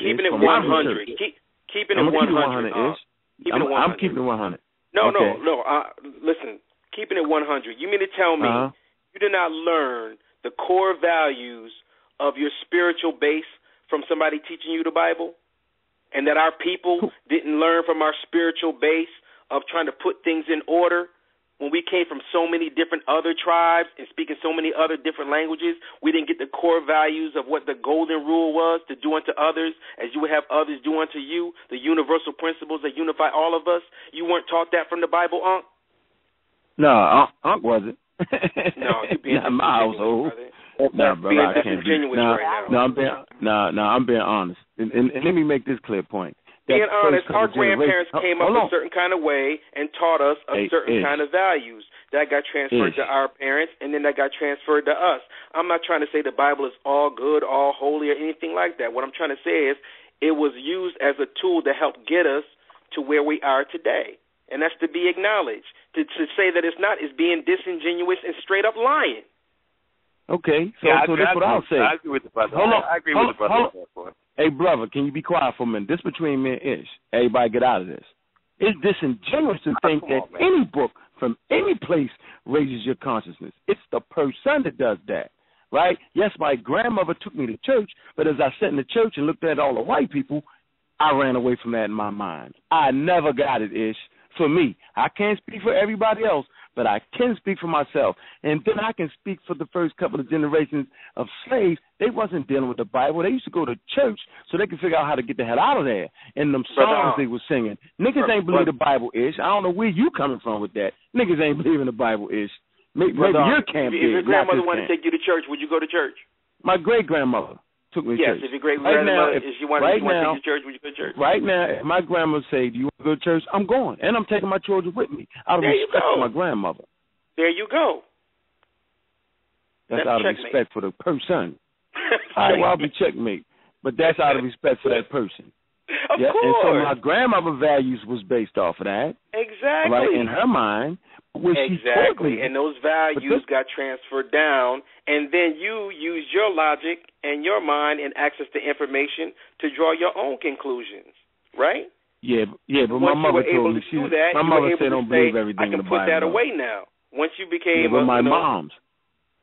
Keeping it 100. Keeping it 100. I'm keeping it 100. No. Listen, keeping it 100. You mean to tell me you did not learn the core values of your spiritual base from somebody teaching you the Bible? And that our people didn't learn from our spiritual base of trying to put things in order? When we came from so many different other tribes and speaking so many other different languages, we didn't get the core values of what the golden rule was, to do unto others as you would have others do unto you, the universal principles that unify all of us. You weren't taught that from the Bible, Unc? No, Unc wasn't. No, you're being not my household. No, brother, I can't be. I'm being honest. And let me make this clear point. Being honest, our grandparents came up a certain kind of way and taught us a certain kind of values. That got transferred to our parents, and then that got transferred to us. I'm not trying to say the Bible is all good, all holy, or anything like that. What I'm trying to say is it was used as a tool to help get us to where we are today. And that's to be acknowledged. To say that it's not is being disingenuous and straight up lying. Okay, so that's what I'll say. I agree with the brother. I agree with the brother. Hey, brother, can you be quiet for a minute? This between me and Ish. Everybody get out of this. It's disingenuous to think that any book from any place raises your consciousness. It's the person that does that, right? Yes, my grandmother took me to church, but as I sat in the church and looked at all the white people, I ran away from that in my mind. I never got it, Ish. For me, I can't speak for everybody else, but I can speak for myself. And then I can speak for the first couple of generations of slaves. They wasn't dealing with the Bible. They used to go to church so they could figure out how to get the hell out of there. And them songs they were singing. Niggas ain't believe the Bible-ish. I don't know where you coming from with that. Niggas ain't believing the Bible-ish. Maybe your camp If your grandmother wanted to take you to church, would you go to church? My great-grandmother took me to church. Yes, if your great-grandmother, if she wanted to take you to church, would you go to church? Right now, if my grandma say, do you want to go to church? I'm going. And I'm taking my children with me out of respect for my grandmother. There you go. That's out of respect for the person. All right, well, I'll be checkmate. But that's out of respect for that person. Of course. And so my grandmother values was based off of that. Exactly. Right, in her mind. Exactly. And those values got transferred down, and then you use your logic and your mind and access to information to draw your own conclusions, right? Yeah, but my mother told me, my mother said don't believe everything in the Bible. I can put that away now. Once you became my mom's.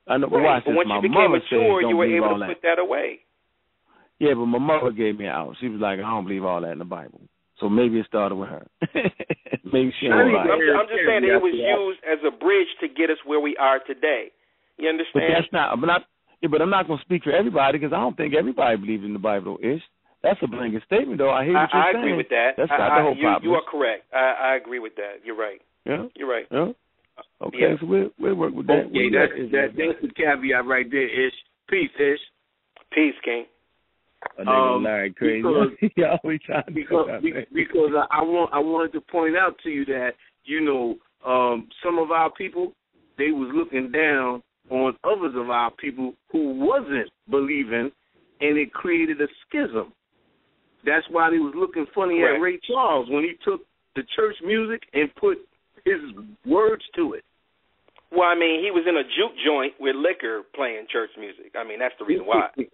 I know, right. But once you became mature, you were able to put that away. Yeah, but my mother gave me out. She was like, I don't believe all that in the Bible. So maybe it started with her. Maybe she I'm just saying that it was used as a bridge to get us where we are today. You understand? But that's not. But I'm not going to speak for everybody because I don't think everybody believes in the Bible. That's a blanket statement, though. I hear what you're saying. I agree with that. That's not the whole problem. You are correct. I agree with that. You're right. Yeah. You're right. Yeah. Okay, yeah. so we'll work with that. Okay, that's the caveat right there, Ish. Peace, Ish. Peace, King. A nigga Larry crazy. He always trying to because I wanted to point out to you that, you know, some of our people, they was looking down on others of our people who wasn't believing, and it created a schism. That's why they was looking funny at Ray Charles when he took the church music and put his words to it. Well, I mean, he was in a juke joint with liquor playing church music. I mean, that's the reason why. I mean,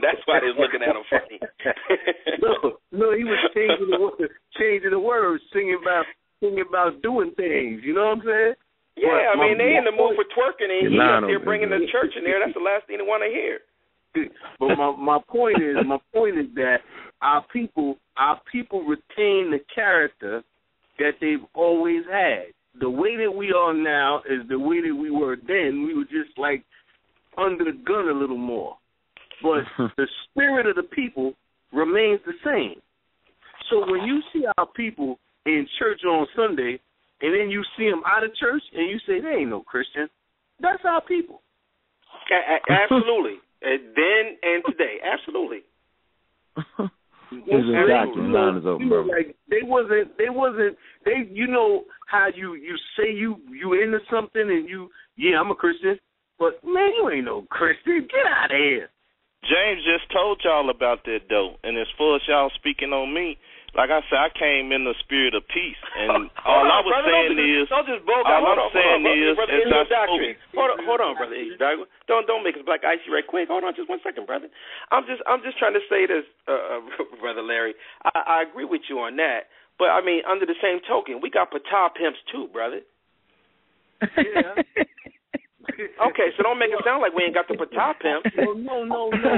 that's why they was looking at him funny. no, he was changing the words, singing about doing things. You know what I'm saying? Yeah, I mean, they in the mood for twerking, and he up there bringing the church in there. That's the last thing they want to hear. But my point is that our people retain the character that they've always had. The way that we are now is the way that we were then. We were just like under the gun a little more. But the spirit of the people remains the same. So when you see our people in church on Sunday, and then you see them out of church, and you say, they ain't no Christian, that's our people. Absolutely. Then and today. Absolutely. Like they wasn't. You know how you say you into something and I'm a Christian, but man, you ain't no Christian. Get out of here. James just told y'all about that though, and as far as y'all speaking on me, like I said, I came in the spirit of peace, and all I was saying is, hold on, brother. Don't make us black icy right quick. Hold on, just 1 second, brother. I'm just trying to say this, brother Larry. I agree with you on that, but I mean, under the same token, we got patah pimps too, brother. Yeah. Okay, so don't make it sound like we ain't got the patah pimps. Well, no.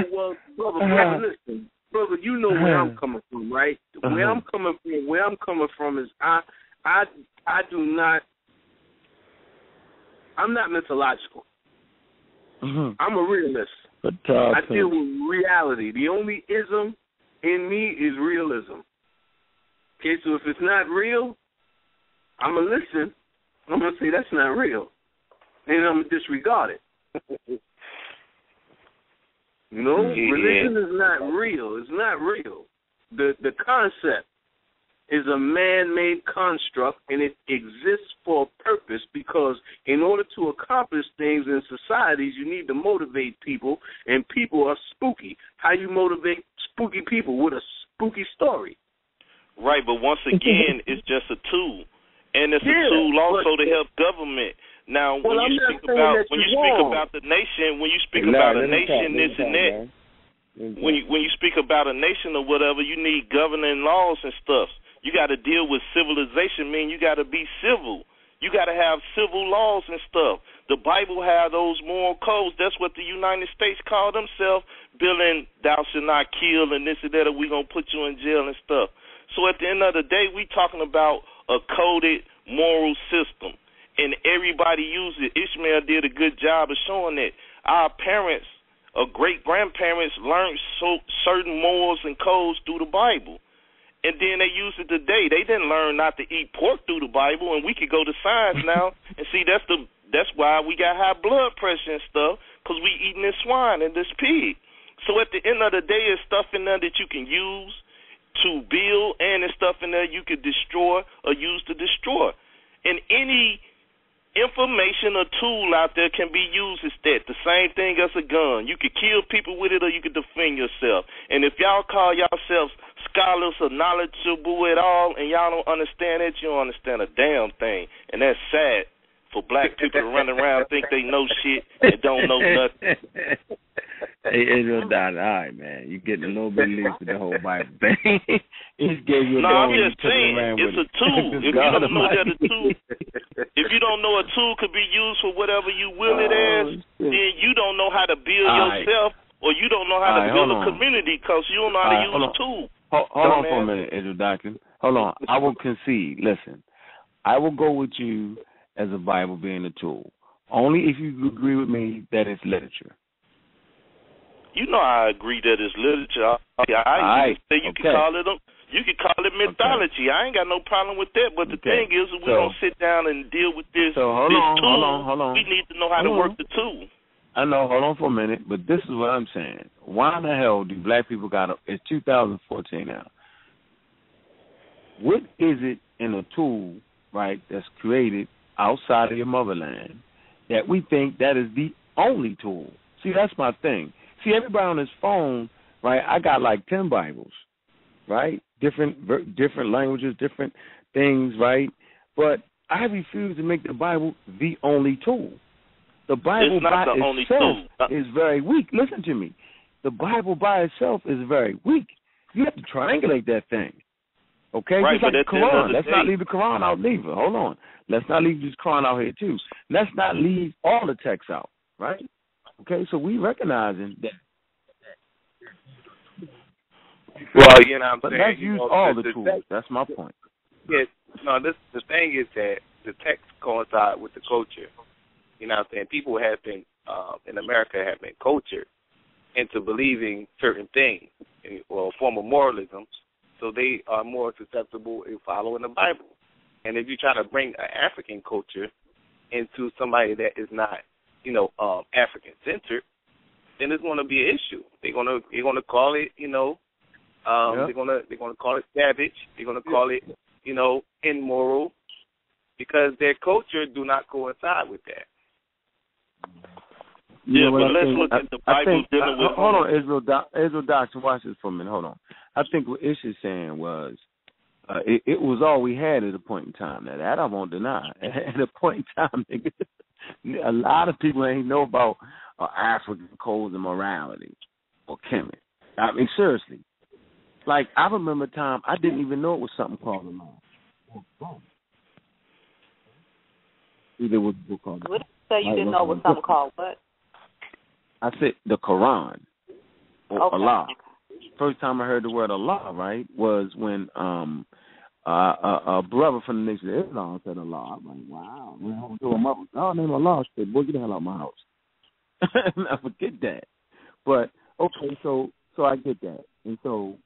Well, brother, listen. Brother, you know where I'm coming from, right? Where I'm coming from is I'm not mythological. I'm a realist. I deal with reality. The only ism in me is realism. Okay, so if it's not real, I'm going to listen. I'm going to say that's not real. And I'm going to disregard it. You know, religion is not real. It's not real. The concept is a man-made construct, and it exists for a purpose because in order to accomplish things in societies, you need to motivate people, and people are spooky. How you motivate spooky people? With a spooky story. Right, but once again, it's just a tool. And it's a tool also to help government. Now, when you speak about the nation, this and that, when you speak about a nation or whatever, you need governing laws and stuff. You got to deal with civilization, you got to be civil. You got to have civil laws and stuff. The Bible have those moral codes. That's what the United States call themselves, building thou shalt not kill and this and that, or we going to put you in jail and stuff. So at the end of the day, we talking about a coded moral system. And everybody uses it. Ishmael did a good job of showing that. Our parents or great-grandparents learned certain morals and codes through the Bible. And then they use it today. They didn't learn not to eat pork through the Bible, and we could go to science now and see that's why we got high blood pressure and stuff, because we eating this swine and this pig. So at the end of the day, there's stuff in there that you can use to build, and there's stuff in there you could destroy or use to destroy. And any information or tool out there can be used as that. The same thing as a gun. You could kill people with it or you could defend yourself. And if y'all call yourselves scholars or knowledgeable at all and y'all don't understand it, you don't understand a damn thing. And that's sad for black people to run around think they know shit and don't know nothing. Hey, Israel Dot, all right, man. You get the no belief with the whole Bible thing. He gave you a I'm just saying, it's a tool. If you don't know that a tool, if you don't know a tool could be used for whatever you will it as, then you don't know how to build yourself, or you don't know how to build a community because you don't know how to use a tool. Hold on for a minute, Israel Dawkins. Hold on. I will concede. Listen, I will go with you as a Bible being a tool. Only if you agree with me that it's literature. You know I agree that it's literature. I say you can call it You can call it mythology. I ain't got no problem with that. But the thing is, we don't sit down and deal with this. So hold on. We need to know how to work the tool. I know. Hold on for a minute. But this is what I'm saying. Why in the hell do black people it's 2014 now. What is it in a tool, right, that's created outside of your motherland that we think that is the only tool? See, that's my thing. See, everybody on his phone, right, I got like 10 Bibles, right? Different languages, different things, right? But I refuse to make the Bible the only tool. The Bible by itself is very weak. Listen to me. The Bible by itself is very weak. You have to triangulate that thing. Okay? Right, just like the Quran. Let's not leave the Quran out neither. Hold on. Let's not leave this Quran out here too. Let's not leave all the texts out, right? Okay, so we recognizing that. Well, you know what I'm but saying? let's use all the tools. Text, that's my point. Yes. No, the thing is that the text coincide with the culture. You know what I'm saying? People have been, in America, have been cultured into believing certain things, or a form of moralism, so they are more susceptible in following the Bible. And if you try to bring an African culture into somebody that is not, African-centered, then it's going to be an issue. They're gonna call it, they're gonna call it savage. They're gonna call it, immoral, because their culture do not coincide with that. Yeah, but let's look at the Bible dealing with. Hold on, Israel Doctor, watch this for a minute. Hold on. I think what Ish is saying was it was all we had at a point in time. Now, that I won't deny. At a point in time, a lot of people ain't know about African codes and morality or chemistry. I mean, seriously. Like, I remember a time I didn't even know it was something called the law. Either was a book called. What did you say you didn't know it was something called what? I said the Quran or Allah. First time I heard the word Allah, right, was when a brother from the nation of Islam said Allah. I'm like, wow. Oh, name Allah. I said, boy, get the hell out of my house. I forget that. But, okay, so I get that. And so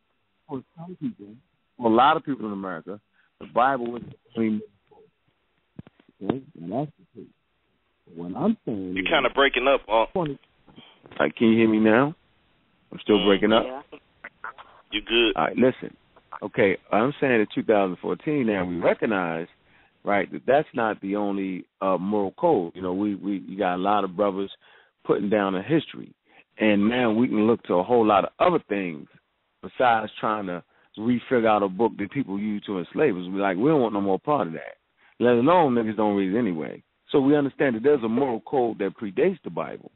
for some people, for a lot of people in America, the Bible was between. Okay, and that's the truth. What I'm saying you're kind of breaking up. Can you hear me now? I'm still breaking up. Yeah. You good? All right, listen. Okay, I'm saying in 2014 now we recognize, right, that that's not the only moral code. We got a lot of brothers putting down a history, and now we can look to a whole lot of other things besides trying to refigure out a book that people use to enslave us. We don't want no more part of that. Let alone niggas don't read it anyway. So we understand that there's a moral code that predates the Bible.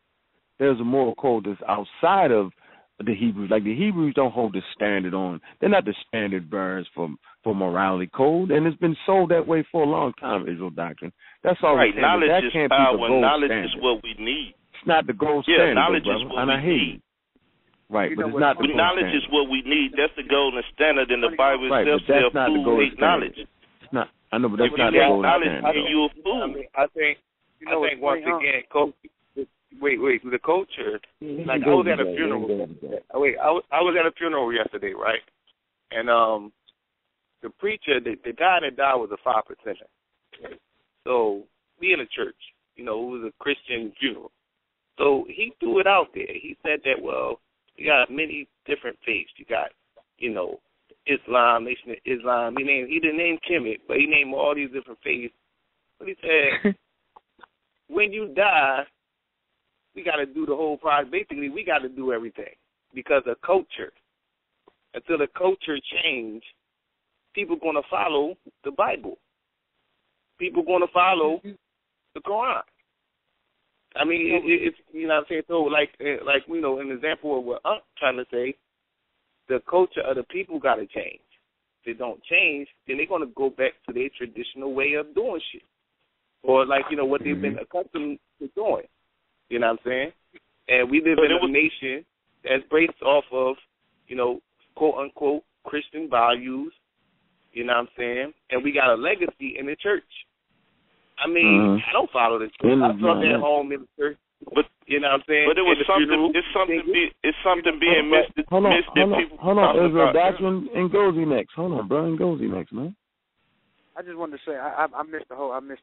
There's a moral code that's outside of the Hebrews. Like the Hebrews don't hold the standard on. They're not the standard bearers for morality code, and it's been sold that way for a long time, Israel doctrine. That's all right. That Knowledge can't is power. Be the gold Knowledge standard. is what we need. It's not the gold standard, knowledge brother. is what and we I hear need. You. Right, but it's not the gold knowledge standard. is what we need. That's the golden standard in the Bible right, itself. But that's not the gold standard. Knowledge. It's not. I know, but that's not the golden standard. You a fool. I think once again, the culture. Like I was at a funeral. I was at a funeral yesterday, right? And the preacher, the guy that died was a 5%. So we in a church, it was a Christian funeral. So he threw it out there. He said that, well, you got many different faiths. You got, Islam, Nation of Islam. He didn't name Kemet, but he named all these different faiths. But he said, when you die, we got to do the whole process. Basically, we got to do everything because of culture. Until the culture change, people going to follow the Bible. People going to follow the Quran. I mean, it's you know what I'm saying? So, like an example of what I'm trying to say, the culture of the people got to change. If they don't change, then they're going to go back to their traditional way of doing shit. Or, what they've been accustomed to doing. You know what I'm saying? And we live in a nation that's based off of, quote-unquote Christian values. You know what I'm saying? And we got a legacy in the church. I mean, I don't follow the church. I saw that home in the church. But you know what I'm saying? But it was something being missed. Hold on, Israel Doctrine and Gozy next. Hold on, bro, and Gozy next, man. I just wanted to say I missed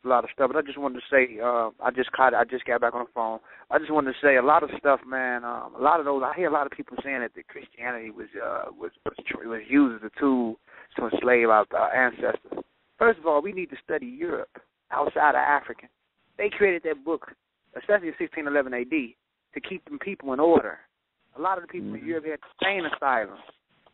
a lot of stuff, but I just wanted to say I just got back on the phone. I just wanted to say a lot of stuff, man. A lot of those I hear a lot of people saying that Christianity was used as a tool to enslave our ancestors. First of all, we need to study Europe outside of Africa. They created that book, especially in 1611 A.D., to keep them people in order. A lot of the people in Europe had insane asylums.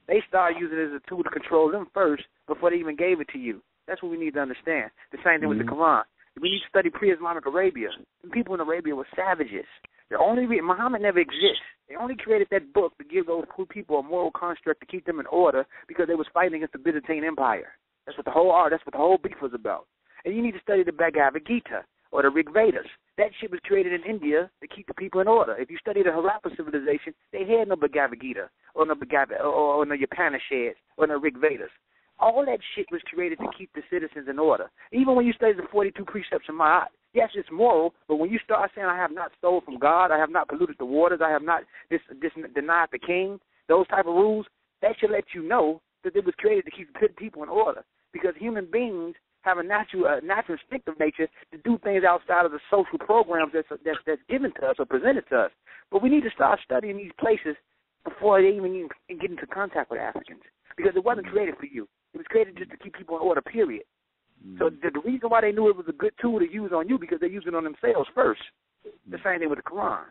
They started using it as a tool to control them first before they even gave it to you. That's what we need to understand. The same thing with the Quran. We need to study pre-Islamic Arabia. The people in Arabia were savages. Muhammad never exists. They only created that book to give those people a moral construct to keep them in order because they was fighting against the Byzantine Empire. That's what the whole beef was about. And you need to study the Bhagavad Gita or the Rig Vedas. That shit was created in India to keep the people in order. If you study the Harappa civilization, they had no Bhagavad Gita or no Upanishads or no Rig Vedas. All that shit was created to keep the citizens in order. Even when you study the 42 precepts of Ma'at, yes, it's moral, but when you start saying, I have not stolen from God, I have not polluted the waters, I have not denied the king, those type of rules, that should let you know that it was created to keep the people in order. Because human beings have a natural instinctive nature to do things outside of the social programs that's given to us or presented to us. But we need to start studying these places before they even get into contact with Africans. Because it wasn't created for you. It was created just to keep people in order, period. So the reason why they knew it was a good tool to use on you because they used it on themselves first. The same thing with the Quran.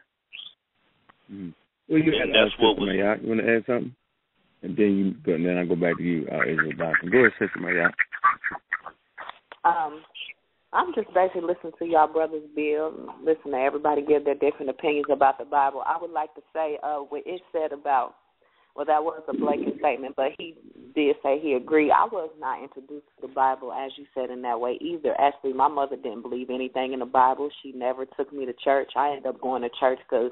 Well, you want to add something? And then I go back to you, Israel Doctrine. Go ahead, Sister Mayat. I'm just basically listening to y'all brothers build, listen to everybody give their different opinions about the Bible. I would like to say what it said about, well, that was a blanket statement, but he did say he agreed. I was not introduced to the Bible, as you said, in that way either. Actually, my mother didn't believe anything in the Bible. She never took me to church. I ended up going to church because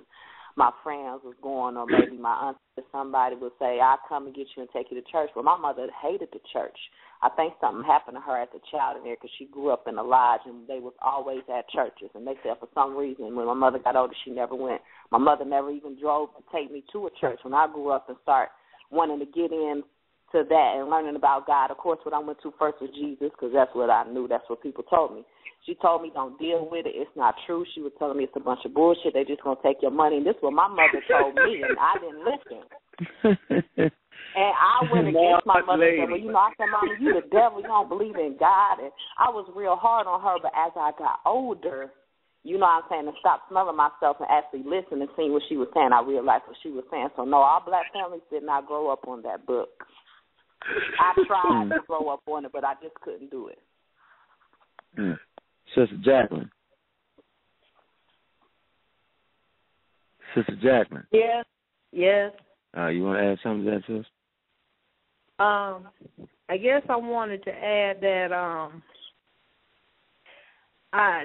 my friends was going, or maybe my aunt or somebody would say, I'll come and get you and take you to church. But my mother hated the church. I think something happened to her as a child in there because she grew up in a lodge and they was always at churches. And they said for some reason when my mother got older, she never went. My mother never even drove to take me to a church when I grew up and start wanting to get in to that and learning about God. Of course, what I went to first was Jesus because that's what I knew. That's what people told me. She told me don't deal with it. It's not true. She was telling me it's a bunch of bullshit. They just going to take your money. And this is what my mother told me, and I didn't listen. And I went against my mother and said, well, you know, I said, Mama, you the devil. You don't believe in God. And I was real hard on her. But as I got older, you know what I'm saying, and stopped smelling myself and actually listened and seeing what she was saying, I realized what she was saying. So, no, our black families did not grow up on that book. I tried to grow up on it, but I just couldn't do it. Sister Jacqueline. Sister Jacqueline. Yes. You want to add something to that, sis? I guess I wanted to add that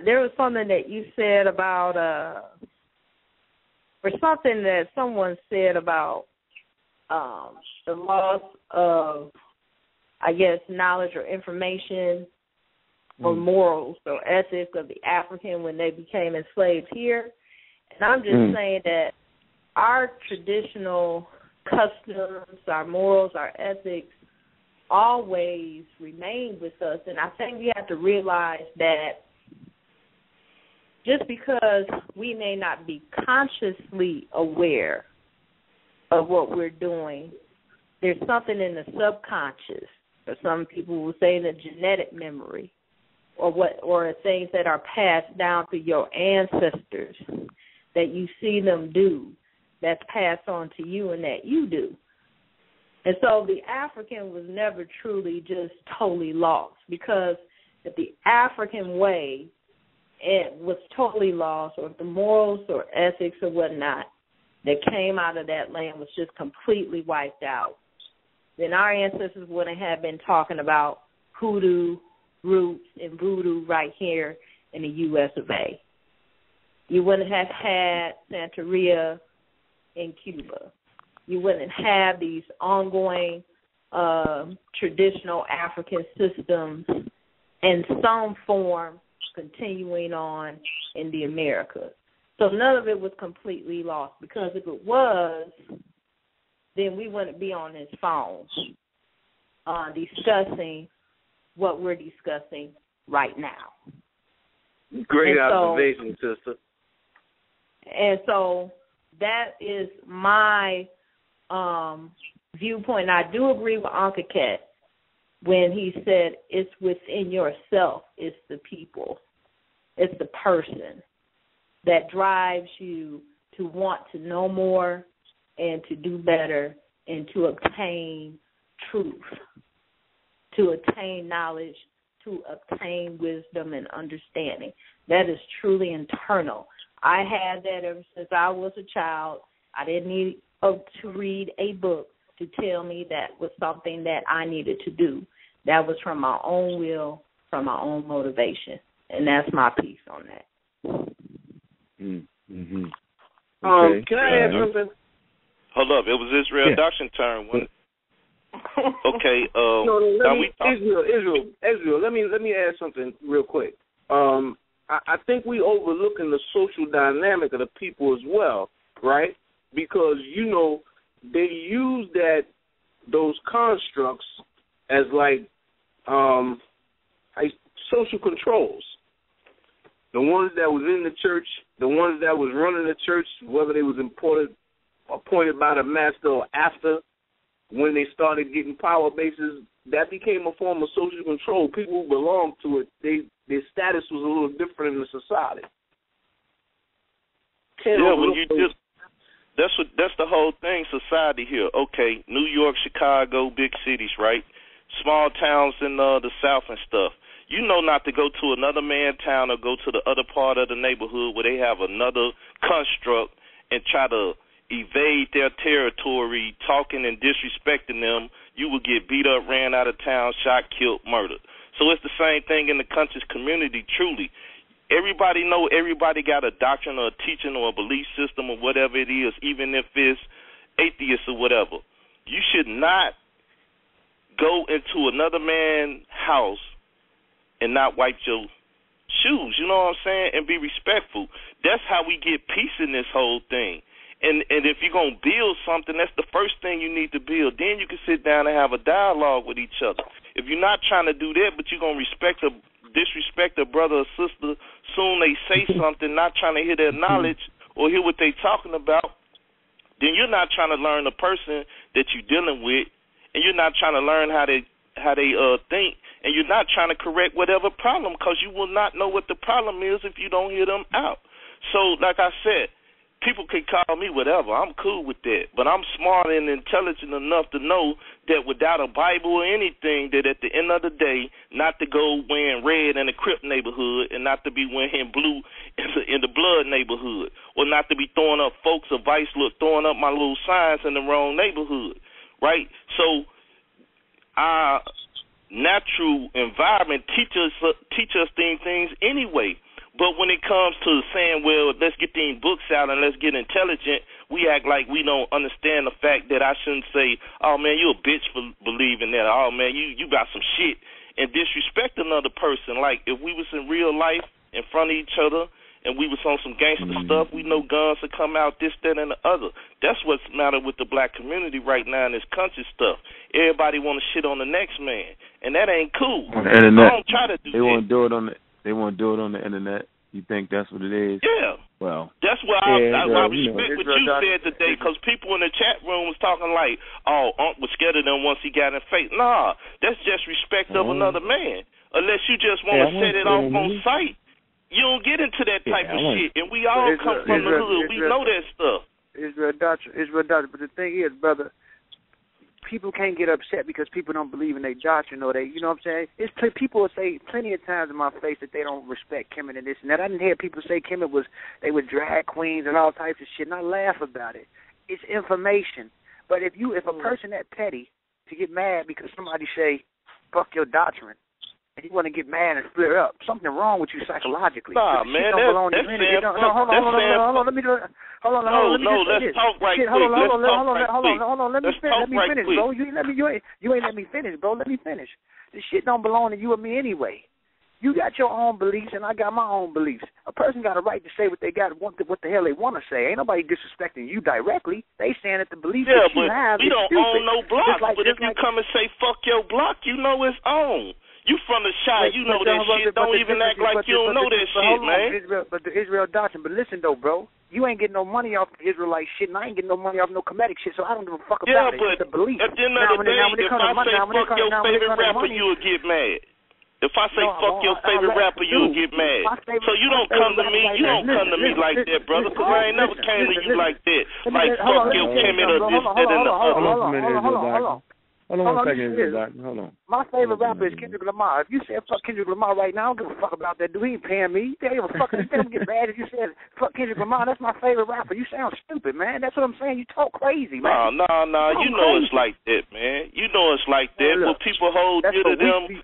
there was something that you said about, or something that someone said about the loss of, I guess, knowledge or information or morals or ethics of the African when they became enslaved here. And I'm just saying that our traditional customs, our morals, our ethics always remain with us. And I think we have to realize that just because we may not be consciously aware of what we're doing, there's something in the subconscious, or some people will say the genetic memory, or things that are passed down through your ancestors that you see them do, that's passed on to you and that you do. And so the African was never truly just totally lost, because if the African way it was totally lost, or if the morals or ethics or whatnot that came out of that land was just completely wiped out, then our ancestors wouldn't have been talking about hoodoo, roots, and voodoo right here in the U.S. of A. You wouldn't have had Santeria in Cuba. You wouldn't have these ongoing traditional African systems in some form continuing on in the Americas. So none of it was completely lost, because if it was, then we wouldn't be on this phone discussing what we're discussing right now. Great observation, sister. And so that is my viewpoint. And I do agree with Anka Cat when he said it's within yourself, it's the people, it's the person that drives you to want to know more and to do better and to obtain truth, to attain knowledge, to obtain wisdom and understanding. That is truly internal. I had that ever since I was a child. I didn't need to read a book to tell me that was something that I needed to do. That was from my own will, from my own motivation. And that's my piece on that. Mm-hmm. Okay. Can I add something? Hold up. It was Israel Doctrine turn. Okay. Israel, let me add something real quick. I think we overlooking the social dynamic of the people as well, right? Because, you know, they use those constructs as like social controls. The ones that was in the church, the ones that was running the church, whether they was appointed by the master or after, when they started getting power bases, that became a form of social control. People who belonged to it, their status was a little different in the society. That's the whole thing, society here. Okay, New York, Chicago, big cities, right? Small towns in the South and stuff. You know not to go to another man's town or go to the other part of the neighborhood where they have another construct and try to evade their territory, talking and disrespecting them. You will get beat up, ran out of town, shot, killed, murdered. So it's the same thing in the conscious community, truly. Everybody know everybody got a doctrine or a teaching or a belief system or whatever it is, even if it's atheist or whatever. You should not go into another man's house and not wipe your shoes, you know what I'm saying, and be respectful. That's how we get peace in this whole thing. And if you're going to build something, that's the first thing you need to build. Then you can sit down and have a dialogue with each other. If you're not trying to do that, but you're going to disrespect a brother or sister, soon they say something, not trying to hear their knowledge or hear what they're talking about, then you're not trying to learn the person that you're dealing with, and you're not trying to learn how they think, and you're not trying to correct whatever problem, because you will not know what the problem is if you don't hear them out. So, like I said, people can call me whatever. I'm cool with that. But I'm smart and intelligent enough to know that without a Bible or anything, that at the end of the day, not to go wearing red in the Crip neighborhood and not to be wearing blue in the Blood neighborhood, or not to be throwing up folks of vice look, throwing up my little signs in the wrong neighborhood, right? So our natural environment teach us these things anyway. But when it comes to saying, well, let's get these books out and let's get intelligent, we act like we don't understand the fact that I shouldn't say, oh, man, you a bitch for believing that. Oh, man, you got some shit, and disrespect another person. Like, if we was in real life in front of each other and we was on some gangster stuff, we know guns would come out, this, that, and the other. That's what's the matter with the black community right now in this country stuff. Everybody want to shit on the next man, and that ain't cool. On the internet. I don't try to do that. They want to do it on the internet. You think that's what it is? Yeah. Well, that's why I respect what you said today, because people in the chat room was talking like, oh, Unc was scared of them once he got in faith. Nah, that's just respect of another man. Unless you just want to set it off on sight, you don't get into that type of shit. And we all come from the hood. We know that stuff. Israel Doctrine. But the thing is, brother, people can't get upset because people don't believe in their doctrine, or they, you know what I'm saying? People will say plenty of times in my face that they don't respect Kemet and this and that. I didn't hear people say Kemet they were drag queens and all types of shit, and I laugh about it. It's information. But if a person that petty to get mad because somebody say, fuck your doctrine, and you want to get mad and split up, something wrong with you psychologically. Nah, man, hold on, let's talk right quick. Hold on, let me finish, bro. You ain't let me finish, bro. Let me finish. This shit don't belong to you or me anyway. You got your own beliefs, and I got my own beliefs. A person got a right to say what they got, what the hell they want to say. Ain't nobody disrespecting you directly. They saying that the beliefs that you have we is don't stupid. own no blocks. But if you come and say fuck your block, you know it's on. You from the shot, you know that shit. Don't even act like you don't know that shit, man. But the Israel doctrine. But listen though, bro. You ain't getting no money off the Israelite shit, and I ain't getting no money off no Kemetic shit, so I don't give a fuck about it. It's the belief. At the end of the day, if I say fuck your favorite rapper, you will get mad. If I say fuck your favorite rapper, you'll get mad. So you don't come to me. You don't come to me like that, brother. Because I ain't never came to you like that. Like fuck your Kemet or this, that, and the other. Hold on a second, Doctor. Hold on. My favorite rapper is Kendrick Lamar. If you say fuck Kendrick Lamar right now, I don't give a fuck about that dude. He ain't paying me. They don't give a fuck. They don't get mad if you said fuck Kendrick Lamar. That's my favorite rapper. You sound stupid, man. That's what I'm saying. You talk crazy, man. No. You know it's like that, man. You know it's like that. But people hold you to them.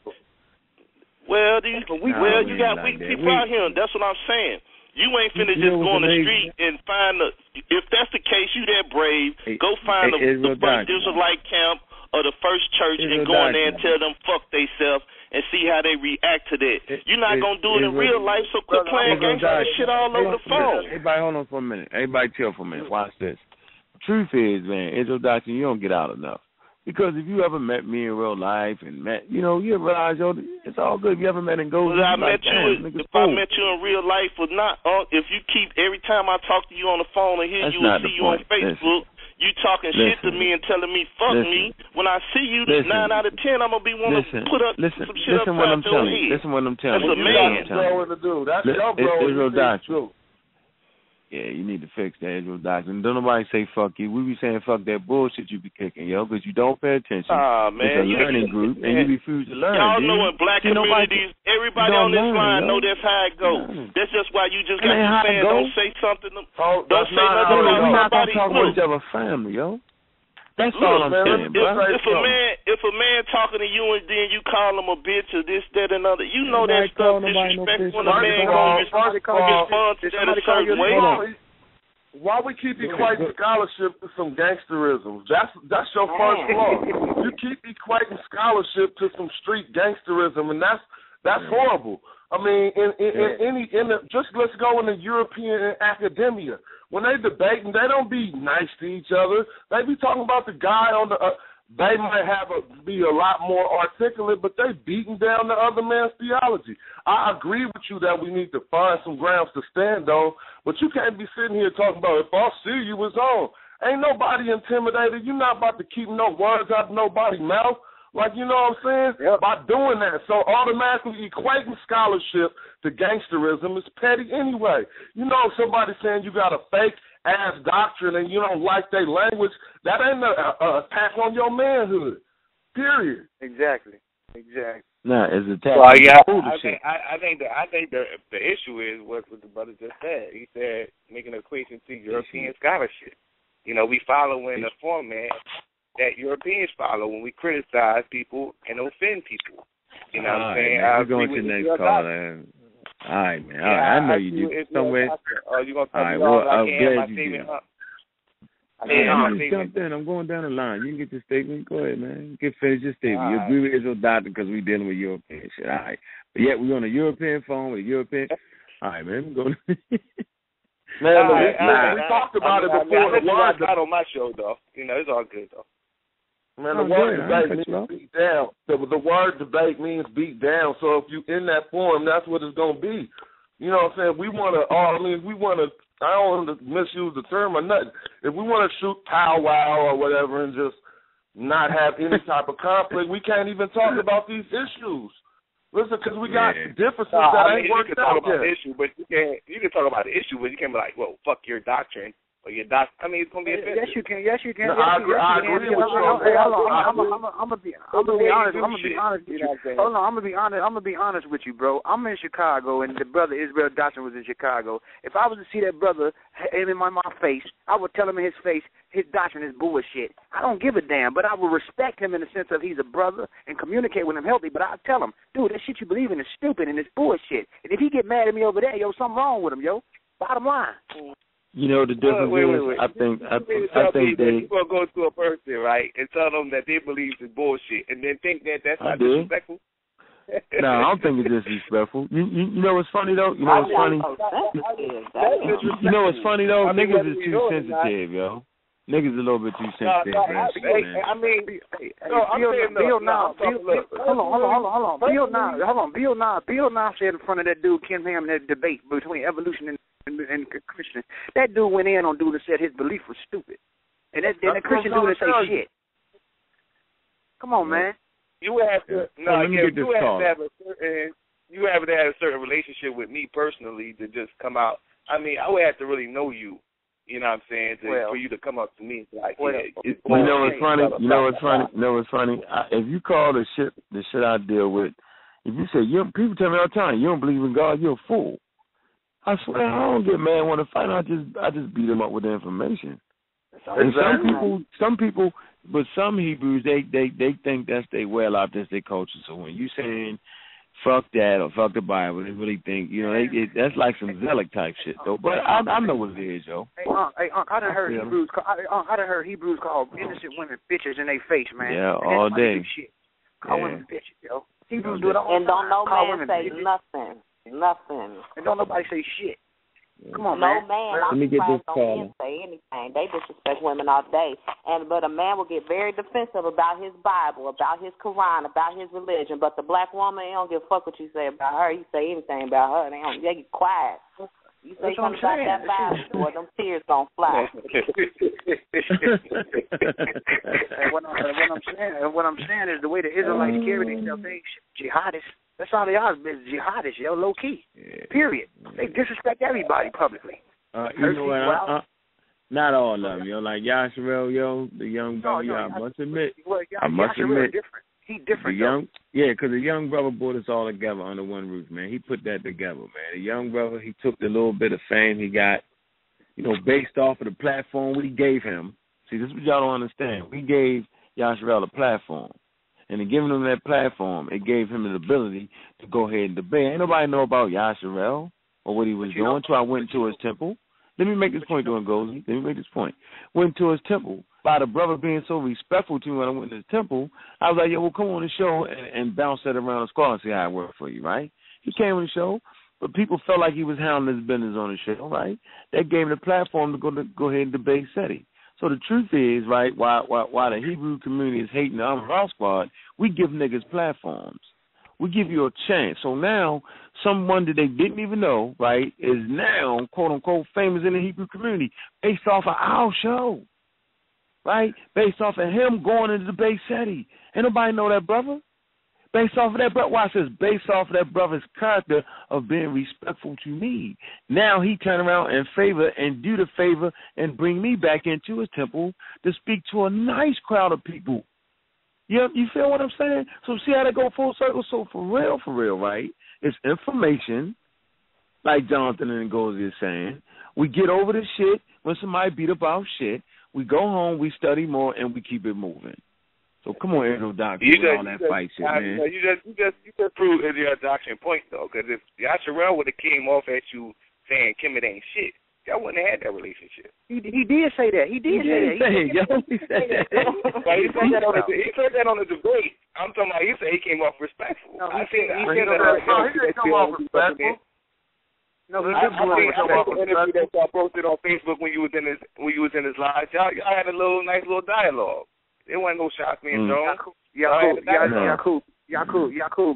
Well, you got weak people out here. That's what I'm saying. You ain't finna just go on the street and find if that's the case, you that brave, go find the first Israelite camp or the first church and go in there and tell them fuck theyself and see how they react to that. You're not going to do it in real life, so quit playing gangster shit all over the phone. Everybody, hold on for a minute. Everybody chill for a minute. Watch this. Truth is, man, Israel doctrine, you don't get out enough. Because if you ever met me in real life and met, you realize, it's all good. If you ever met in Gold, I met you in real life or not, if you keep, every time I talk to you on the phone and hear you and see you on Facebook, you talking shit to me and telling me fuck me. When I see you, 9 out of 10, I'm gonna be wanting to put up some shit up out your head. Listen what I'm telling you. That's a man. That's your bro. Israel doctrine. Yeah, you need to fix that Israel doctrine. Don't nobody say fuck you. We be saying fuck that bullshit you be kicking, because you don't pay attention. Man, it's a learning group, and you refuse to learn. Y'all know in black communities, everybody on this line know that's how it goes. That's just why you just got to saying don't say something. Don't say nothing about we're not somebody. Talk about each other family, yo. That's all I'm saying, bro. If a man talking to you and then you call him a bitch or this, that, and other, you know that stuff disrespectful when a man gonna respond to that a certain way. Why we keep equating scholarship to some gangsterism? That's your first flaw. You keep equating scholarship to some street gangsterism, and that's horrible. I mean, just let's go in the European academia. When they debating, they don't be nice to each other. They be talking about the guy on the. They might be a lot more articulate, but they beating down the other man's theology. I agree with you that we need to find some grounds to stand on, but you can't be sitting here talking about if I see you, it's on. Ain't nobody intimidated. You're not about to keep no words out of nobody's mouth. Like, you know what I'm saying? Yep. By doing that. So automatically equating scholarship to gangsterism is petty anyway. You know, somebody saying you got a fake-ass doctrine and you don't like their language, that ain't an attack on your manhood, period. Exactly. Nah, it's attack. Well, yeah, I think the issue is what the brother just said. He said making an equation to European scholarship. We following the format that Europeans follow when we criticize people and offend people. You know what I'm saying? We're going to the next call. All right, man. I know you do. Somewhere. You gonna all right, well, I'm glad you do. I just jumped in. I'm going down the line. You can get your statement. Go ahead, man. Finish your statement. You agree with Israel doctrine because we're dealing with European shit. All right. But yet we're on a European phone with a European. All right, man. We're going to... Man, we talked about it before. It's not on my show, though. It's all good, though. Man, the word debate means beat down. The word debate means beat down. So if you in that forum, that's what it's going to be. You know what I'm saying? We want to, I don't want to misuse the term or nothing. If we want to shoot powwow or whatever and just not have any type of conflict, we can't even talk about these issues. Listen, because we got differences that ain't worked out yet. You can talk about the issue, but you can't be like, well, fuck your doctrine. Or your I mean, it's going to be offensive. Yes, you can. No, I agree with you. I'm gonna be honest. I'm gonna be honest with you. Hold on, I'm gonna be honest with you, bro. I'm in Chicago, and the brother Israel Dotson was in Chicago. If I was to see that brother in my face, I would tell him in his face, his doctrine is bullshit. I don't give a damn, but I will respect him in the sense of he's a brother and communicate with him healthy. But I'll tell him, dude, that shit you believe in is stupid and it's bullshit. And if he get mad at me over there, something wrong with him, Bottom line. You know the difference is, I think you gonna go to a person, right, and tell them that they believe is bullshit, and then think that that's not disrespectful. No, I don't think it's disrespectful. You know what's funny though? You know what's funny? You know what's funny though? Niggas is too sensitive, yo. Niggas a little bit too sensitive. Hold on. Bill Nye said in front of that dude Ken Ham in that debate between evolution and Christian. That dude went in on dude and said his belief was stupid, and then the Christian dude say shit. Come on, man. You have to have a certain relationship with me personally to just come out. I mean, I would have to really know you. You know what I'm saying? For you to come up to me like, you know what's funny? You know what's funny? If you call the shit I deal with, if you say people tell me all the time, you don't believe in God, you're a fool. I swear I don't get mad when I fight. I just beat them up with the information. And some people, but some Hebrews they think that's their well out, that's their culture. So when you saying fuck that or fuck the Bible, they really think that's like some zealot type shit though. But I know what it is, yo. Hey, I done heard Hebrews call innocent women bitches in their face, man. Yeah, all day. Call women bitches, yo. Hebrews do it all the time. And don't no man say nothing. And don't nobody say shit. Come on, man. Let me get this call. Men say anything. They disrespect women all day. But a man will get very defensive about his Bible, about his Quran, about his religion. But the black woman, they don't give a fuck what you say about her. You say anything about her, they get quiet. You say something about that Bible, or them tears gonna fly. And what I'm saying is the way the Israelites carry themselves, they jihadists. That's all they are, jihadists, yo, low key. Yeah. Period. They disrespect everybody publicly. You know what? Not all of them, yo. Like Yasharel, yo, the young brother. I must admit. Different. He different. Because the young brother brought us all together under one roof, man. He put that together, man. The young brother, he took the little bit of fame he got, based off of the platform we gave him. See, this is what y'all don't understand. We gave Yasharel a platform. And in giving him that platform, it gave him the ability to go ahead and debate. Ain't nobody know about Yasharel or what he was doing until I went to his temple. Let me make this point to him, Gozy. Let me make this point. Went to his temple. By the brother being so respectful to me when I went to his temple, I was like, well, come on the show and bounce that around the squad and see how it worked for you, right? He came on the show, but people felt like he was hounding his business on the show, right? That gave him the platform to go ahead and debate SETI. So the truth is, right, while the Hebrew community is hating the Amal Squad, we give niggas platforms. We give you a chance. So now someone that they didn't even know, right, is now, quote-unquote, famous in the Hebrew community based off of our show, right, based off of him going into debate SETI. Ain't nobody know that brother. Based off of that brother, watch this, based off of that brother's character of being respectful to me. Now he turn around and do the favor and bring me back into his temple to speak to a nice crowd of people. You feel what I'm saying? So see how they go full circle? So for real, right, it's information, like Jonathan and Ngozi is saying. We get over the shit when somebody beat up our shit. We go home, we study more, and we keep it moving. So come on, Israel Doctrine, all that fight shit, man. You just proved Israel Doctrine point, though, because if Yasharel would have came off at you saying Kemet ain't shit, y'all wouldn't have had that relationship. He did say that. He said that. He said that on the debate. I'm talking about, he said he came off respectful. No, he didn't come off respectful. No, he didn't come off respectful. The interview that y'all posted on Facebook when you was in his live, y'all had a nice little dialogue. There wasn't no shots being thrown. Yakub.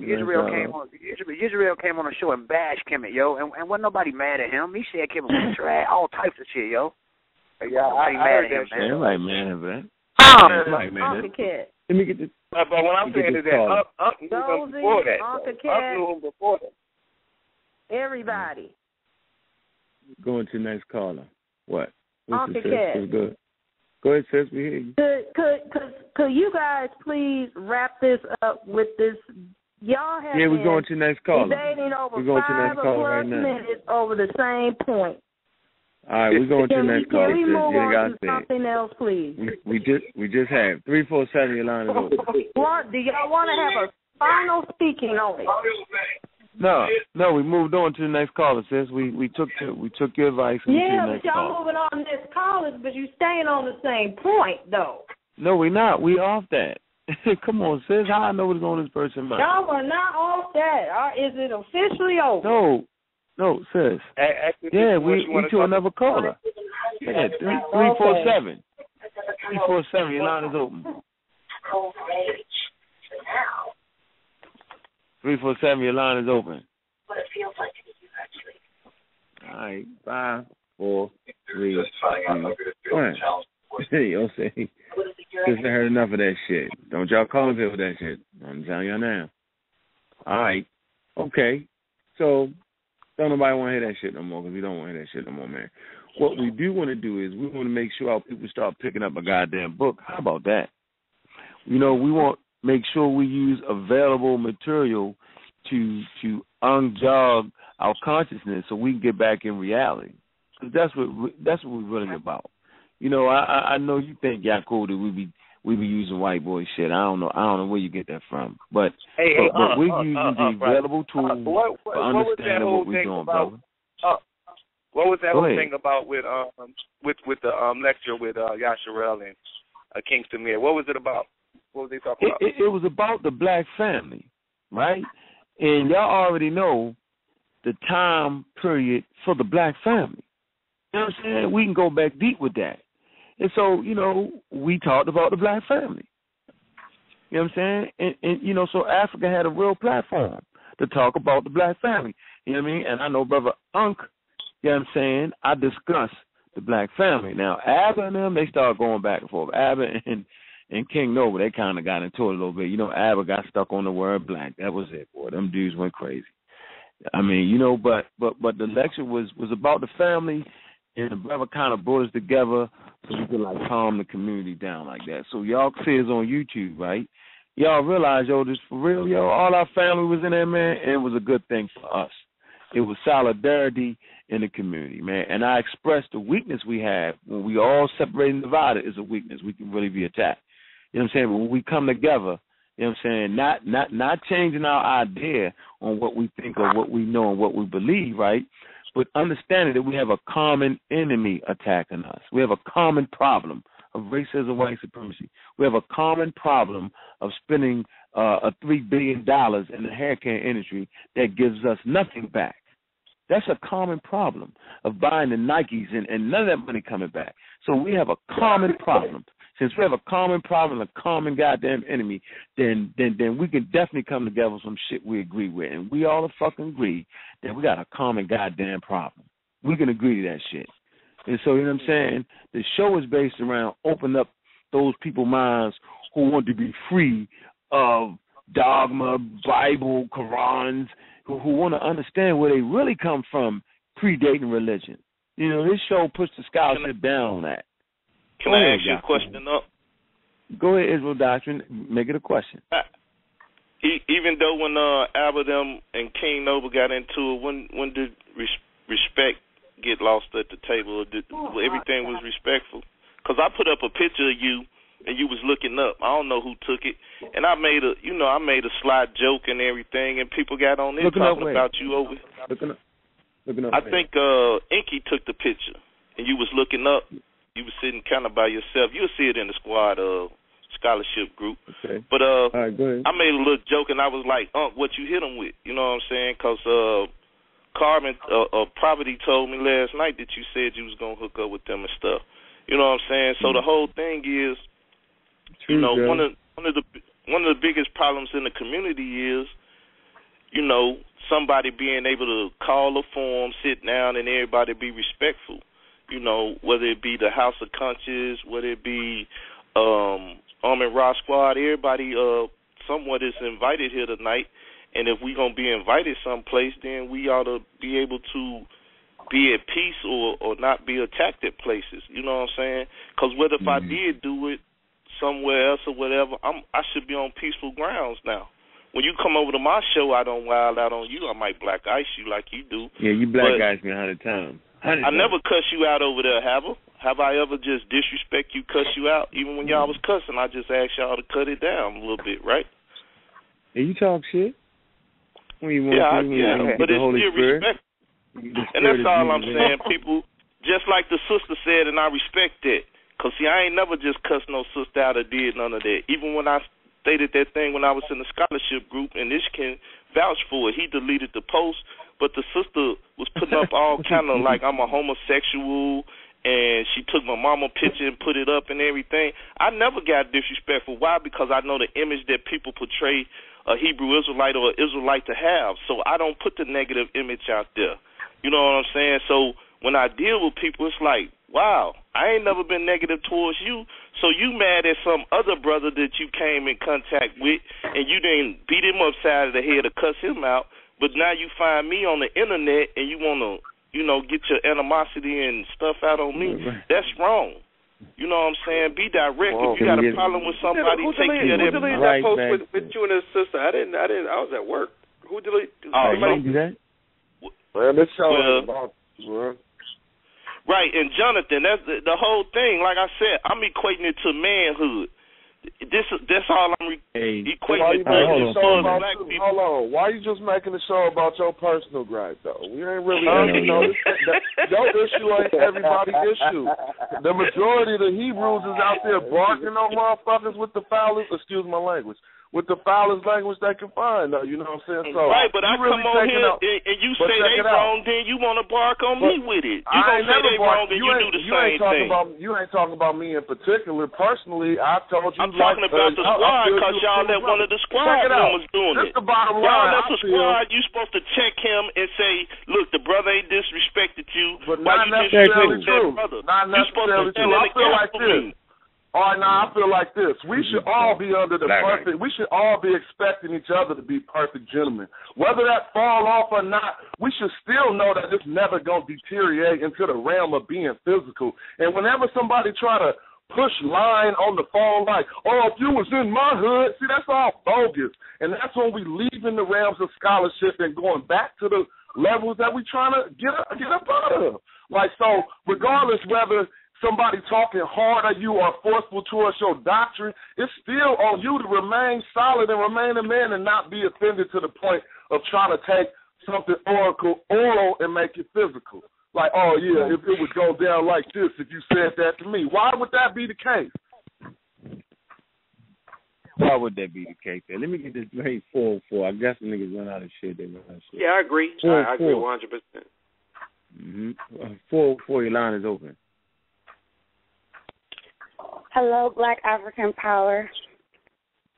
Israel came on the show and bashed Kemet, yo, and wasn't nobody mad at him. He said Kemet was trash, all types of shit, yo. Yeah, I heard that shit. Everybody mad at that. Let me get this. But what I'm saying is that Unc knew him before that. Unc knew him before that. Everybody. Going to the next caller. What? Uncle Cat. Good. Go ahead, sis. We hear you. Could you guys please wrap this up with this? Y'all have we're going to the next caller. Debating over 5 or plus minutes over the same point. All right, we're going to the next caller. Can we move on to something else, please? We just have 347. Your line is open. Do y'all want to have a final speaking on it? No, we moved on to the next caller, sis. We took your advice. But y'all moving on to this caller, but you staying on the same point, though. No, we're not. We off that. Come on, sis. How I know what's on this person's mind? Y'all are not off that. Is it officially over? No, sis. Yeah, we to another caller. Yeah, 347. 347, your line is open. 347, your line is open. What it feels like to you, actually. All right, 5, 4, 3, 2, 1. You'll say, just heard enough of that shit. Don't y'all call me with that shit. I'm telling y'all now. All right, okay. So, don't nobody want to hear that shit no more because we don't want to hear that shit no more, man. What we do want to do is we want to make sure our people start picking up a goddamn book. How about that? We want to make sure we use available material to unjog our consciousness so we can get back in reality. That's what we're really about. I know you think, Yaakov, that we be using white boy shit. I don't know where you get that from. But we're using the available tools for understanding what we're doing, brother. What was that whole thing about with the lecture with Yasharel and King Samir? What was it about? What was they talking about? It was about the black family, right? And y'all already know the time period for the black family. You know what I'm saying? We can go back deep with that. And so, we talked about the black family. You know what I'm saying? And so Africa had a real platform to talk about the black family. You know what I mean? And I know Brother Unk, you know what I'm saying, I discussed the black family. Now, Abba and them, they started going back and forth. Abba and King Noble, they kind of got into it a little bit. Abba got stuck on the word black. That was it, boy. Them dudes went crazy. I mean, but the lecture was about the family, and the brother kind of brought us together so we could, calm the community down like that. So y'all see us on YouTube, right? Y'all realize, this for real, all our family was in there, man, and it was a good thing for us. It was solidarity in the community, man. And I expressed the weakness we have when we all separated and divided is a weakness. We can really be attacked. You know what I'm saying? But when we come together, you know what I'm saying, not changing our idea on what we think or what we know and what we believe, right? But understanding that we have a common enemy attacking us. We have a common problem of racism, white supremacy. We have a common problem of spending $3 billion in the hair care industry that gives us nothing back. That's a common problem of buying the Nikes and none of that money coming back. So we have a common problem. Since we have a common problem, a common goddamn enemy, then we can definitely come together with some shit we agree with. And we all fucking agree that we got a common goddamn problem. We can agree to that shit. And so, you know what I'm saying? The show is based around opening up those people's minds who want to be free of dogma, Bible, Qurans, who want to understand where they really come from predating religion. This show puts the scholarship down on that. Can I ask you a question up? Go ahead, Israel Doctrine. Make it a question. Even though when Albert and King Noble got into it, when did respect get lost at the table? Everything was respectful? Because I put up a picture of you and you was looking up. I don't know who took it, and I made a sly joke and everything, and people got on there talking about you over. Looking up. I think Inky took the picture, and you was looking up. You was sitting kind of by yourself. You'll see it in the squad scholarship group. Okay. But all right, go ahead. I made a little joke, and I was like, what you hit him with? You know what I'm saying? Because Carmen Property told me last night that you said you was going to hook up with them and stuff. You know what I'm saying? So the whole thing is, one of the biggest problems in the community is, somebody being able to call a forum, sit down, and everybody be respectful. Whether it be the House of Conscience, whether it be Armin Rock Squad, everybody somewhat is invited here tonight. And if we're going to be invited someplace, then we ought to be able to be at peace or not be attacked at places. You know what I'm saying? Because what if I did do it somewhere else or whatever, I should be on peaceful grounds now. When you come over to my show, I don't wild out on you. I might black ice you like you do. Yeah, you black ice me 100 times. I never cuss you out over there, have I? Have I ever just disrespect you, cuss you out? Even when y'all was cussing, I just asked y'all to cut it down a little bit, right? Yeah, you talk shit. When you want but it's still respect. And that's all I'm saying. People, just like the sister said, and I respect that. Because, see, I ain't never just cussed no sister out or did none of that. Even when I stated that thing when I was in the scholarship group, and Ish can vouch for it. He deleted the post, but the sister was putting up all kind of like I'm a homosexual, and she took my mama picture and put it up and everything. I never got disrespectful. Why? Because I know the image that people portray a Hebrew Israelite or an Israelite to have, so I don't put the negative image out there. You know what I'm saying? So when I deal with people, it's like, wow, I ain't never been negative towards you, so you mad at some other brother that you came in contact with, and you didn't beat him upside of the head or cuss him out, but now you find me on the internet and you want to, you know, get your animosity and stuff out on me. That's wrong. You know what I'm saying? Be direct. If you got a problem with somebody, take care of that. Who deleted that post with you and his sister? I didn't. I was at work. Who deleted? Oh, you don't do that? Man, this show is about, bro. Right, and Jonathan, that's the whole thing. Like I said, I'm equating it to manhood. That's all I'm equating it to. Hold on. Why you just making the show about your personal gripe, though? We ain't really, your issue ain't everybody's issue. The majority of the Hebrews is out there barking on motherfuckers with the foulest, excuse my language, with the foulest language they can find, though. You know what I'm saying? So, right, but I come on here and you say they wrong, then you want to bark on me with it. You gonna say they wrong and you do the same thing. You ain't talking about me in particular. Personally, I told you. I'm talking about the squad because y'all that one of the squad was doing it. That's the bottom line. Y'all that's the squad. You supposed to check him and say, look, the brother ain't disrespected you. But not necessarily true. Not necessarily true. I feel like this. All right, now I feel like this. We should all be under the perfect. We should all be expecting each other to be perfect gentlemen. Whether that fall off or not, we should still know that it's never gonna deteriorate into the realm of being physical. And whenever somebody try to push line on the phone like, oh, if you was in my hood, see, that's all bogus. And that's when we leave in the realms of scholarship and going back to the levels that we trying to get up out of. Like, so regardless whether somebody talking hard at you or forceful towards your doctrine, it's still on you to remain solid and remain a man and not be offended to the point of trying to take something oral and make it physical. Like, oh, yeah, if it would go down like this if you said that to me. Why would that be the case? Why would that be the case? Let me get this straight. 404. I guess the niggas run out of shit. They run out of shit. Yeah, I agree. I agree 100%. 404, your line is open. Hello, Black African Power.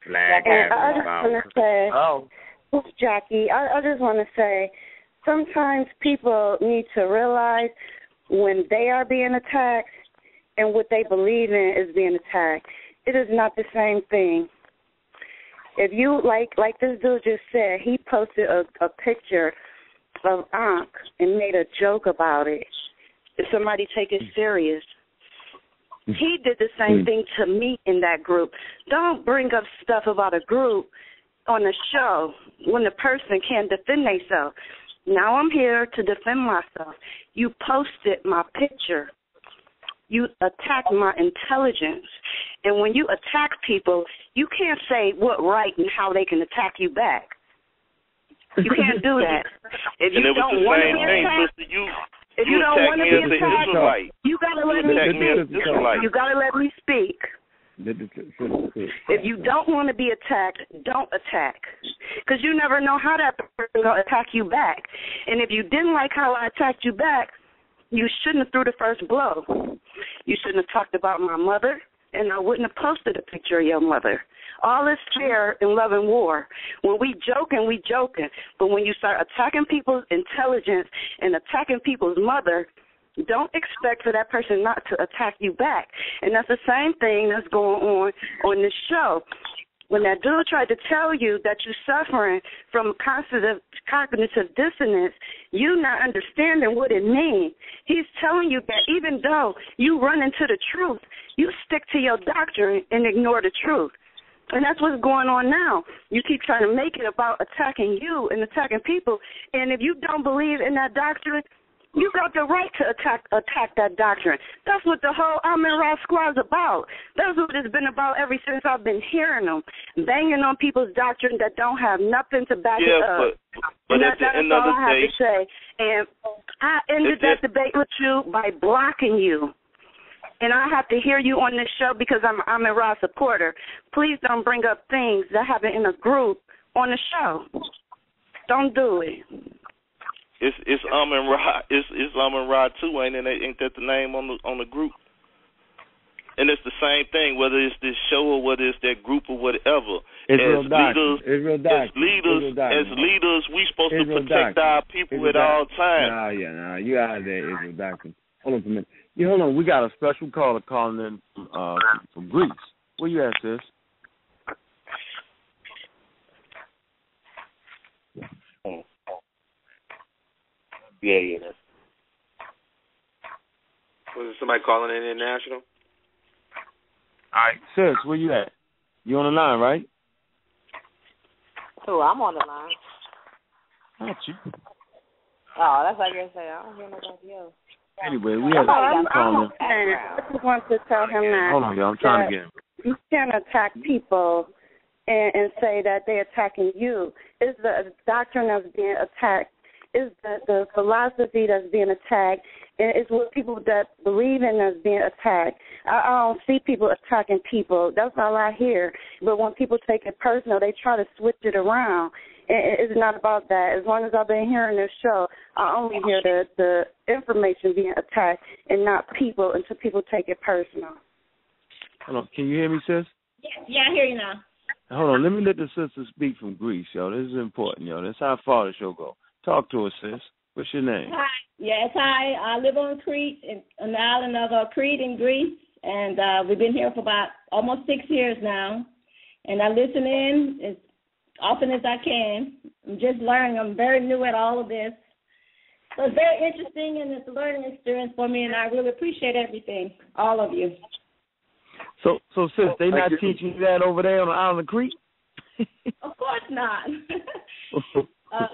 Black African Power. This is Jackie. I just want to say, sometimes people need to realize when they are being attacked and what they believe in is being attacked. It is not the same thing. If you, like this dude just said, he posted a picture of Ankh and made a joke about it. If somebody take it serious. He did the same thing to me in that group. Don't bring up stuff about a group on the show when the person can't defend themselves. Now I'm here to defend myself. You posted my picture. You attacked my intelligence. And when you attack people, you can't say what right and how they can attack you back. You can't do that. If you don't want to be attacked, if you don't want to be attacked, you gotta let me speak. You gotta let me speak. If you don't want to be attacked, don't attack, because you never know how that person gonna attack you back. And if you didn't like how I attacked you back, you shouldn't have threw the first blow. You shouldn't have talked about my mother, and I wouldn't have posted a picture of your mother. All is fair in love and war. When we joking, we joking. But when you start attacking people's intelligence and attacking people's mother, don't expect for that person not to attack you back. And that's the same thing that's going on this show. When that dude tried to tell you that you're suffering from cognitive dissonance, you not understanding what it means. He's telling you that even though you run into the truth, you stick to your doctrine and ignore the truth. And that's what's going on now. You keep trying to make it about attacking you and attacking people. And if you don't believe in that doctrine, you got the right to attack that doctrine. That's what the whole Amin-Ra squad is about. That's what it's been about ever since I've been hearing them, banging on people's doctrine that don't have nothing to back it up. But at the end of the day, I have to say. And I ended that debate with you by blocking you. and I have to hear you on this show because I'm a Ra supporter. Please don't bring up things that happen in a group on the show. Don't do it. It's and Ra. It's and Ra too, ain't it? Ain't that the name on the group? And it's the same thing, whether it's this show or whether it's that group or whatever. As leaders, we supposed to protect our people at all times. You out of there, Israel doctrine. Hold on for a minute. Hold on. We got a special caller calling in from Greece. Where you at, sis? Yeah. Was it somebody calling in international? All right, sis, where you at? You on the line, right? Oh, I'm on the line. Not you. Oh, that's what I was say. I don't hear nobody else. Anyway, we have a calling. I just want to tell him that. Hold on, y'all. I'm trying to get him. You can't attack people and say that they're attacking you. It's the doctrine that's being attacked. It's the philosophy that's being attacked. And it's what people that believe in that's being attacked. I don't see people attacking people. That's all I hear. But when people take it personal, they try to switch it around. And it's not about that. As long as I've been hearing this show, I only hear the information being attacked and not people until people take it personal. Hold on. Can you hear me, sis? Yeah, I hear you now. Hold on. Let me let the sister speak from Greece, yo. This is important, yo. That's how far the show goes. Talk to us, sis. What's your name? Hi. Yes, hi. I live on Crete, on the island of Crete in Greece, and we've been here for about almost 6 years now. And I listen in as often as I can. I'm just learning. I'm very new at all of this. So it's very interesting, and it's a learning experience for me, and I really appreciate everything, all of you. So sis, they not teaching you that over there on the island of Crete? Of course not.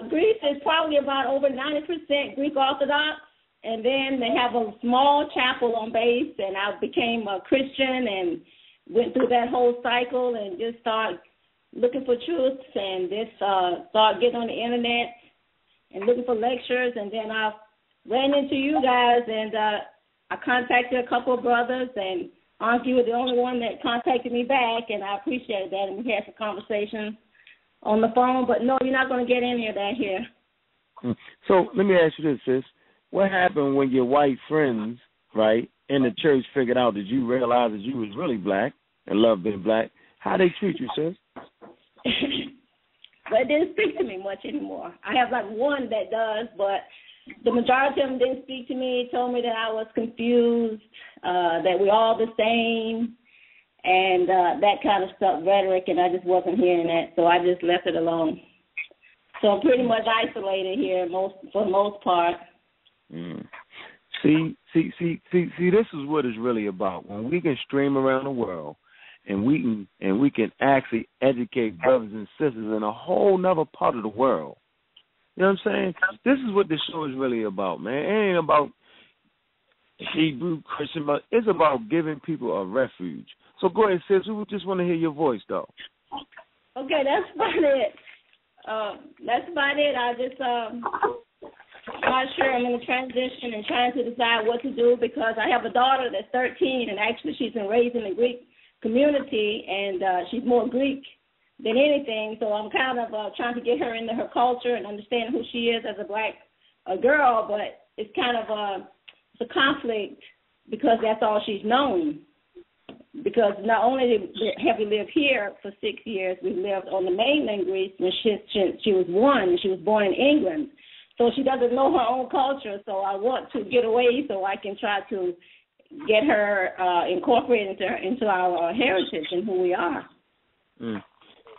Greece is probably about over 90% Greek Orthodox, and then they have a small chapel on base, and I became a Christian and went through that whole cycle and just started looking for truths and just started getting on the internet and looking for lectures, and then I ran into you guys, and I contacted a couple of brothers, and honestly, you were the only one that contacted me back, and I appreciated that, and we had some conversations on the phone, but no, you're not going to get any of that here. So let me ask you this, sis. What happened when your white friends, right, in the church figured out that you realized that you was really black and loved being black? How they treat you, sis? Well, it didn't speak to me much anymore. I have like one that does, but the majority of them didn't speak to me, told me that I was confused, that we're all the same, and that kind of stuff, rhetoric, and I just wasn't hearing that, so I just left it alone. So I'm pretty much isolated here for the most part. See, this is what it's really about. When we can stream around the world and we can actually educate brothers and sisters in a whole nother part of the world. You know what I'm saying? This is what this show is really about, man. It ain't about Hebrew, Christian, but it's about giving people a refuge. So go ahead, sis. We just want to hear your voice, though. Okay, that's about it. That's about it. I just not sure. I'm in a transition and trying to decide what to do because I have a daughter that's 13, and actually she's been raised in the Greek community, and she's more Greek than anything. So I'm kind of trying to get her into her culture and understand who she is as a black girl, but it's kind of it's a conflict because that's all she's known. Because not only have we lived here for 6 years, we lived on the mainland Greece when she was one. She was born in England. So she doesn't know her own culture. So I want to get away so I can try to get her incorporated into our heritage and who we are. Yeah,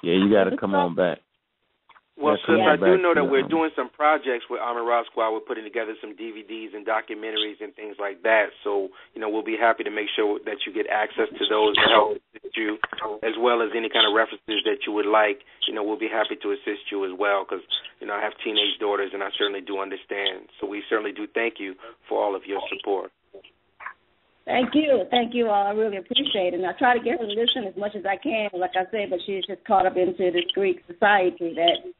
you got to come on back. Well, since I do know that we're doing some projects with Amin-Ra Squad, we're putting together some DVDs and documentaries and things like that. So, we'll be happy to make sure that you get access to those to help assist you, as well as any kind of references that you would like. We'll be happy to assist you as well because, I have teenage daughters and I certainly do understand. So we certainly do thank you for all of your support. Thank you. I really appreciate it. And I try to get her to listen as much as I can, like I said, but she's just caught up into this Greek society that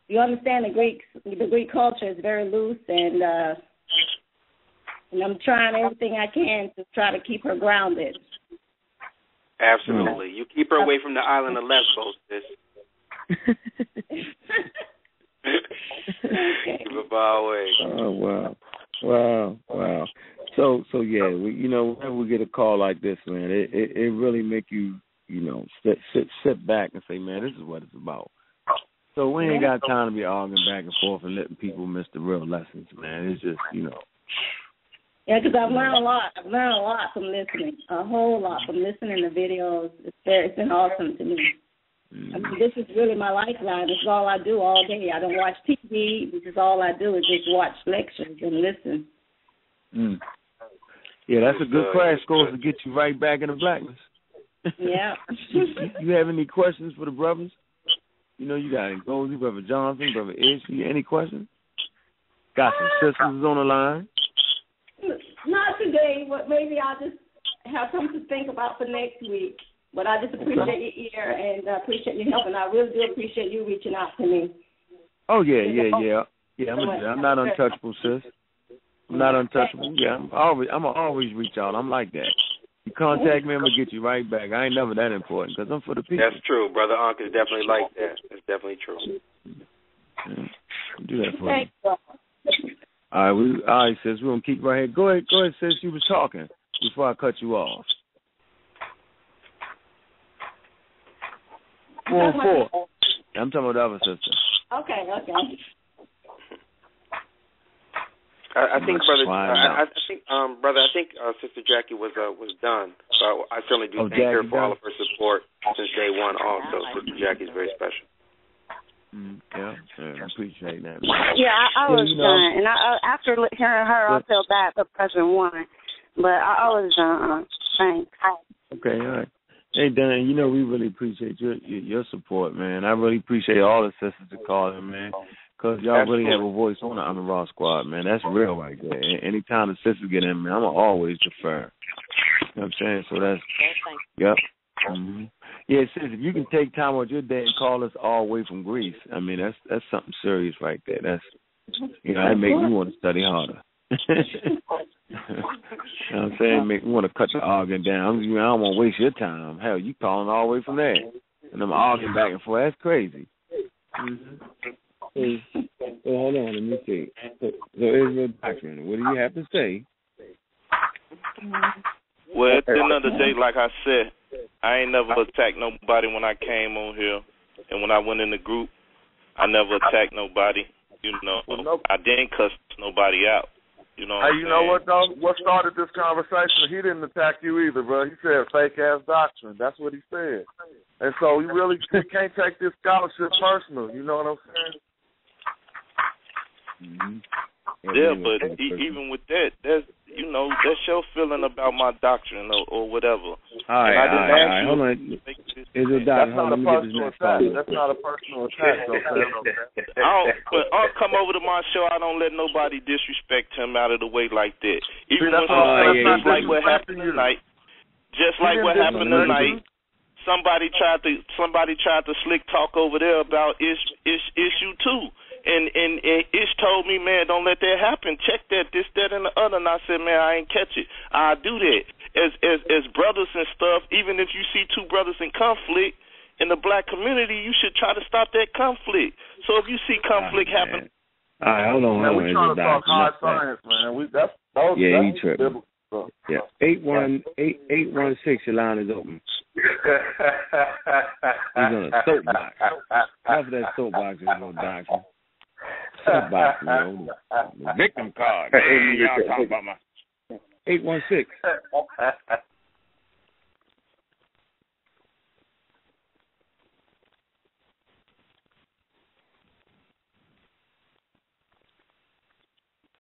you understand the Greek culture is very loose, and And I'm trying everything I can to try to keep her grounded. Absolutely. You keep her away from the island of Lesbos, sis. Keep her far away. Oh, wow. So yeah, whenever we get a call like this, man, it really make you, sit back and say, man, this is what it's about. So we ain't got time to be arguing back and forth and letting people miss the real lessons, man. It's just, Yeah, because I've learned a lot. I've learned a lot from listening, a whole lot from listening to videos. It's been awesome to me. I mean, this is really my lifeline. This is all I do all day. I don't watch TV. This is all I do is just watch lectures and listen. Yeah, that's a good crash course to get you right back in the blackness. Yeah. You have any questions for the brothers? You got Ngozi, Brother Johnson, Brother Ish. Any questions? Got some sisters on the line. Not today, but maybe I'll just have something to think about for next week. But I just appreciate your ear and I appreciate your help, and I really do appreciate you reaching out to me. Oh, yeah. I'm not untouchable, sis. I'm not untouchable. Yeah, I'm always reach out. I'm like that. You contact me, I'm going to get you right back. I ain't never that important because I'm for the people. That's true. Brother Ankh is definitely like that. That's definitely true. Yeah. Do that for me. All right, sis. We're going to keep right here. Go ahead, sis. You was talking before I cut you off. 4-4. I'm talking about the other sister. Okay. I think, brother. I think Sister Jackie was done. So I certainly do thank her for all of her support since day one. Also, Sister Jackie's very special. Yeah, I appreciate that. Yeah, I was done, and after hearing her, I felt bad for pressing one, but I was done. Thanks. Okay, all right. Hey, Dan, we really appreciate your support, man. I really appreciate all the sisters that call in, man, because y'all really have a voice on the Raw Squad, man. That's real right there. Anytime the sisters get in, man, I'm always defer. You know what I'm saying? So that's, yep. Mm-hmm. Yeah, sis, if you can take time out your day and call us all the way from Greece, I mean, that's something serious right there. That's, that make me want to study harder. You know what I'm saying? Make me want to cut the arguing down. I don't want to waste your time. Hell, you calling all the way from there. And I'm arguing back and forth. That's crazy. So hold on, let me see. So Israel doctrine, what do you have to say? Well, at the end of the day, like I said, I ain't never attacked nobody when I came on here. And when I went in the group, I never attacked nobody. I didn't cuss nobody out. You know what, though? What started this conversation, he didn't attack you either, bro. He said fake-ass doctrine. That's what he said. And so you really can't take this scholarship personal. You know what I'm saying? Mm-hmm. Yeah, but even with that, that's your feeling about my doctrine or whatever. All right, hold on. That's not a personal attack. That's not a personal attack, though. But I'll come over to my show. I don't let nobody disrespect him out of the way like that. Even when like what happened tonight. Just like what happened tonight. Somebody tried to slick talk over there about issue 2. And Ish told me, man, don't let that happen. Check that, this, that, and the other. And I said, man, I ain't catch it. I do that. As brothers and stuff, even if you see two brothers in conflict in the black community, you should try to stop that conflict. So if you see conflict happen. All right, hold on. We trying to talk hard science, man. He tripping. Yeah, 816, your line is open. He's on a soapbox. Half of that soapbox is no doctrine. Soapbox, the victim card. Y'all talking about my 816.